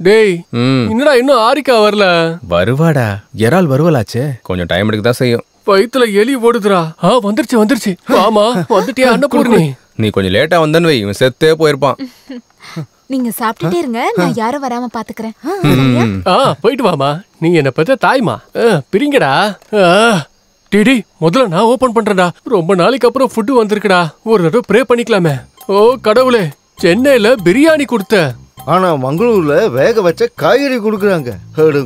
டேய் என்னடா இன்னும் ஆரிக்கா வரல? வருவாடா, இறால் வருவலாச்சே, கொஞ்சம் டைம் எடுக்க தான் செய்யும். வயித்துல எலி ஓடுதுடா. வந்துருச்சு வந்துருச்சு. ஆமா வந்துட்டியா அன்னபூர்ணி? நீ கொஞ்சம் லேட்டா வந்தன்னு வை, இவன் செத்தே போயிருப்பான். நீங்க சாப்பிட்டுட்டே இருங்க, நான் யாரும் வராம பாத்துக்கிறேன். போயிட்டு வாமா. நீ என்ன பத்த தாய்மா. பிரிங்கடா. டிடி முதல்ல நான் ஓபன் பண்றேன்டா. ரொம்ப நாளைக்கு அப்புறம் ஃபுட் வந்திருக்குடா. ஒரு தடவை ப்ரே பண்ணிக்கலாமே. ஓ கடவுளே, சென்னையில பிரியாணி கொடுத்த, ஆனா மங்களூர்ல வேக வச்ச காய்கறி குடுக்குறாங்க.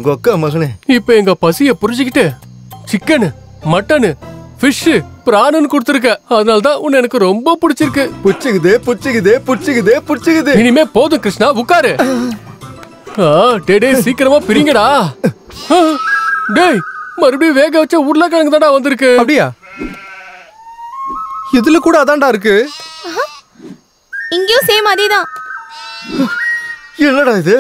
கொக்கா மகனே, இப்ப எங்க பசிய புரிஞ்சுக்கிட்டு சிக்கன், மட்டன், ஃபிஷ், பிராணன் கொடுத்துருக்க. அதனாலதான் உன்னை எனக்கு ரொம்ப பிடிச்சிருக்கு. புடிச்சுக்குதே புடிச்சுக்குதே புடிச்சுக்குதே புடிச்சுக்குதே. இனிமே போதும் கிருஷ்ணா, உட்காரு. டேய் சீக்கிரமா பிரிங்கடா. டேய் மறுபடியும் வேக வச்ச உருளைக்கிழங்கு தான்டா வந்திருக்கு. அப்படியா? இதுல கூட அதான்டா இருக்கு. இங்கேயும் சேம் அதேதான். என்னடா இது?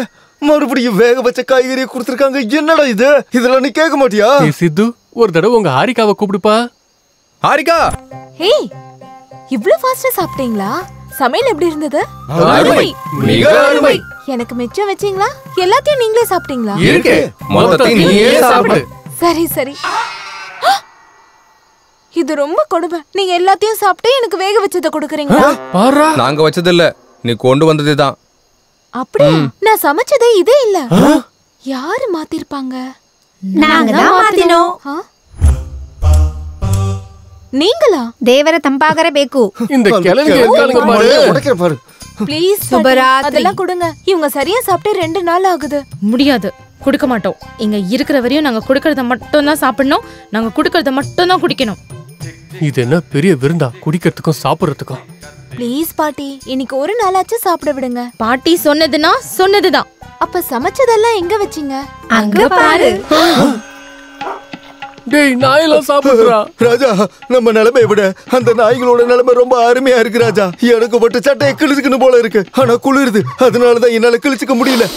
மறுபடியும் வேக வச்ச காய்கறியை கொடுத்துருக்காங்க. என்னடா இது? இதெல்லாம் நீ கேட்க மாட்டியா? சித்து, ஒரு தடவை உங்க ஹாரிகாவை கூப்பிடுப்பா. ஹாரிகா, ஹே, இவ்ளோ ஃபாஸ்டா சாப்பிட்டீங்களா? சமையல் எப்படி இருந்தது? மிக அருமை. எனக்கு மிச்சம் வச்சீங்களா? எல்லாத்தையும் நீங்களே சாப்பிட்டீங்களா? இருக்கு, மொத்தத்தையும் நீயே சாப்பிடு. சரி சரி. இது ரொம்ப கொடுமை. நீங்க எல்லாத்தையும் சாப்பிட்டு எனக்கு வேக வச்சதை கொடுக்குறீங்களா? நாங்க வச்சது இல்ல, நீ கொண்டு வந்ததுதான். அப்படியா? நான் சமைச்சதே இதே இல்ல. யாரு மாத்திருப்பாங்க? நாங்க தான் மாத்தினோம். நீங்களா? ದೇವರ ತಂಪಾಗರೆ ಬೇಕು. இந்த கிழங்கு இருக்கானுங்க பாரு. உடைக்கிற பாரு. ப்ளீஸ் சுபராத்திரி. அதெல்லாம் கொடுங்க. இவங்க சரியா சாப்பிட்டு 2 நாள் ஆகுது. முடியாது, கொடுக்க மாட்டோம். இங்க இருக்கிற வரையும் நாங்க குடுக்கறத மட்டும் தான் சாப்பிடணும். நாங்க குடுக்கறத மட்டும் தான் குடிக்கணும். இது என்ன பெரிய விருந்தா, குடிக்கிறதுக்கும் சாப்பிடுறதுக்கும்? ப்ளீஸ் பாட்டி, இன்னைக்கு ஒரு நாளாச்சும் சாப்பிட விடுங்க. பாட்டி சொன்னதுன்னா சொன்னதுதான். அப்ப சமைச்சதெல்லாம் எங்க வச்சீங்க? அங்க பாரு. டேய் நாயெல்லாம் சாப்பிடுறா. ராஜா, நம்ம நிலைமை விட அந்த நாய்களோட நிலைமை ரொம்ப அருமையா இருக்கு ராஜா. எனக்கு மட்டும் சட்டையை கிழிச்சுக்கணும் போல இருக்கு. ஆனா குளிருது, அதனாலதான் என்னால கிழிச்சுக்க முடியல.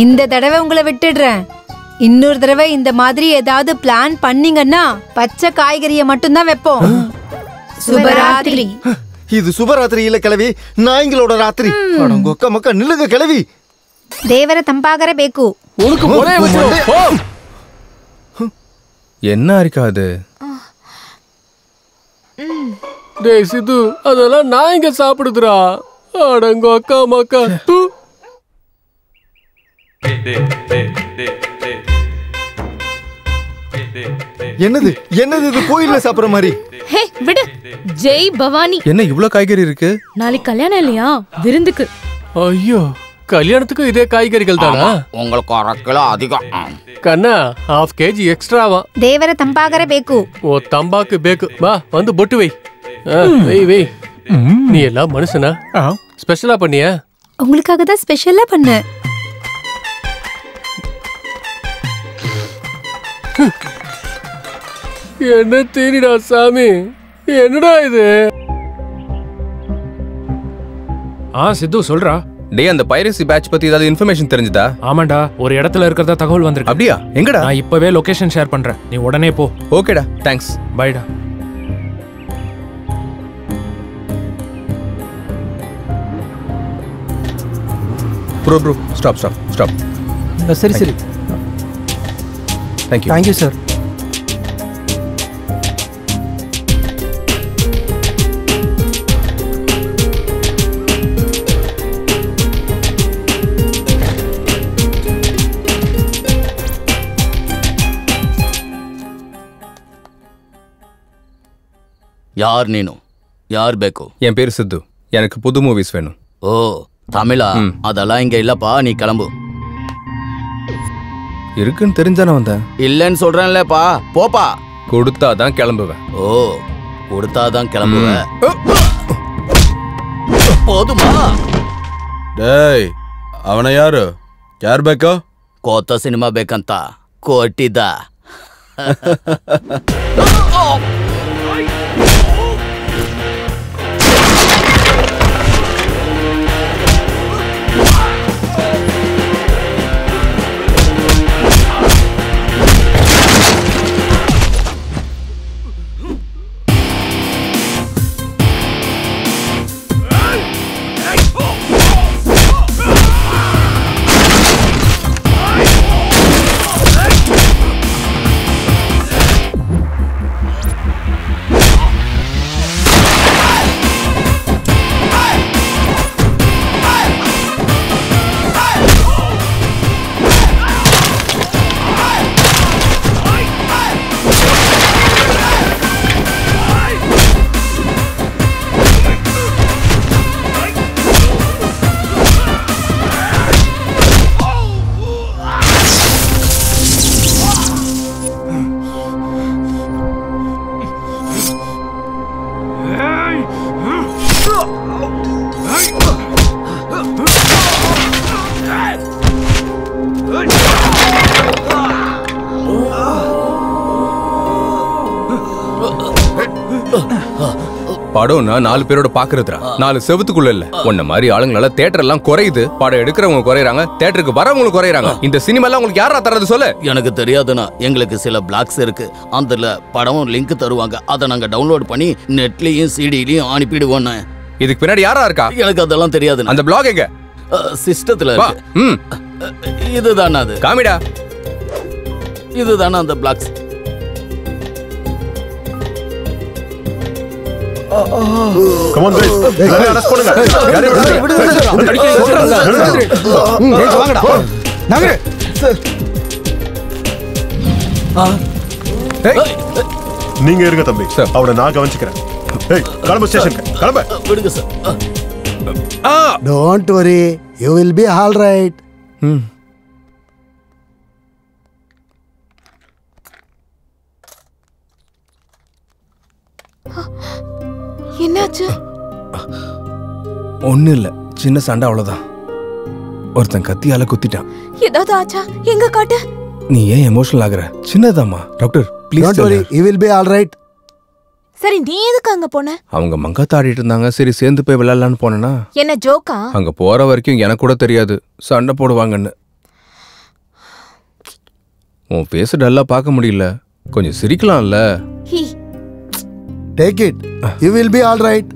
இந்த தடவை உங்களை விட்டுடுறேன். இன்னொரு தடவை இந்த மாதிரி ஏதாவது பிளான் பண்ணீங்கன்னா பச்சை காய்கறியை மட்டும்தான் வைப்போம். சுபராத்திரி. இது சுபராத்திரி இல்ல கிழவி, நாய்களோட ராத்திரி. அடங்கொக்க மக்கா நில்லுங்க கிழவி. தேவர தம்பாகர பேக்கு. உனக்கு ஒரே வச்சிரும். என்ன இருக்காது? டேய் சித்து, அதெல்லாம் நாய்ங்க சாப்பிடுதுடா. அடங்கோ அக்கா மக்கா. தூ. என்னது என்னது இது கோயில்ல சாப்பிடுற மாதிரி? ஹே விடு. ஜெய் பவானி. என்ன இவ்ளோ காய்கறி இருக்கு? நாளைக்கு கல்யாணம் இல்லையா? விருந்துக்கு. ஐயோ, கல்யாணத்துக்கு இதே காய்கறிகள் தானா? உங்களுக்கு 1 கிலோ அதிகம். கண்ணா, 1/2 kg எக்ஸ்ட்ராவா. தேவர தம்பாகர பேக்கு. ஓ தம்பாக்கு பேக்கு. வா வந்து பொட்டு வை. வை வை. நீ எல்லாம் மனுஷனா? ஸ்பெஷலா பண்ணியா? உங்களுக்காக தான் ஸ்பெஷலா பண்ணேன். என்ன தேனிடா சாமி, என்னடா இது? சித்து சொல்றா. டேய், அந்த பைரசி பேட்ச் பத்தி ஏதாவது இன்ஃபர்மேஷன் தெரிஞ்சதா? ஆமாண்டா, ஒரு இடத்துல இருக்கிறதா தகவல் வந்திருக்கு. அப்படியா? எங்கடா? நான் இப்பவே லொகேஷன் ஷேர் பண்றேன், நீ உடனே போ. ஓகேடா, தேங்க்ஸ். பைடா. Bro stop. சரி சரி. Thank you sir. யார் நீனு? யார் பேக்கு? என் பேரு சித்து. எனக்கு புது மூவிஸ் வேணும். ஓ தமிழா? அதெல்லாம் இங்க இல்லப்பா, நீ கிளம்பு. இருக்குன்னு தெரிஞ்சானே வந்தேன். இல்லன்னு சொல்றேன்லப்பா, போப்பா. கொடுத்தாதான் கிளம்புவேன். ஓ கொடுத்தாதான் கிளம்புவேன். போதுமா? டேய், அவன யாரு? யார் ಬೇಕೋ? ಕೊತ್ತ ಸಿನಿಮಾ ಬೇಕಂತ ಕೊಟ್ಟಿದ್ದ. படம்னா 4 பேரோட பாக்குறதுடா, 4 செவத்துக்குள்ள இல்ல. உன்ன மாதிரி ஆளுங்களால தியேட்டர் எல்லாம் குறையுது. படம் எடுக்கிறவங்க குறையறாங்க, தியேட்டருக்கு வரவங்க குறையறாங்க. இந்த சினிமா எல்லாம் உங்களுக்கு யாரா தரது சொல்லு? எனக்கு தெரியாதுண்ணா. எங்களுக்கு சில பிளாக்ஸ் இருக்கு, அதுல படம் லிங்க் தருவாங்க. அதை நாங்க டவுன்லோட் பண்ணி நெட்லயும் சிடிலயும் அனுப்பிடுவோம். இதுக்கு பின்னாடி யாரா இருக்கா? எனக்கு அதெல்லாம் தெரியாது. அந்த பிளாக் எங்க? சிஸ்டத்துல இருக்கு. இதுதானா அது? காமிடா. இதுதானா அந்த பிளாக்ஸ்? Come on guys, எல்லாரும் அரெஸ்ட் பண்ணுங்க. வாங்கடா நகரு. நீங்க இருங்க தம்பி, அவனை நான் கவனிச்சுக்கிறேன். ஏய் கிளம்பு, ஸ்டேஷனுக்கு கிளம்பு. விடுங்க sir. Don't worry, you will be all right. என்னாச்சு? ஒண்ணு இல்ல, சின்ன சண்டை, அவ்வளவுதான். ஒருத்தன் கத்தியால குத்திட்டான். ஏதாவது ஆச்சா? எங்க காட்டு. நீ ஏன் எமோஷனல் ஆகுற? சின்னதாம்மா. Doctor please Don't worry, he will be all right. சரி நீ எதுக்கு அங்க போன? அவங்க மங்காத்த ஆடிட்டு இருந்தாங்க. சரி சேர்ந்து போய் விளையாடலான்னு போனேன்னா என்ன ஜோக்கா? அங்க போற வரைக்கும் எனக்கு கூட தெரியாது சண்டை போடுவாங்கன்னு. உன் ஃபேஸ் டல்லா பார்க்க முடியல. கொஞ்சம் சிரிக்கலாம்ல. Take it. You will be all right.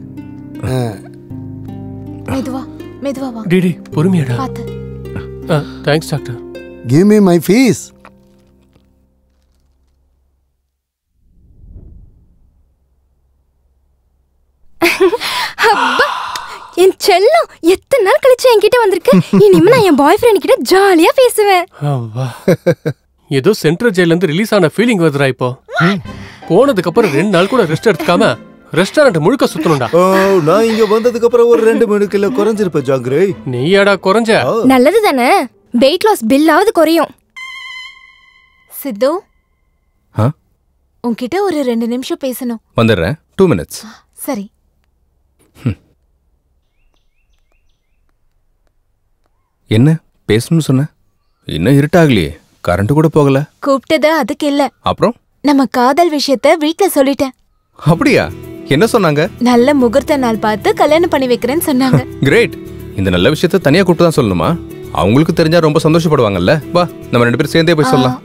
மெதுவா மெதுவா வா. டிடி பொறுமையாடா. பாத்து. Thanks doctor. Give me my fees. அப்பா, என் செல்லம் எத்தனை நாள் கழிச்சு என்கிட்ட வந்திருக்கு. இனிமே நான் என் பாய் ஃப்ரெண்ட் கிட்ட ஜாலியா பேசுவேன். ஏதோ சென்ட்ரல் ஜெயில இருந்து ரிலீஸ் ஆன ஃபீலிங் வருதுடா இப்போ. போனதுக்கு அப்புறம் 2 நாள் கூட ரெஸ்ட் எடுத்துக்காம ரெஸ்டாரண்ட் முழுக்க சுத்தணும்டா. நான் இங்க வந்ததுக்கு அப்புறம் ஒரு 2 மணிக்குள்ள குறைஞ்சிருப்பேன் ஜாங்கிரே. நீயாடா குறைஞ்ச? நல்லது தானே, வெயிட் லாஸ் பில்லாவது குறையும். சித்து ஆ? உன்கிட்ட ஒரு 2 நிமிஷம் பேசணும். வந்துடுறேன். 2 minutes. சரி. என்ன பேசணும்னு சொன்ன? இன்னும் இருட்டாகலையே, கரண்ட் கூட போகல. கூப்பிட்டது அதுக்கு இல்ல. அப்புறம் நம்ம காதல் விஷயத்த வீட்ல சொல்லிட்டேன். அப்படியா? என்ன சொன்னாங்க? நல்ல முகூர்த்த நாள் பார்த்து கல்யாணம் பண்ணி வைக்கிறேன்னு சொன்னாங்க. கிரேட். இந்த நல்ல விஷயத்த தனியா கூப்பிட்டு தான் சொல்லணுமா? அவங்களுக்கு தெரிஞ்சா ரொம்ப சந்தோஷப்படுவாங்கல்ல. வா நம்ம 2 பேரும் சேர்ந்தே போய் சொல்லலாம்.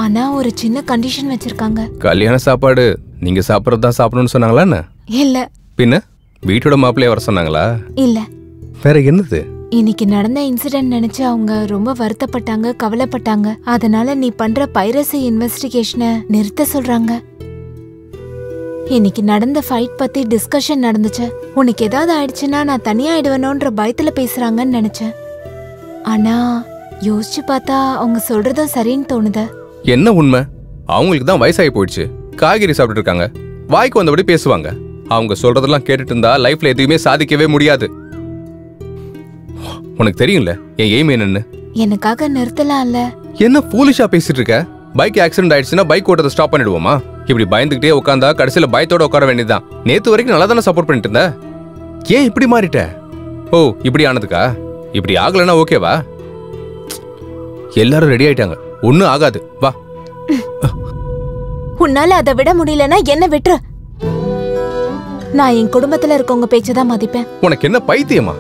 ஆனா ஒரு சின்ன கண்டிஷன் வச்சிருக்காங்க. கல்யாண சாப்பாடு நீங்க சாப்பிட்றது தான் சாப்பிடணும்னு சொன்னாங்களா என்ன? இல்ல. பின்ன வீட்டோட மாப்பிள்ளைய வர சொன்னாங்களா? இல்ல. வேற என்னது? இன்னைக்கு நடந்த இன்சிடென்ட் நினைச்சு அவங்க ரொம்ப வருத்தப்பட்டாங்க, கவலைப்பட்டாங்க. அதனால நீ பண்ற பைரசி இன்வெஸ்டிகேஷனை நிறுத்த சொல்றாங்க. இன்னைக்கு நடந்த ஃபைட் பத்தி டிஸ்கஷன் நடந்துச்சு. உனக்கு ஏதாவது ஆயிடுச்சுன்னா நான் தனியா ஆயிடுவேனோன்ற பயத்துல பேசுறாங்கன்னு நினைச்சேன். ஆனா யோசிச்சு பார்த்தா அவங்க சொல்றதும் சரின்னு தோணுது. என்ன உண்மை? அவங்களுக்கு தான் வயசாகி போயிடுச்சு. காய்கறி சாப்பிட்டு இருக்காங்க. வாய்க்கு வந்தபடி பேசுவாங்க. அவங்க சொல்றதெல்லாம் கேட்டுட்டு இருந்தா லைஃப்ல எதுவுமே சாதிக்கவே முடியாது. உனக்கு தெரியும்ல என் எய்ம் என்னன்னு. எனக்காக நிறுத்தலாம்ல. என்ன ஃபூலிஷா பேசிட்டு இருக்க? பைக் ஆக்சிடென்ட் ஆயிடுச்சுன்னா பைக் ஓட்டத்தை ஸ்டாப் பண்ணிடுவோமா? இப்படி பயந்துகிட்டே உட்காந்தா கடைசியில பயத்தோட உட்கார வேண்டியதுதான். நேத்து வரைக்கும் நல்லா தானே சப்போர்ட் பண்ணிட்டு இருந்த. ஏன் இப்படி மாறிட்ட? ஓ இப்படி ஆனதுக்கா? இப்படி ஆகலன்னா ஓகேவா? எல்லாரும் ரெடி ஆயிட்டாங்க. ஒன்னும் ஆகாது. வா. உன்னால அதை விட முடியலன்னா என்ன விட்டுரு. நான் என் குடும்பத்துல இருக்கவங்க பேச்சதான் மதிப்பேன். உனக்கு என்ன பைத்தியமா?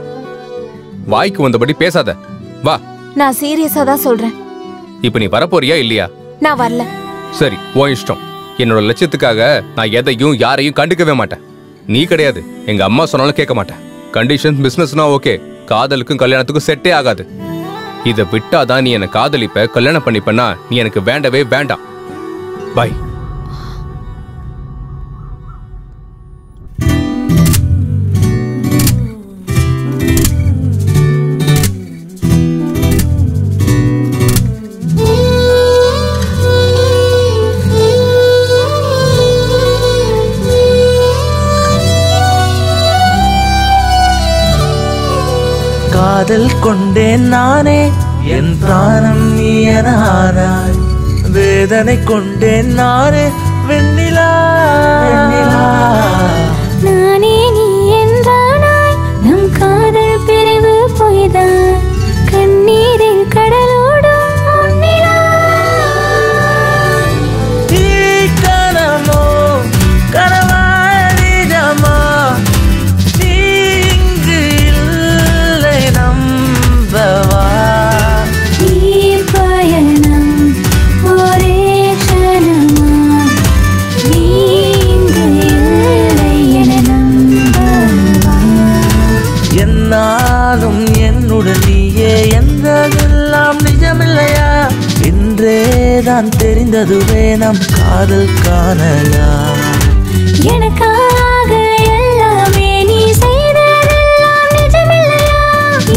வாய்க்கு வந்தபடி பேசாத. வா. நான் சீரியஸா தான் சொல்றேன். இப்ப நீ வரப்போறியா இல்லையா? நான் வரல. சரி உன் இஷ்டம். என்னோட லட்சியத்துக்காக நான் எதையும் யாரையும் கண்டுக்கவே மாட்டேன். நீ கிடையாது, எங்க அம்மா சொன்னாலும் கேட்க மாட்டேன். கண்டிஷன் பிசினஸ்னா ஓகே, காதலுக்கும் கல்யாணத்துக்கும் செட்டே ஆகாது. இதை விட்டாதான் நீ என்ன காதலிப்ப, கல்யாணம் பண்ணிப்பனா நீ எனக்கு வேண்டவே வேண்டாம். பாய். காதல் கொண்டேன் நானே, என் பிராணம் நீ என ஆனாய். வேதனை கொண்டேன் நானே, வெண்ணிலா நானே நீ என்றானாய். நம் காதல் பிரிவு பொய்தான். கண்ணீரில் கடலோடும் பொன்னிலா. கனமோ கனவாடிடமா, நீ இங்கு இல்லை நம்பவா. நீ பயணம் ஒரே க்ஷணமா, நீ இங்கு இல்லை என நம்பவா. என்னாலும் என்னுடன் நீயே என்றதெல்லாம் நிஜமில்லையா? இன்றேதான் தெரிந்ததுவே நம் காதல் காணலாம். எனக்காக எல்லாமே நீ செய்ததெல்லாம் நிஜமில்லையா?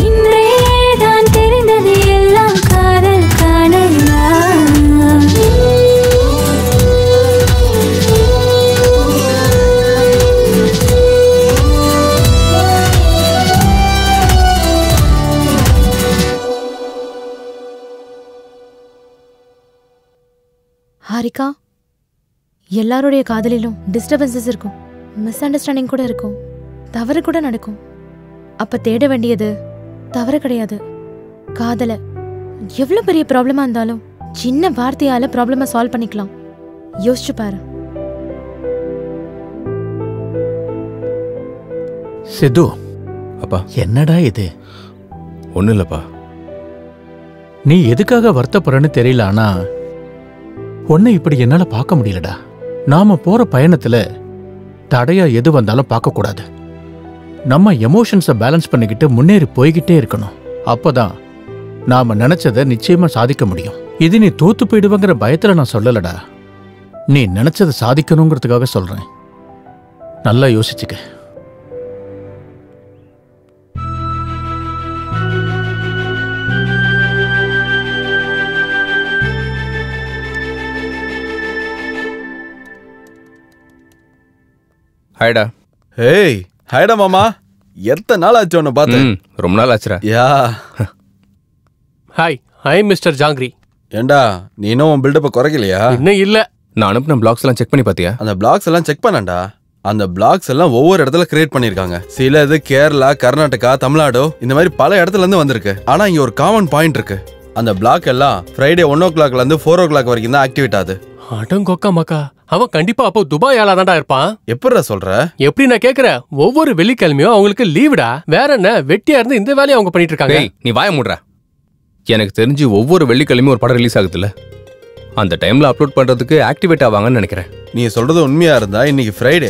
இன்றேதான் தெரிந்தது எல்லாம் காதல் காணலாம். ஹாரிகா, எல்லாருடைய காதலிலும் டிஸ்டர்பன்சஸ் இருக்கும், மிஸ் அண்டர்ஸ்டாண்டிங் கூட இருக்கும், தவறு கூட நடக்கும். அப்ப தேட வேண்டியது தவறு கிடையாது, காதல. எவ்வளவு பெரிய ப்ராப்ளமா இருந்தாலும் சின்ன வார்த்தையால ப்ராப்ளமை சால்வ் பண்ணிக்கலாம். யோசிச்சு பாரு. சித்து. அப்பா. என்னடா இது? ஒன்றும் இல்லைப்பா. நீ எதுக்காக வருத்தப்படுறன்னு தெரியல, ஆனா உன்னை இப்படி என்னால பார்க்க முடியலடா. நாம போற பயணத்துல தடையா எது வந்தாலும் பார்க்க கூடாது. நம்ம எமோஷன்ஸை பேலன்ஸ் பண்ணிக்கிட்டு முன்னேறி போய்கிட்டே இருக்கணும். அப்பதான் நாம நினைச்சதை நிச்சயமா சாதிக்க முடியும். இது நீ தோத்து போயிடுவங்கிற பயத்துல நான் சொல்லலடா. நீ நினைச்சதை சாதிக்கணுங்கிறதுக்காக சொல்றேன். நல்லா யோசிச்சுக்க. ஹாய்டா. ஏய் ஹாய்டா மாமா. எத்தனை நாள் ஆச்சு உன்னை பார்த்து? ரொம்ப நாள் ஆச்சுடா. யா. ஹாய், ஐ மிஸ்டர் ஜாங்கிரி. ஏண்டா நீ இன்னும் உன் பில்டப்பை குறைக்கலையா? இன்னும் இல்ல. நான் அனுப்பின பிளாக்ஸ் எல்லாம் செக் பண்ணி பாத்தியா? அந்த பிளாக்ஸ் எல்லாம் செக் பண்ணாண்டா. அந்த பிளாக்ஸ் எல்லாம் ஒவ்வொரு இடத்துல கிரியேட் பண்ணிருக்காங்க. சில இது கேரளா, கர்நாடகா, தமிழ்நாடு இந்த மாதிரி பல இடத்துல இருந்து வந்திருக்கு. ஆனா இங்க ஒரு காமன் பாயிண்ட் இருக்கு. அந்த பிளாக் எல்லாம் ஃப்ரைடே 1 o'clockல இருந்து 4 o'clock வரைக்கும் தான் ஆக்டிவேட் ஆகுது. அடங்கொக்கா மக்கா, அவன் கண்டிப்பா அப்போ துபாய் ஆளா தான்டா இருப்பான். எப்படிடா சொல்ற? எப்படி நான் கேக்குறேன், ஒவ்வொரு வெள்ளிக்கிழமையும் அவங்களுக்கு லீவுடா. வேற என்ன, வெட்டியா இருந்து இந்த வேலையை அவங்க பண்ணிட்டு இருக்காங்க. நீ வாய மூடுற. எனக்கு தெரிஞ்சு ஒவ்வொரு வெள்ளிக்கிழமையும் ஒரு படம் ரிலீஸ் ஆகுதுல்ல, அந்த டைம்ல அப்லோட் பண்றதுக்கு ஆக்டிவேட் ஆவாங்கன்னு நினைக்கிறேன். நீ சொல்றது உண்மையா இருந்தா இன்னைக்கு ஃப்ரைடே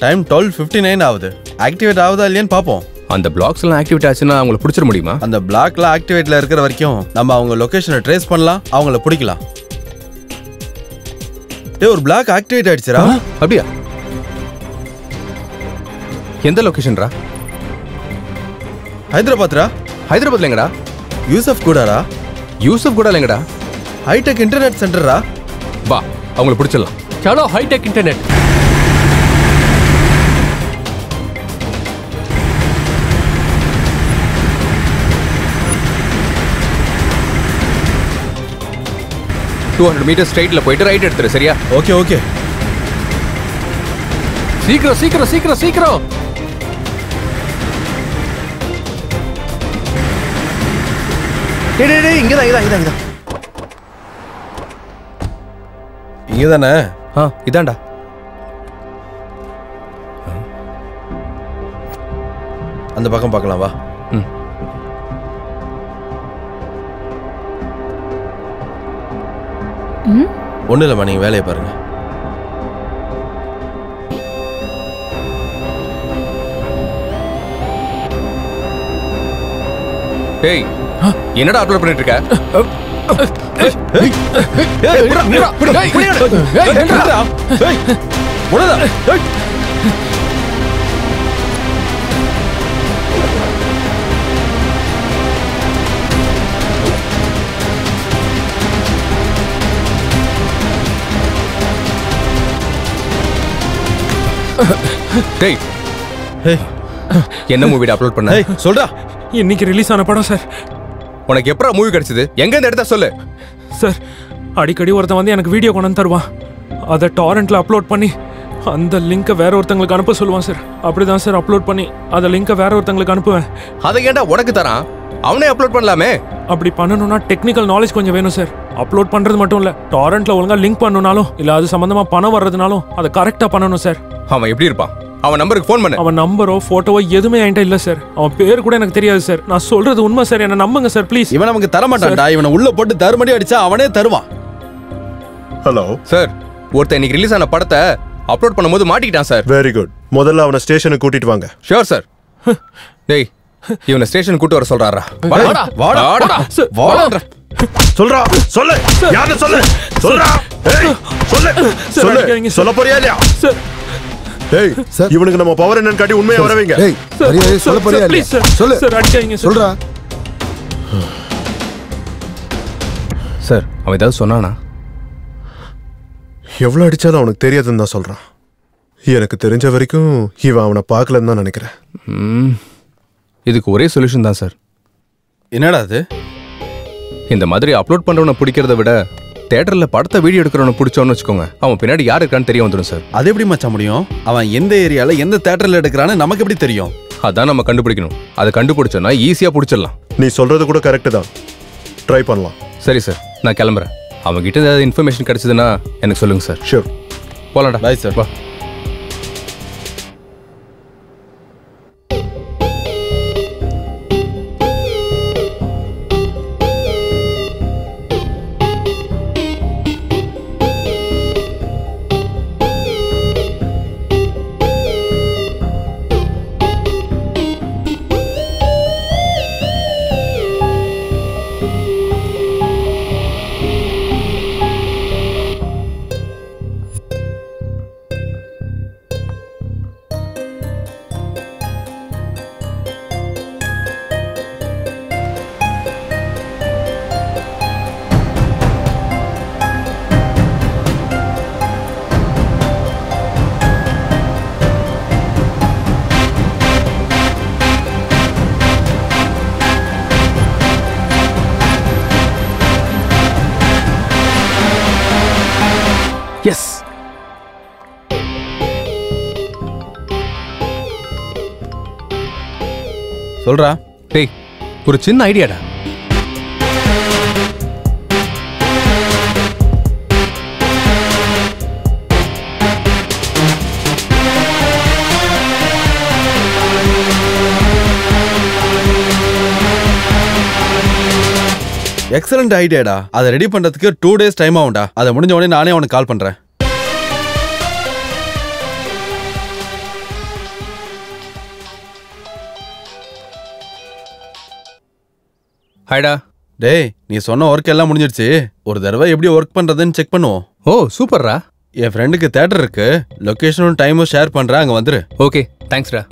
டைம் 12:59 ஆகுது. ஆக்டிவேட் ஆகுதா இல்லையான்னு பாப்போம். அந்த பிளாக்ஸ் எல்லாம் ஆக்டிவேட் ஆச்சுன்னா அவங்களை பிடிச்சிட முடியுமா? அந்த பிளாக்ல ஆக்டிவேட்ல இருக்கிற வரைக்கும் நம்ம அவங்க லொகேஷனை ட்ரேஸ் பண்ணலாம், அவங்கள பிடிக்கலாம். டேய், ஒரு பிளாக் ஆக்டிவேட் ஆயிடுச்சுடா. அப்படியா? எந்த லொகேஷன்ரா? ஹைதராபாத்ரா. ஹைதராபாத்ல எங்கடா? யூசப் கூடடா. யூசப் கூட இல்லைங்கடா. Hitech internet சென்டரா. வா, அவங்கள பிடிச்சிடலாம். சலோ, ஹைடெக் இன்டர்நெட். மீட்டர் ஸ்ட்ரைட்ல போயிட்டு ரைட் எடுத்துரு. சரியா? Okay okay. சீக்கிரம் சீக்கிரம் சீக்கிரம் சீக்கிரம். டேய் இங்கதான். இங்கதானே? இதான்டா. அந்த பக்கம் பார்க்கலாம் வா. ஒன்றும் இல்லைம்மா, நீங்கள் வேலையை பாருங்க. டேய், என்னடா அப்லோட் பண்ணிட்டு இருக்க? டேய், என்ன மூவிட அப்லோட் பண்ண? சொல்றா. இன்னைக்கு ரிலீஸ் ஆன படம் சார். உனக்கு எப்பறம் மூவி கிடைச்சது? எங்க இருந்து எடுத்தா சொல்லு. சார், அடிக்கடி ஒருத்தன் வந்து எனக்கு வீடியோ கொண்டு வந்து தருவான். அதை டாரண்ட்ல அப்லோட் பண்ணி அந்த லிங்கை வேற ஒருத்தங்களுக்கு அனுப்ப சொல்லுவான் சார். அப்படிதான் சார் அப்லோட் பண்ணி அந்த லிங்கை வேற ஒருத்தங்களுக்கு அனுப்புவேன். அதை ஏன்டா உனக்கு தரான்? அவனே அப்லோட் பண்ணலாமே. அப்படி பண்ணணும்னா டெக்னிக்கல் நாலேஜ் கொஞ்சம் வேணும் சார். அப்லோட் பண்றது மட்டும் இல்ல, டாரண்ட்ல ஒழுங்கா லிங்க் பண்ணணும்னாலும் இல்ல அது சம்பந்தமா பணம் வர்றதுனாலும் அதை கரெக்டா பண்ணணும் சார். அவன் எப்படி இருப்பான்? அவன் நம்பருக்கு ஃபோன் பண்ணு. அவன் நம்பரோ போட்டோவோ எதுவுமே என்கிட்ட இல்ல சார். அவன் பேர் கூட எனக்கு தெரியாது சார். நான் சொல்றது உண்மை சார், என்ன நம்புங்க சார் ப்ளீஸ். இவன் நமக்கு தர மாட்டான்டா. இவனை உள்ள போட்டு தருமடி அடிச்சா அவனே தருவான். ஹலோ சார், ஒருத்தன் இன்னைக்கு ரிலீஸ் ஆன படத்தை அப்லோட் பண்ணும்போது மாட்டிக்கிட்டான் சார். Very good. முதல்ல அவனை ஸ்டேஷனுக்கு கூட்டிட்டு வாங்க. Sure sir. டேய், இவனை ஸ்டேஷனுக்கு கூட்டி வர சொல்றாரா? வாடா வாடா வாடா. சொல்றா, சொல்லு. யாரு சொல்லு. சொல்றா. ஏய், சொல்லு. சொல்லு. சொல்ல போறியா இல்லையா? சார். ஏய், இவனுக்கு நம்ம பவர் என்னன்னு காட்டி உண்மையா வரவேங்க. ஏய், சரியா சொல்ல போறியா இல்லையா? சொல்லு. சார், அடிக்காதீங்க சொல்றா. சார், அவன் ஏதாவது சொன்னானா? எவ்வளவு அடிச்சாலும் அவனுக்கு தெரியாதுன்னு தான் சொல்றான். எனக்கு தெரிஞ்ச வரைக்கும் இவன் அவனை பார்க்கலன்னு தான் நினைக்கிறேன். இதுக்கு ஒரே சொல்யூஷன் தான் சார். என்னடா அது? இந்த மாதிரி அப்லோட் பண்றவனை பிடிக்கிறத விட தியேட்டர்ல படத்தை வீடியோ எடுக்கிறவனை பிடிச்சோன்னு வச்சுக்கோங்க, அவன் பின்னாடி யாரு இருக்கான்னு தெரிய வந்துடும் சார். அது எப்படி மச்சா முடியும்? அவன் எந்த ஏரியால எந்த தியேட்டர்ல எடுக்கிறான்னு நமக்கு எப்படி தெரியும்? அதான் நம்ம கண்டுபிடிக்கணும். அதை கண்டுபிடிச்சோன்னா ஈஸியா பிடிச்சிடலாம். நீ சொல்றது கூட கரெக்ட் தான். ட்ரை பண்ணலாம். சரி சார், நான் கிளம்புறேன். அவங்ககிட்ட ஏதாவது இன்ஃபர்மேஷன் கிடைச்சதுன்னா எனக்கு சொல்லுங்க சார். ஷூர். போலாம்டா. Bye sir. வா. எஸ். சொல்றா. டேய், ஒரு சின்ன ஐடியாடா. எக்ஸலண்ட் ஐடியாடா. அதை ரெடி பண்றதுக்கு 2 days டைம் ஆகும்டா. அதை முடிஞ்ச உடனே நானே உனக்கு கால் பண்றேன். ஹாய்டா. டேய், நீ சொன்ன ஒர்க் எல்லாம் முடிஞ்சிடுச்சு. ஒரு தடவை எப்படி ஒர்க் பண்றதுன்னு செக் பண்ணுவோம். ஓ சூப்பர்ரா. என் ஃப்ரெண்டுக்கு தியேட்டர் இருக்கு. லொகேஷனும் டைமும் ஷேர் பண்றேன், அங்க வந்துரு. ஓகே, தேங்க்ஸ்டா.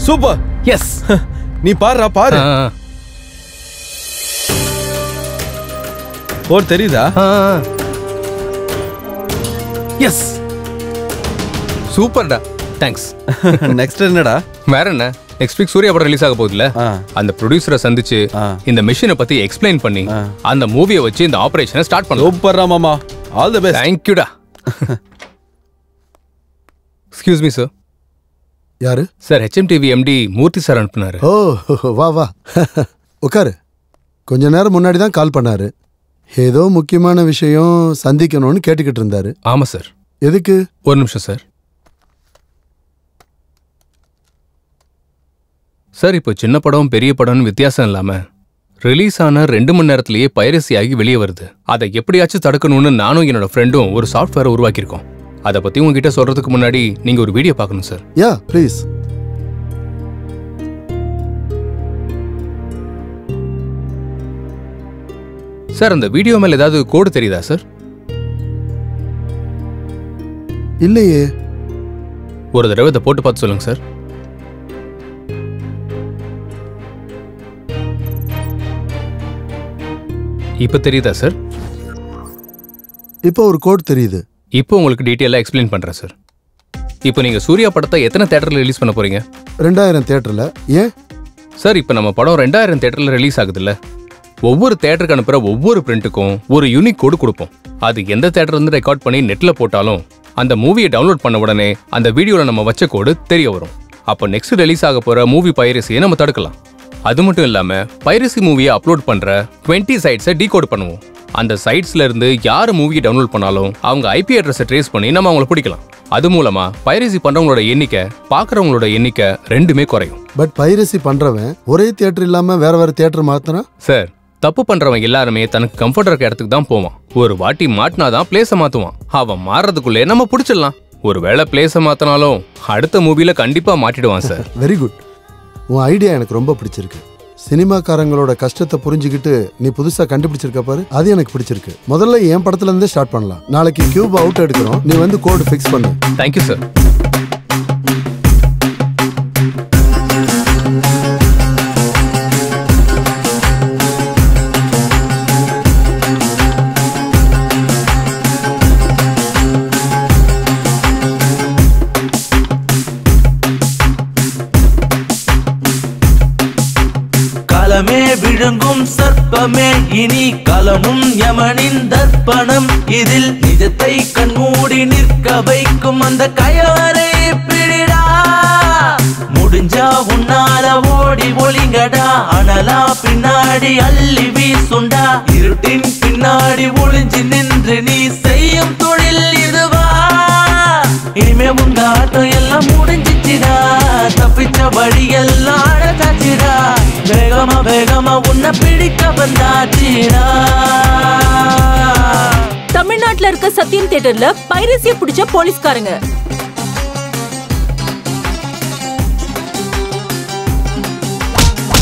சூப்பர். எஸ். நீ பாருடா, பாரு. போர் தெரியுதா? எஸ். சூப்பர்டா. தேங்க்ஸ். நெக்ஸ்ட் என்னடா? வேற என்ன, நெக்ஸ்ட் வீக் சூர்யா படம் ரிலீஸ் ஆக போகுதுல, அந்த ப்ரொடியூசரை சந்திச்சு இந்த மிஷினை பத்தி எக்ஸ்பிளைன் பண்ணி அந்த மூவியை வச்சு இந்த ஆபரேஷனை ஸ்டார்ட் பண்ணலாம். சூப்பர்ரா மாமா. All the best. தேங்க் யூடா. Excuse me sir. யாரு sir? HMTV MD Murthy sir அனுப்புனாரு. ஓ வா வா உட்காரு. கொஞ்ச நேரம் முன்னாடி தான் கால் பண்ணாரு. ஏதோ முக்கியமான விஷயம் சந்திக்கணும்னு கேட்டுக்கிட்டு இருந்தாரு. ஆமா சார். எதுக்கு? ஒரு நிமிஷம் சார். சார், இப்போ சின்ன படம் பெரிய படம்னு வித்தியாசம் இல்லாம ரிலீஸ் ஆன 2 மணி நேரத்திலேயே பைரசி ஆகி வெளியே வருது. அதை எப்படியாச்சும் தடுக்கணும்னு நானும் என்னோட ஃப்ரெண்டும் ஒரு சாஃப்ட்வேரை உருவாக்கியிருக்கோம். அதை பத்தி உங்ககிட்ட சொல்றதுக்கு முன்னாடி நீங்க ஒரு வீடியோ பார்க்கணும் சார். Yeah please. சார், அந்த வீடியோ மேல ஏதாவது கோடு தெரியுதா சார்? இல்லையே. ஒரு தடவை இதை போட்டு பார்த்து சொல்லுங்க சார். இப்ப தெரியுதா சார்? இப்போ ஒரு கோட் தெரியுது. இப்போ உங்களுக்கு டீட்டெயிலாக எக்ஸ்பிளைன் பண்றேன் சார். இப்போ நீங்க சூர்யா படத்தை எத்தனை தியேட்டர்ல ரிலீஸ் பண்ண போறீங்க? 2000 தியேட்டர்ல. ஏன் சார், இப்போ நம்ம படம் 2000 தியேட்டர்ல ரிலீஸ் ஆகுதுல்ல, ஒவ்வொரு தியேட்டருக்கு அனுப்புற ஒவ்வொரு பிரிண்ட்டுக்கும் ஒரு யூனிக் கோடு கொடுப்போம். அது எந்த தியேட்டர் இருந்து ரெக்கார்ட் பண்ணி நெட்ல போட்டாலும் அந்த மூவியை டவுன்லோட் பண்ண உடனே அந்த வீடியோல நம்ம வச்ச கோடு தெரிய வரும். அப்போ நெக்ஸ்ட் ரிலீஸ் ஆக போற மூவி பைரசியை நம்ம தடுக்கலாம். அது மட்டும் இல்லாம பைரசி மூவியை அப்லோட் பண்ற 20 சைட்ஸை டீகோட் பண்ணுவோம். அந்த சைட்ஸ்ல இருந்து யார் மூவியை டவுன்லோட் பண்ணாலும் அவங்க IP அட்ரஸை ட்ரேஸ் பண்ணி நம்ம அவங்கள பிடிக்கலாம். அது மூலமா பைரசி பண்றவங்களோட எண்ணிக்கை, பாக்குறவங்களோட எண்ணிக்கை ரெண்டுமே குறையும். பட் பைரசி பண்றவன் ஒரே தியேட்டர் இல்லாம வேற வேற தியேட்டர் மாத்துறான். சார், தப்பு பண்றவன் எல்லாருமே தனக்கு கம்ஃபர்ட் இருக்க இடத்துக்கு தான் போவான். ஒரு வாட்டி மாட்டினாதான் பிளேஸை மாத்துவான். அவன் மாறதுக்குள்ளே நம்ம பிடிச்சிடலாம். ஒருவேளை பிளேஸை மாத்தினாலும் அடுத்த மூவில கண்டிப்பா மாட்டிடுவான் சார். Very good. உன் ஐடியா எனக்கு ரொம்ப பிடிச்சிருக்கு. சினிமாக்காரங்களோட கஷ்டத்தை புரிஞ்சுக்கிட்டு நீ புதுசா கண்டுபிடிச்சிருக்க பாரு, அது எனக்கு பிடிச்சிருக்கு. முதல்ல என் படத்துல இருந்தே ஸ்டார்ட் பண்ணலாம். நாளைக்கு கியூப் அவுட் எடுக்கிறோம், நீ வந்து கோட் ஃபிக்ஸ் பண்ணு. Thank you sir. விழுங்கும் சர்ப்பமே இனி கலமும் யமனின் தர்ப்பணம் இதில் நிஜத்தை கண்மூடி நிற்க வைக்கும் அந்த கயவரை பிடிடா முடிஞ்சா உன்னால ஓடி ஒளிங்கடா அனலா பின்னாடி அள்ளி வீசுண்டா இருட்டின் பின்னாடி ஒளிஞ்சு நின்று நீ செய்யும் தொழில் இதுவா இனிமே உங்க ஆட்டம் எல்லாம் முடிஞ்சிச்சுடா தப்பிச்ச வழி எல்லாம் அழகாச்சுடா வேகமா வேகமா உன்னை பிடிக்க வந்தாச்சுடா தமிழ்நாட்டுல இருக்க சத்யம் தியேட்டர்ல பைரசிய பிடிச்ச போலீஸ்காரங்க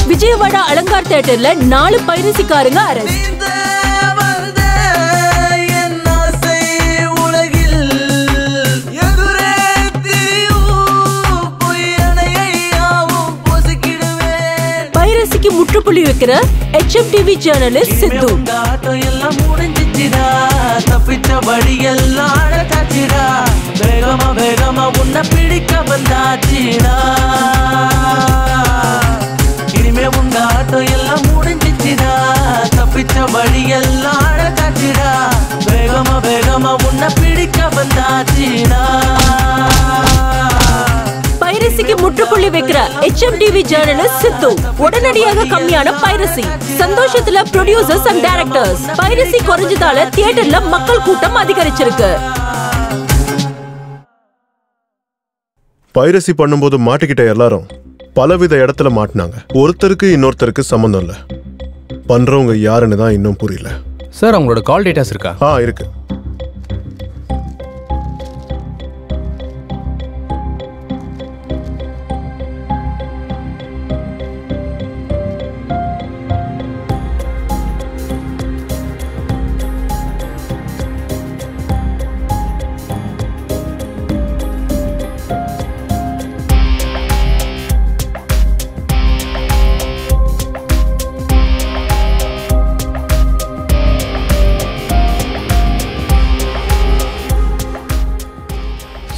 விஜயவாடா அலங்கார் தியேட்டர்ல 4 பைரசிக்காரங்க அரெஸ்ட். பைரசிக்கு முற்றுப்புள்ளி வைக்கிற HMTV ஜேர்னலிஸ்ட் சித்து. எல்லாம் முடிஞ்சிச்சுடா தப்பிச்ச வழி எல்லாம் அழகாச்சுடா வேகமா வேகமா உன்னை பிடிக்க வந்தாச்சுடா இனிமே உங்க ஆட்டம் எல்லாம் முடிஞ்சிச்சுடா தப்பிச்ச வழி எல்லாம் அழகாச்சுடா வேகமா வேகமா உன்னை பிடிக்க வந்தாச்சுடா பைரசிக்கு முற்றுப்புள்ளி வைக்கிற HMTV ஜேர்னலிஸ்ட் சித்து. உடனடியாக கம்மியான பைரசி. சந்தோஷத்துல ப்ரொடியூசர்ஸ் அண்ட் டைரக்டர்ஸ். பைரசி குறைஞ்சதால தியேட்டர்ல மக்கள் கூட்டம் அதிகரிச்சிருக்கு. பைரசி பண்ணும்போது மாட்டிக்கிட்ட எல்லாரும் பலவித இடத்துல மாட்டினாங்க. ஒருத்தருக்கு இன்னொருத்தருக்கு சம்பந்தம் இல்ல. பண்றவங்க யாருன்னு தான் இன்னும் புரியல. சார் அவங்களோட கால் டேட்டாஸ் இருக்கா? இருக்கு.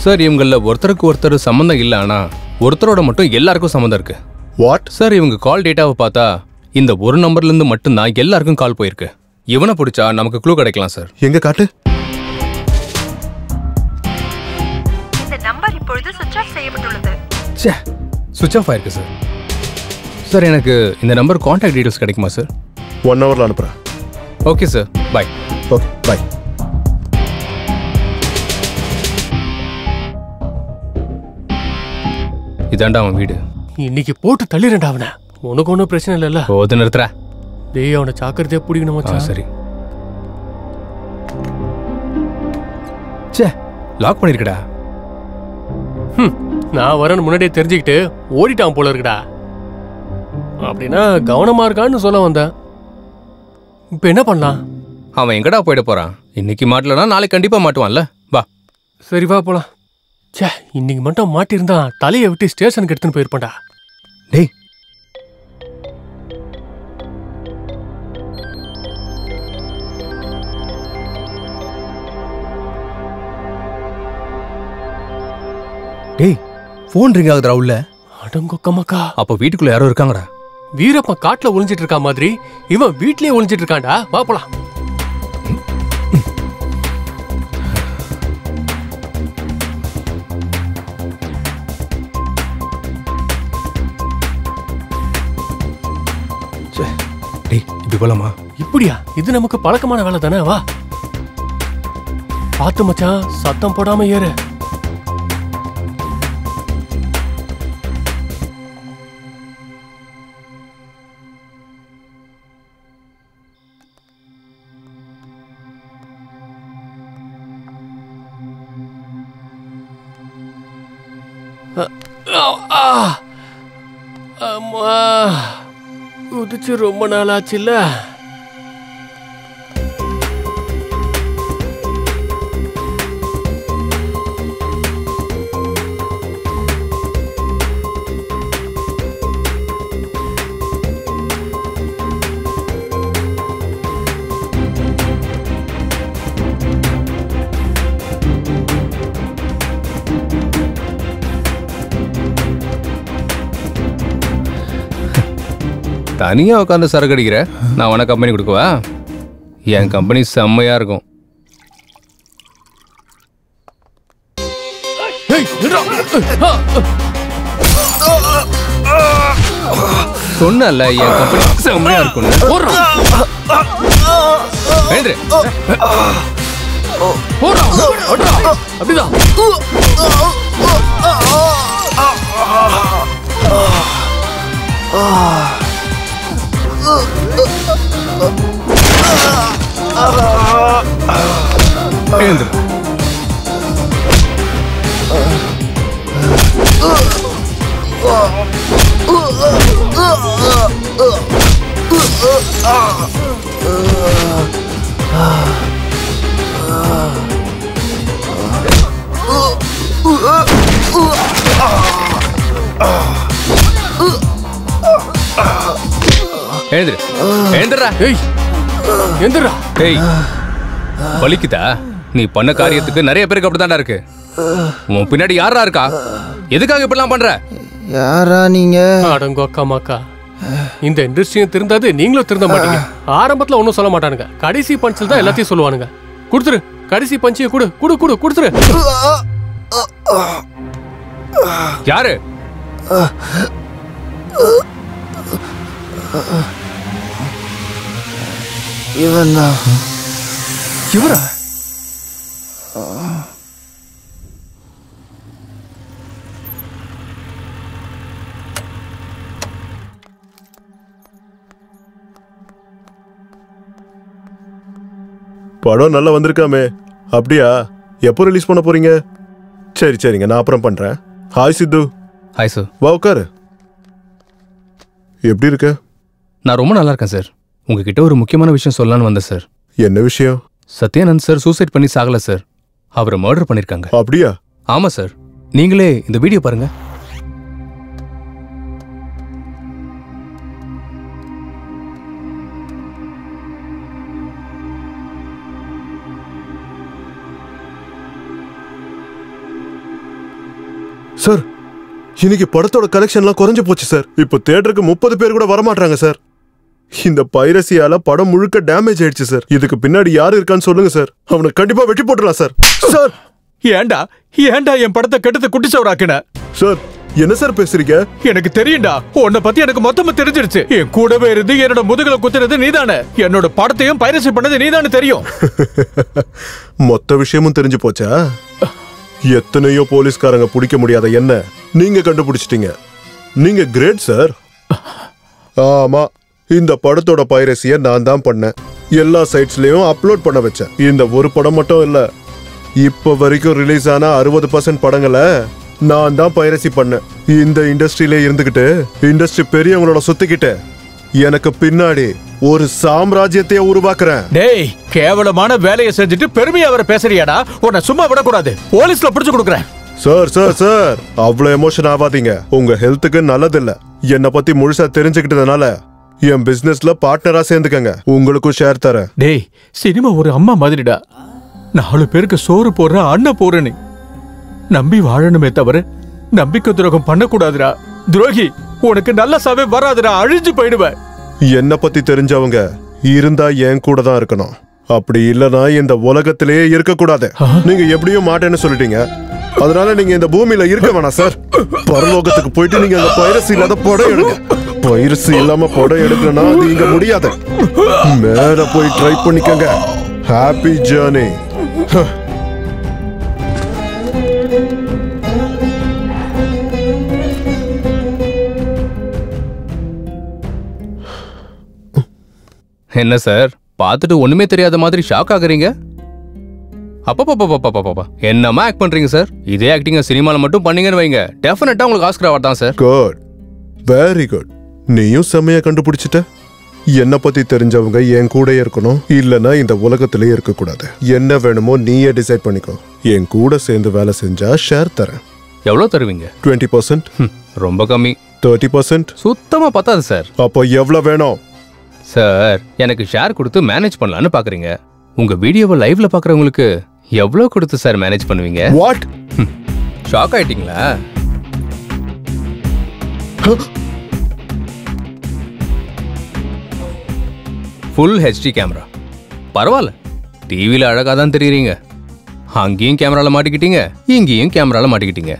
சார் இவங்கள ஒருத்தருக்கு ஒருத்தர் சம்மந்தம் இல்லை, ஆனா ஒருத்தரோட மட்டும் எல்லாருக்கும் சம்மந்தம் இருக்கு. வாட்? சார் இவங்க கால் டேட்டாவை பார்த்தா இந்த ஒரு நம்பர்ல இருந்து மட்டும்தான் எல்லாருக்கும் கால் போயிருக்கு. இவனை பிடிச்சா நமக்கு க்ளூ கிடைக்கலாம் சார். எங்க காட்டு. இந்த நம்பர் இப்பொழுது சுவிட்ச் ஆஃப் செய்யப்பட்டுள்ளது. ச்சே, சுவிட்ச் ஆஃப் ஆயிருக்கு சார். சார் எனக்கு இந்த நம்பர் கான்டாக்ட் டீடைல்ஸ் கிடைக்குமா சார்? 1 ஹவர்ல அனுப்புறேன். Okay sir, bye. Okay, bye. இதாண்டா அவன் வீடு. இன்னைக்கு போட்டு தள்ளிரண்டா அவனை. உனக்கு ஒன்றும் பிரச்சனை இல்லைல்ல? போது நிறுத்துற. டேய் அவனை ஜாக்கிரதையா பிடிக்கணும் மச்சான். சரி. ச்சே, லாக் பண்ணிருக்கடா. நான் வரேன்னு முன்னாடியே தெரிஞ்சுக்கிட்டு ஓடிட்டான் போல இருக்குடா. அப்படின்னா கவனமா இருக்கான்னு சொல்ல வந்தேன். இப்ப என்ன பண்ணலாம்? அவன் எங்கடா போயிட போறான்? இன்னைக்கு மாட்டலனா நாளைக்கு கண்டிப்பா மாட்டுவான்ல. வா. சரி வா போலாம். ச்சே, இன்னைக்கு மட்டும் மாட்டிருந்தா தலையை விட்டு ஸ்டேஷனுக்கு எடுத்துன்னு போயிருப்பான்டா. டேய், டேய் ஃபோன் ரிங் ஆகுதுடா உள்ள. அடங்கொக்கமாக்கா. அப்ப வீட்டுக்குள்ள யாரோ இருக்காங்கடா. வீரப்பா காட்டுல ஒளிஞ்சிட்டு இருக்கா மாதிரி இவன் வீட்லயே ஒளிஞ்சிட்டு இருக்கான்டா. வா போலாம். டேய் இப்படி போலாமா? இப்படியா? இது நமக்கு பழக்கமான வேலை தானே. வா. பாத்து மச்சான், சத்தம் போடாம ஏறு. அம்மா, குதிச்சு ரொம்ப நாள் ஆச்சுல்ல. தனியா உட்காந்து சரக்கு அடிக்கிற, நான் உனக்கு கம்பெனி கொடுக்கவா? என் கம்பெனி செம்மையா இருக்கும். சொன்னல என் கம்பெனி செம்மையா இருக்கும். அப்படிதான் வலிக்குதா? நீ பண்ண காரியத்துக்கு நிறைய பேருக்கு அப்படித்தான்டா இருக்கு. உன் பின்னாடி யாரா இருக்கா? எதுக்காக இப்படிலாம் பண்ற? யாரா நீங்க? அடங்கோக்கா மாக்கா, இந்த இண்டஸ்ட்ரியும் திருந்தாது, நீங்களும் திருந்த மாட்டீங்க. ஆரம்பத்துல ஒன்னும் சொல்ல மாட்டானுங்க, கடைசி பஞ்சில் தான் எல்லாத்தையும் சொல்லுவானுங்க. கொடுத்துரு, கடைசி பஞ்சியை குடு குடு குடு கொடுத்துரு. யாரு? இவன் தான். இவரா? படம் நல்லா வந்திருக்காமே. அப்படியா? எப்போ ரிலீஸ் பண்ண போறீங்க? சரி சரிங்க, நான் அப்புறம் பண்றேன். ஹாய் சித்து. Hi sir. வா உட்காரு. எப்படி இருக்க? நான் ரொம்ப நல்லா இருக்கேன் சார். உங்ககிட்ட ஒரு முக்கியமான விஷயம் சொல்லலான்னு வந்தேன் சார். என்ன விஷயம்? சத்யானந்த் சார் சூசைட் பண்ணி சாகல சார், அவரை மர்டர் பண்ணிருக்காங்க. அப்படியா? ஆமா சார். நீங்களே இந்த வீடியோ பாருங்க. சார், இன்னைக்கு படத்தோட கலெக்ஷன்லாம் குறைஞ்சு போச்சு சார். இப்போ தியேட்டருக்கு 30 பேர் கூட வரமாட்டாங்க சார். இந்த பைரசியால படம் முழுக்க டேமேஜ் ஆயிடுச்சு சார். இதுக்கு பின்னாடி யாரு இருக்கான்னு சொல்லுங்க சார். அவனை கண்டிப்பா வெட்டி போட்டுடலாம் சார். சார், ஏண்டா என் படத்தை கெடுத்து குட்டிச்சவராக்கின? சார், என்ன சார் பேசுறீங்க? எனக்கு தெரியும்டா, உன்னை பத்தி எனக்கு மொத்தமா தெரிஞ்சிருச்சு. என் கூடவே இருந்து என்னோட முதுகுல குத்துறது நீதானே, என்னோட படத்தையும் பைரசி பண்ணது நீதானே தெரியும். மொத்த விஷயமும் தெரிஞ்சு போச்சா? எத்தனையோ போலீஸ்காரங்க பிடிக்க முடியாத என்ன நீங்க கண்டுபிடிச்சிட்டீங்க. நீங்க கிரேட் சார். ஆமா, இந்த படத்தோட பைரசிய நான் தான் பண்ணேன். எல்லா சைட்ஸ்லயும் அப்லோட் பண்ண வச்சேன். இந்த ஒரு படம் மட்டும் இல்ல, இப்ப வரைக்கும் ரிலீஸ் ஆன 60% படங்களை நான் தான் பைரசி பண்ணேன். இந்த இண்டஸ்ட்ரியில இருந்துகிட்டு இண்டஸ்ட்ரி பெரியவங்களோட சுத்திக்கிட்டு எனக்கு பின்னாடி ஒரு சாம்ராஜ்யத்தையே உருவாக்குறேன். டேய், கேவலமான வேலையை செஞ்சுட்டு பெருமையா வர பேசுறியாடா? உன்னை சும்மா விடக்கூடாது, போலீஸ்ல பிடிச்சு கொடுக்குறேன். சார் சார் சார், அவ்வளவு எமோஷன் ஆகாதீங்க. உங்க ஹெல்த்துக்கு நல்லதில்ல. என்னை பத்தி முழுசா தெரிஞ்சுக்கிட்டதுனால என் பிசினஸ்ல பார்ட்னரா சேர்ந்துக்கங்க. உங்களுக்கும் ஷேர் தரேன். டேய், சினிமா ஒரு அம்மா மாதிரிடா. 4 பேருக்கு சோறு போடுற அண்ணன் போறனி நம்பி வாழணுமே தவிர நம்பிக்கை துரோகம் பண்ணக்கூடாதுடா. துரோகி, உனக்கு நல்ல சாவே வராதுடா, அழிஞ்சு போயிடுவேன். என்ன பத்தி தெரிஞ்சவங்க இருந்தா என் கூட தான் இருக்கணும். அப்படி இல்லனா இந்த உலகத்திலேயே இருக்க கூடாது. நீங்க எப்படியும் மாட்டேன்னு சொல்லிட்டீங்க, அதனால நீங்க இந்த பூமியில இருக்க வேணாம் சார். பரலோகத்துக்கு போயிட்டு நீங்க அந்த பைரசி இல்லாத படம் எடுங்க. பைரசி இல்லாம படம் எடுக்கணும்னா அது இங்க முடியாது. மேல போய் ட்ரை பண்ணிக்கங்க. Happy journey. என்ன சார், பார்த்துட்டு ஒண்ணுமே தெரியாத மாதிரி ஷாக் ஆகுறீங்க? அப்பா, என்னமா ஆக்ட் பண்றீங்க சார்? இதே ஆக்டிங்க சினிமால மட்டும் பண்ணீங்கன்னு வைங்க, டெஃபினட்டா உங்களுக்கு ஆஸ்கர் அவார்ட் தான் சார். Good, very good. நீயும் செம்மையா கண்டுபிடிச்சிட்ட. என்ன பத்தி தெரிஞ்சவங்க என் கூட இருக்கணும், இல்லனா இந்த உலகத்திலே இருக்க கூடாது. என்ன வேணுமோ நீயே டிசைட் பண்ணிக்கோ. என் கூட சேர்ந்து வேலை செஞ்சா ஷேர் தரேன். எவ்வளவு தருவீங்க? 20%. ரொம்ப கம்மி. 30%. சுத்தமா பத்தாது சார். அப்போ எவ்வளவு வேணும்? சார், எனக்கு ஷேர் கொடுத்து மேனேஜ் பண்ணலான்னு பாக்குறீங்க. உங்க வீடியோவை லைவ்ல பாக்குறவங்களுக்கு எவ்வளவு கொடுத்து சார் மேனேஜ் பண்ணுவீங்க? வாட்? ஷாக் ஆயிட்டீங்களா? Full HD camera. பரவாயில்ல, டிவியில் அழகாக தான் தெரியுறீங்க. அங்கேயும் கேமரால மாட்டிக்கிட்டீங்க, இங்கேயும் கேமரால மாட்டிக்கிட்டீங்க.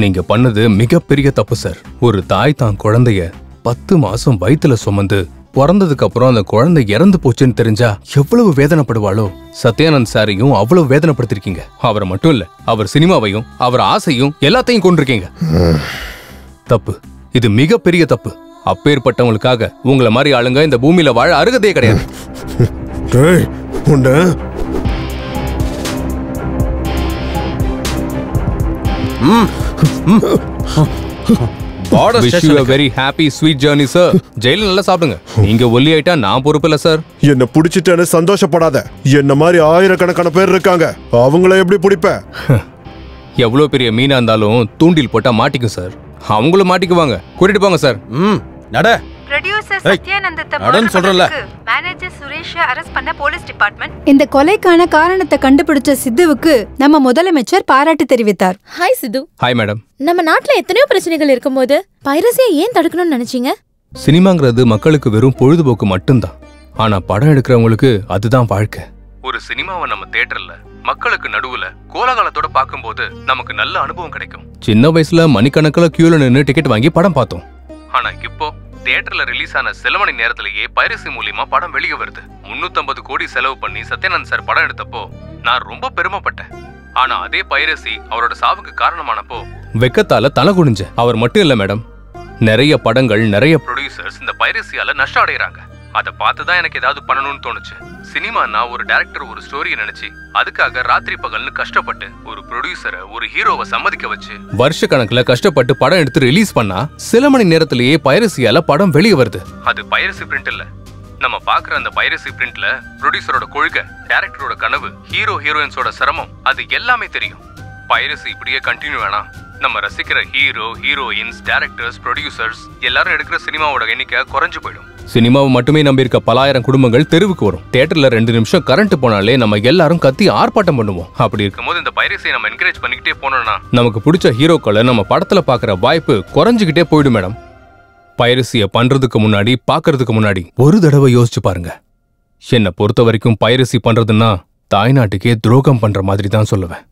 நீங்க பண்ணது மிகப்பெரிய தப்பு சார். ஒரு தாய் தான் குழந்தைய 10 மாசம் வயித்துல சுமந்து பிறந்ததுக்கு அப்புறம் அந்த குழந்தை இறந்து போச்சுன்னு தெரிஞ்சா எவ்வளவு வேதனைப்படுவாளோ. சத்யானந்த் சாரையும் அவ்வளவு வேதனைப்படுத்திருக்கீங்க. அவரை மட்டும் இல்ல, அவர் சினிமாவையும் அவர் ஆசையும் எல்லாத்தையும் கொண்டிருக்கீங்க. தப்பு, இது மிகப்பெரிய தப்பு. அப்பேற்பட்டவங்களுக்காக உங்களை மாதிரி ஆளுங்க இந்த பூமியில வாழ அருகதே கிடையாது. Wish you a very happy sweet journey sir. ஜெயில நல்லா சாப்பிடுங்க. நீங்க ஒல்லி ஆயிட்டா நான் பொறுப்பு இல்ல சார். என்ன பிடிச்சிட்டேன்னு சந்தோஷப்படாத. என்ன மாதிரி ஆயிரக்கணக்கான பேர் இருக்காங்க, அவங்கள எப்படி பிடிப்ப? எவ்வளவு பெரிய மீனா இருந்தாலும் தூண்டில் போட்டா மாட்டிக்கும் சார். அவங்களும் மாட்டிக்குவாங்க. கூட்டிட்டு போங்க சார். நட. ப்ரொடியூசர் சத்யானந்தத்தை மேனேஜர் சுரேஷ் அரெஸ்ட் பண்ண போலீஸ் டிபார்ட்மெண்ட். இந்த கொலைக்கான காரணத்தை கண்டுபிடிச்ச சித்துவுக்கு நம்ம முதலமைச்சர் பாராட்டு தெரிவித்தார். ஹாய் சித்து. Hi madam. நம்ம நாட்டுல எத்தனையோ பிரச்சனைகள் இருக்கும்போது பைரசியை ஏன் தடுக்கணும்னு நினைச்சீங்க? சினிமாங்கிறது மக்களுக்கு வெறும் பொழுதுபோக்கு மட்டும்தான். ஆனா படம் எடுக்கிறவங்களுக்கு அதுதான் வாழ்க்கை. ஒரு சினிமாவை நம்ம தியேட்டர்ல மக்களுக்கு நடுவுல கோலாகலத்தோட பார்க்கும்போது நமக்கு நல்ல அனுபவம் கிடைக்கும். சின்ன வயசுல மணிக்கணக்கில் கியூல நின்று டிக்கெட் வாங்கி படம் பார்த்தோம். ஆனா இப்போ தியேட்டர்ல ரிலீஸ் ஆன சில மணி நேரத்திலேயே பைரசி மூலியமா படம் வெளியே வருது. 350 கோடி செலவு பண்ணி சத்யானந்த் சார் படம் எடுத்தப்போ நான் ரொம்ப பெருமைப்பட்டேன். ஆனா அதே பைரசி அவரோட சாவுக்கு காரணமானப்போ வெக்கத்தால தலை குனிஞ்ச. அவர் மட்டும் இல்ல மேடம், நிறைய படங்கள் நிறைய ப்ரொடியூசர்ஸ் இந்த பைரசியால நஷ்டம் அடைகிறாங்க. அதை பார்த்துதான் எனக்கு ஏதாவது பண்ணணும்னு தோணுச்சு. சினிமானா ஒரு டைரக்டர் ஒரு ஸ்டோரியை நினைச்சு அதுக்காக ராத்திரி பகல்னு கஷ்டப்பட்டு ஒரு ப்ரொடியூசரை ஒரு ஹீரோவை சம்மதிக்க வச்சு வருஷ கணக்குல கஷ்டப்பட்டு படம் எடுத்து ரிலீஸ் பண்ணா சில மணி நேரத்திலேயே பைரசியால படம் வெளியே வருது. அது பைரசி பிரிண்ட் இல்ல. நம்ம பாக்குற அந்த பைரசி பிரிண்ட்ல ப்ரொடியூசரோட கொள்கை, டைரக்டரோட கனவு, ஹீரோ ஹீரோயின்ஸோட சிரமம் அது எல்லாமே தெரியும். பைரசி இப்படியே கண்டினியூ வேணா நம்ம ரசிக்கிற ஹீரோ ஹீரோயின்ஸ் டைரக்டர்ஸ் ப்ரொடியூசர்ஸ் எல்லாரும் எடுக்கிற சினிமாவோட எண்ணிக்கை குறைஞ்சு போயிடும். சினிமாவை மட்டுமே நம்பி இருக்க பலாயிரம் குடும்பங்கள் தெருவுக்கு வரும். தியேட்டர்ல 2 நிமிஷம் கரண்ட் போனாலே நம்ம எல்லாரும் கத்தி ஆர்ப்பாட்டம் பண்ணுவோம். அப்படி இருக்கும்போது இந்த பைரசியை நம்ம என்கரேஜ் பண்ணிக்கிட்டே போனோம்னா நமக்கு பிடிச்ச ஹீரோக்களை நம்ம படத்துல பாக்குற வாய்ப்பு குறைஞ்சுக்கிட்டே போயிடும் மேடம். பைரசியை பண்றதுக்கு முன்னாடி பாக்குறதுக்கு முன்னாடி ஒரு தடவை யோசிச்சு பாருங்க. என்னை பொறுத்த வரைக்கும் பைரசி பண்றதுன்னா தாய்நாட்டுக்கே துரோகம் பண்ற மாதிரி தான் சொல்லுவேன்.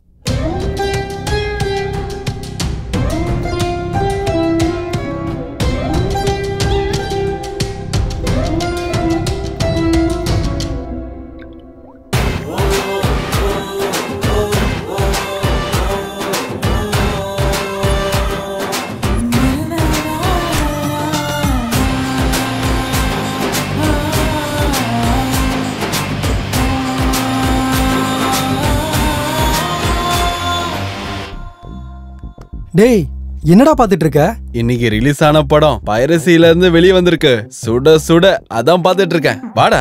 டேய், என்னடா பாத்துட்டு இருக்க? இன்னைக்கு ரிலீஸ் ஆன படம் பைரசில இருந்து வெளியே வந்திருக்கு. சுட சுட அதான் பாத்துட்டு இருக்கேன். வாடா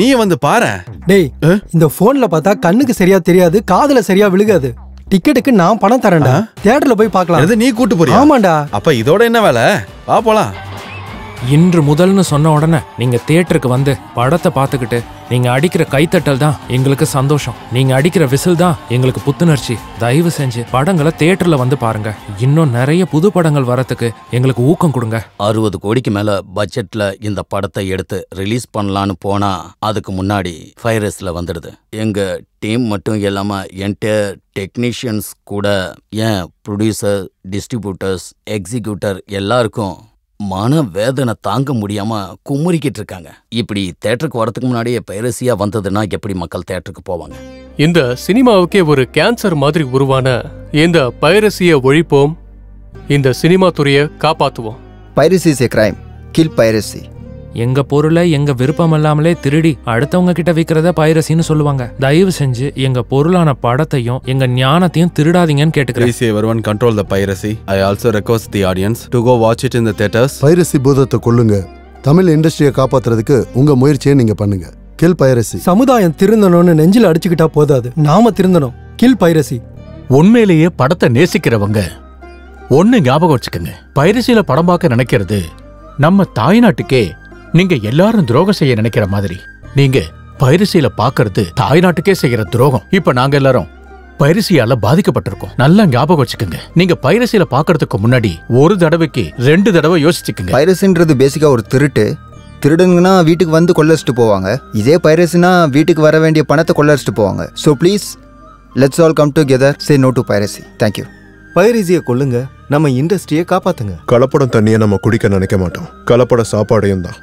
நீ வந்து பாரு. டேய், இந்த போன்ல பார்த்தா கண்ணுக்கு சரியா தெரியாது, காதுல சரியா விழுகாது. டிக்கெட்டுக்கு நான் பணம் தரேன்டா. தியேட்டர்ல போய் பார்க்கலாம். நீ கூட்டு போறியா? ஆமாண்டா. அப்ப இதோட என்ன வேலை? வா போலாம். இன்று முதல்னு சொன்ன உடனே நீங்க தியேட்டருக்கு வந்து படத்தை பார்த்துக்கிட்டு நீங்க அடிக்கிற கைத்தட்டல் தான் எங்களுக்கு சந்தோஷம். நீங்க அடிக்கிற விசில் தான் எங்களுக்கு புத்துணர்ச்சி. தயவு செஞ்சு படங்களை தியேட்டர்ல வந்து பாருங்க. இன்னும் நிறைய புது படங்கள் வரத்துக்கு எங்களுக்கு ஊக்கம் கொடுங்க. 60 கோடிக்கு மேல பட்ஜெட்ல இந்த படத்தை எடுத்து ரிலீஸ் பண்ணலான்னு போனா அதுக்கு முன்னாடி பைரஸ்ல வந்துடுது. எங்க டீம் மட்டும் இல்லாம என்டையர் டெக்னீஷியன்ஸ் கூட, ஏன் ப்ரொடியூசர், டிஸ்ட்ரிபியூட்டர்ஸ், எக்ஸிக்யூட்டர் எல்லாருக்கும் மன வேதனை தாங்க முடியாம குமுறிக்கிட்டு இருக்காங்க. இப்படி தியேட்டருக்கு வரதுக்கு முன்னாடியே பைரசியா வந்ததுன்னா எப்படி மக்கள் தியேட்டருக்கு போவாங்க? இந்த சினிமாவுக்கே ஒரு கேன்சர் மாதிரி உருவான இந்த பைரசியை ஒழிப்போம். இந்த சினிமா துறையை காப்பாத்துவோம். Piracy is a crime. Kill piracy. எங்க பொருளை எங்க விருப்பம் இல்லாமலே திருடி அடுத்தவங்க கிட்ட விற்கிறத பைரசின்னு சொல்லுவாங்க. தயவு செஞ்சு எங்க பொருளான படத்தையும் எங்க ஞானத்தையும் திருடாதீங்கன்னு கேட்டுக்கிறேன். Please everyone control the piracy. I also request the audience to go watch it in the theaters. Piracy பூதத்தை கொல்லுங்க. தமிழ் இண்டஸ்ட்ரியை காப்பாத்துறதுக்கு உங்க முயற்சியை நீங்க பண்ணுங்க. Kill piracy. சமுதாயம் திருந்தணும்னு நெஞ்சில அடிச்சுக்கிட்டா போதாது, நாம திருந்தணும். Kill piracy. உண்மையிலேயே படத்தை நேசிக்கிறவங்க ஒண்ணு ஞாபகம் வச்சுக்கோங்க. பைரசியில படம் பார்க்க நினைக்கிறது நம்ம தாய்நாட்டுக்கே நீங்க எல்லாரும் துரோகம் செய்ய நினைக்கிற மாதிரி. நீங்க பைரசியில பாக்குறது தாய்நாட்டுக்கே செய்யற துரோகம். இப்ப நாங்க எல்லாரும் பைரசியால பாதிக்கப்பட்டிருக்கோம். நல்லா ஞாபகம் வச்சுக்கோங்க. நீங்க பைரசியில பாக்குறதுக்கு முன்னாடி ஒரு தடவைக்கு 2 தடவை யோசிச்சுக்கோங்க. பைரசின்றது பேசிக்கா ஒரு திருட்டு. திருடனுங்கன்னா வீட்டுக்கு வந்து கொள்ளடிச்சிட்டு போவாங்க. இதே பைரசினா வீட்டுக்கு வர வேண்டிய பணத்தை கொள்ளடிச்சிட்டு போவாங்க. So please let's all come together, say no to piracy. Thank you. பைரசியை கொல்லுங்க, நம்ம இண்டஸ்ட்ரியை காப்பாத்துங்க. கலப்படம் தண்ணியை நம்ம குடிக்க நினைக்க மாட்டோம், கலப்பட சாப்பாடையும் தான்.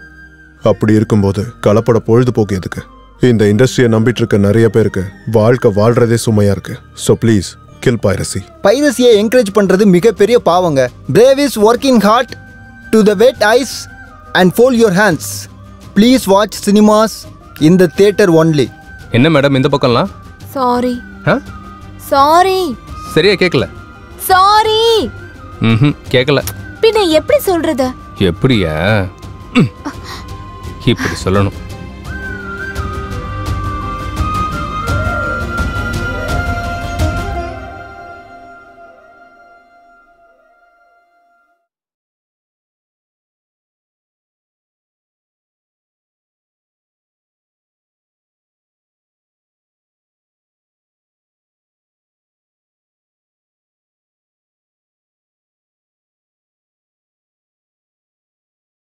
அப்படி இருக்கும்போது கலப்பட பொழுதுபோக்கு எதுக்கு? இந்த இண்டஸ்ட்ரியை நம்பிட்டு இருக்க நிறைய பேருக்கு வாழ்க்கை வாழ்றதே சுமையா இருக்கு. So please kill piracy. பைரசியை என்கரேஜ் பண்றது மிகப்பெரிய பாவங்க. Brave is working hard to the wet eyes and fold your hands. Please watch cinemas in the theater only. என்ன மேடம் இந்த பக்கம்லாம்? சாரி. சாரி. சரியா கேட்கல? சாரி. கேட்கல. பின்ன எப்படி சொல்றது? எப்படியா? இப்படி சொல்லணும்.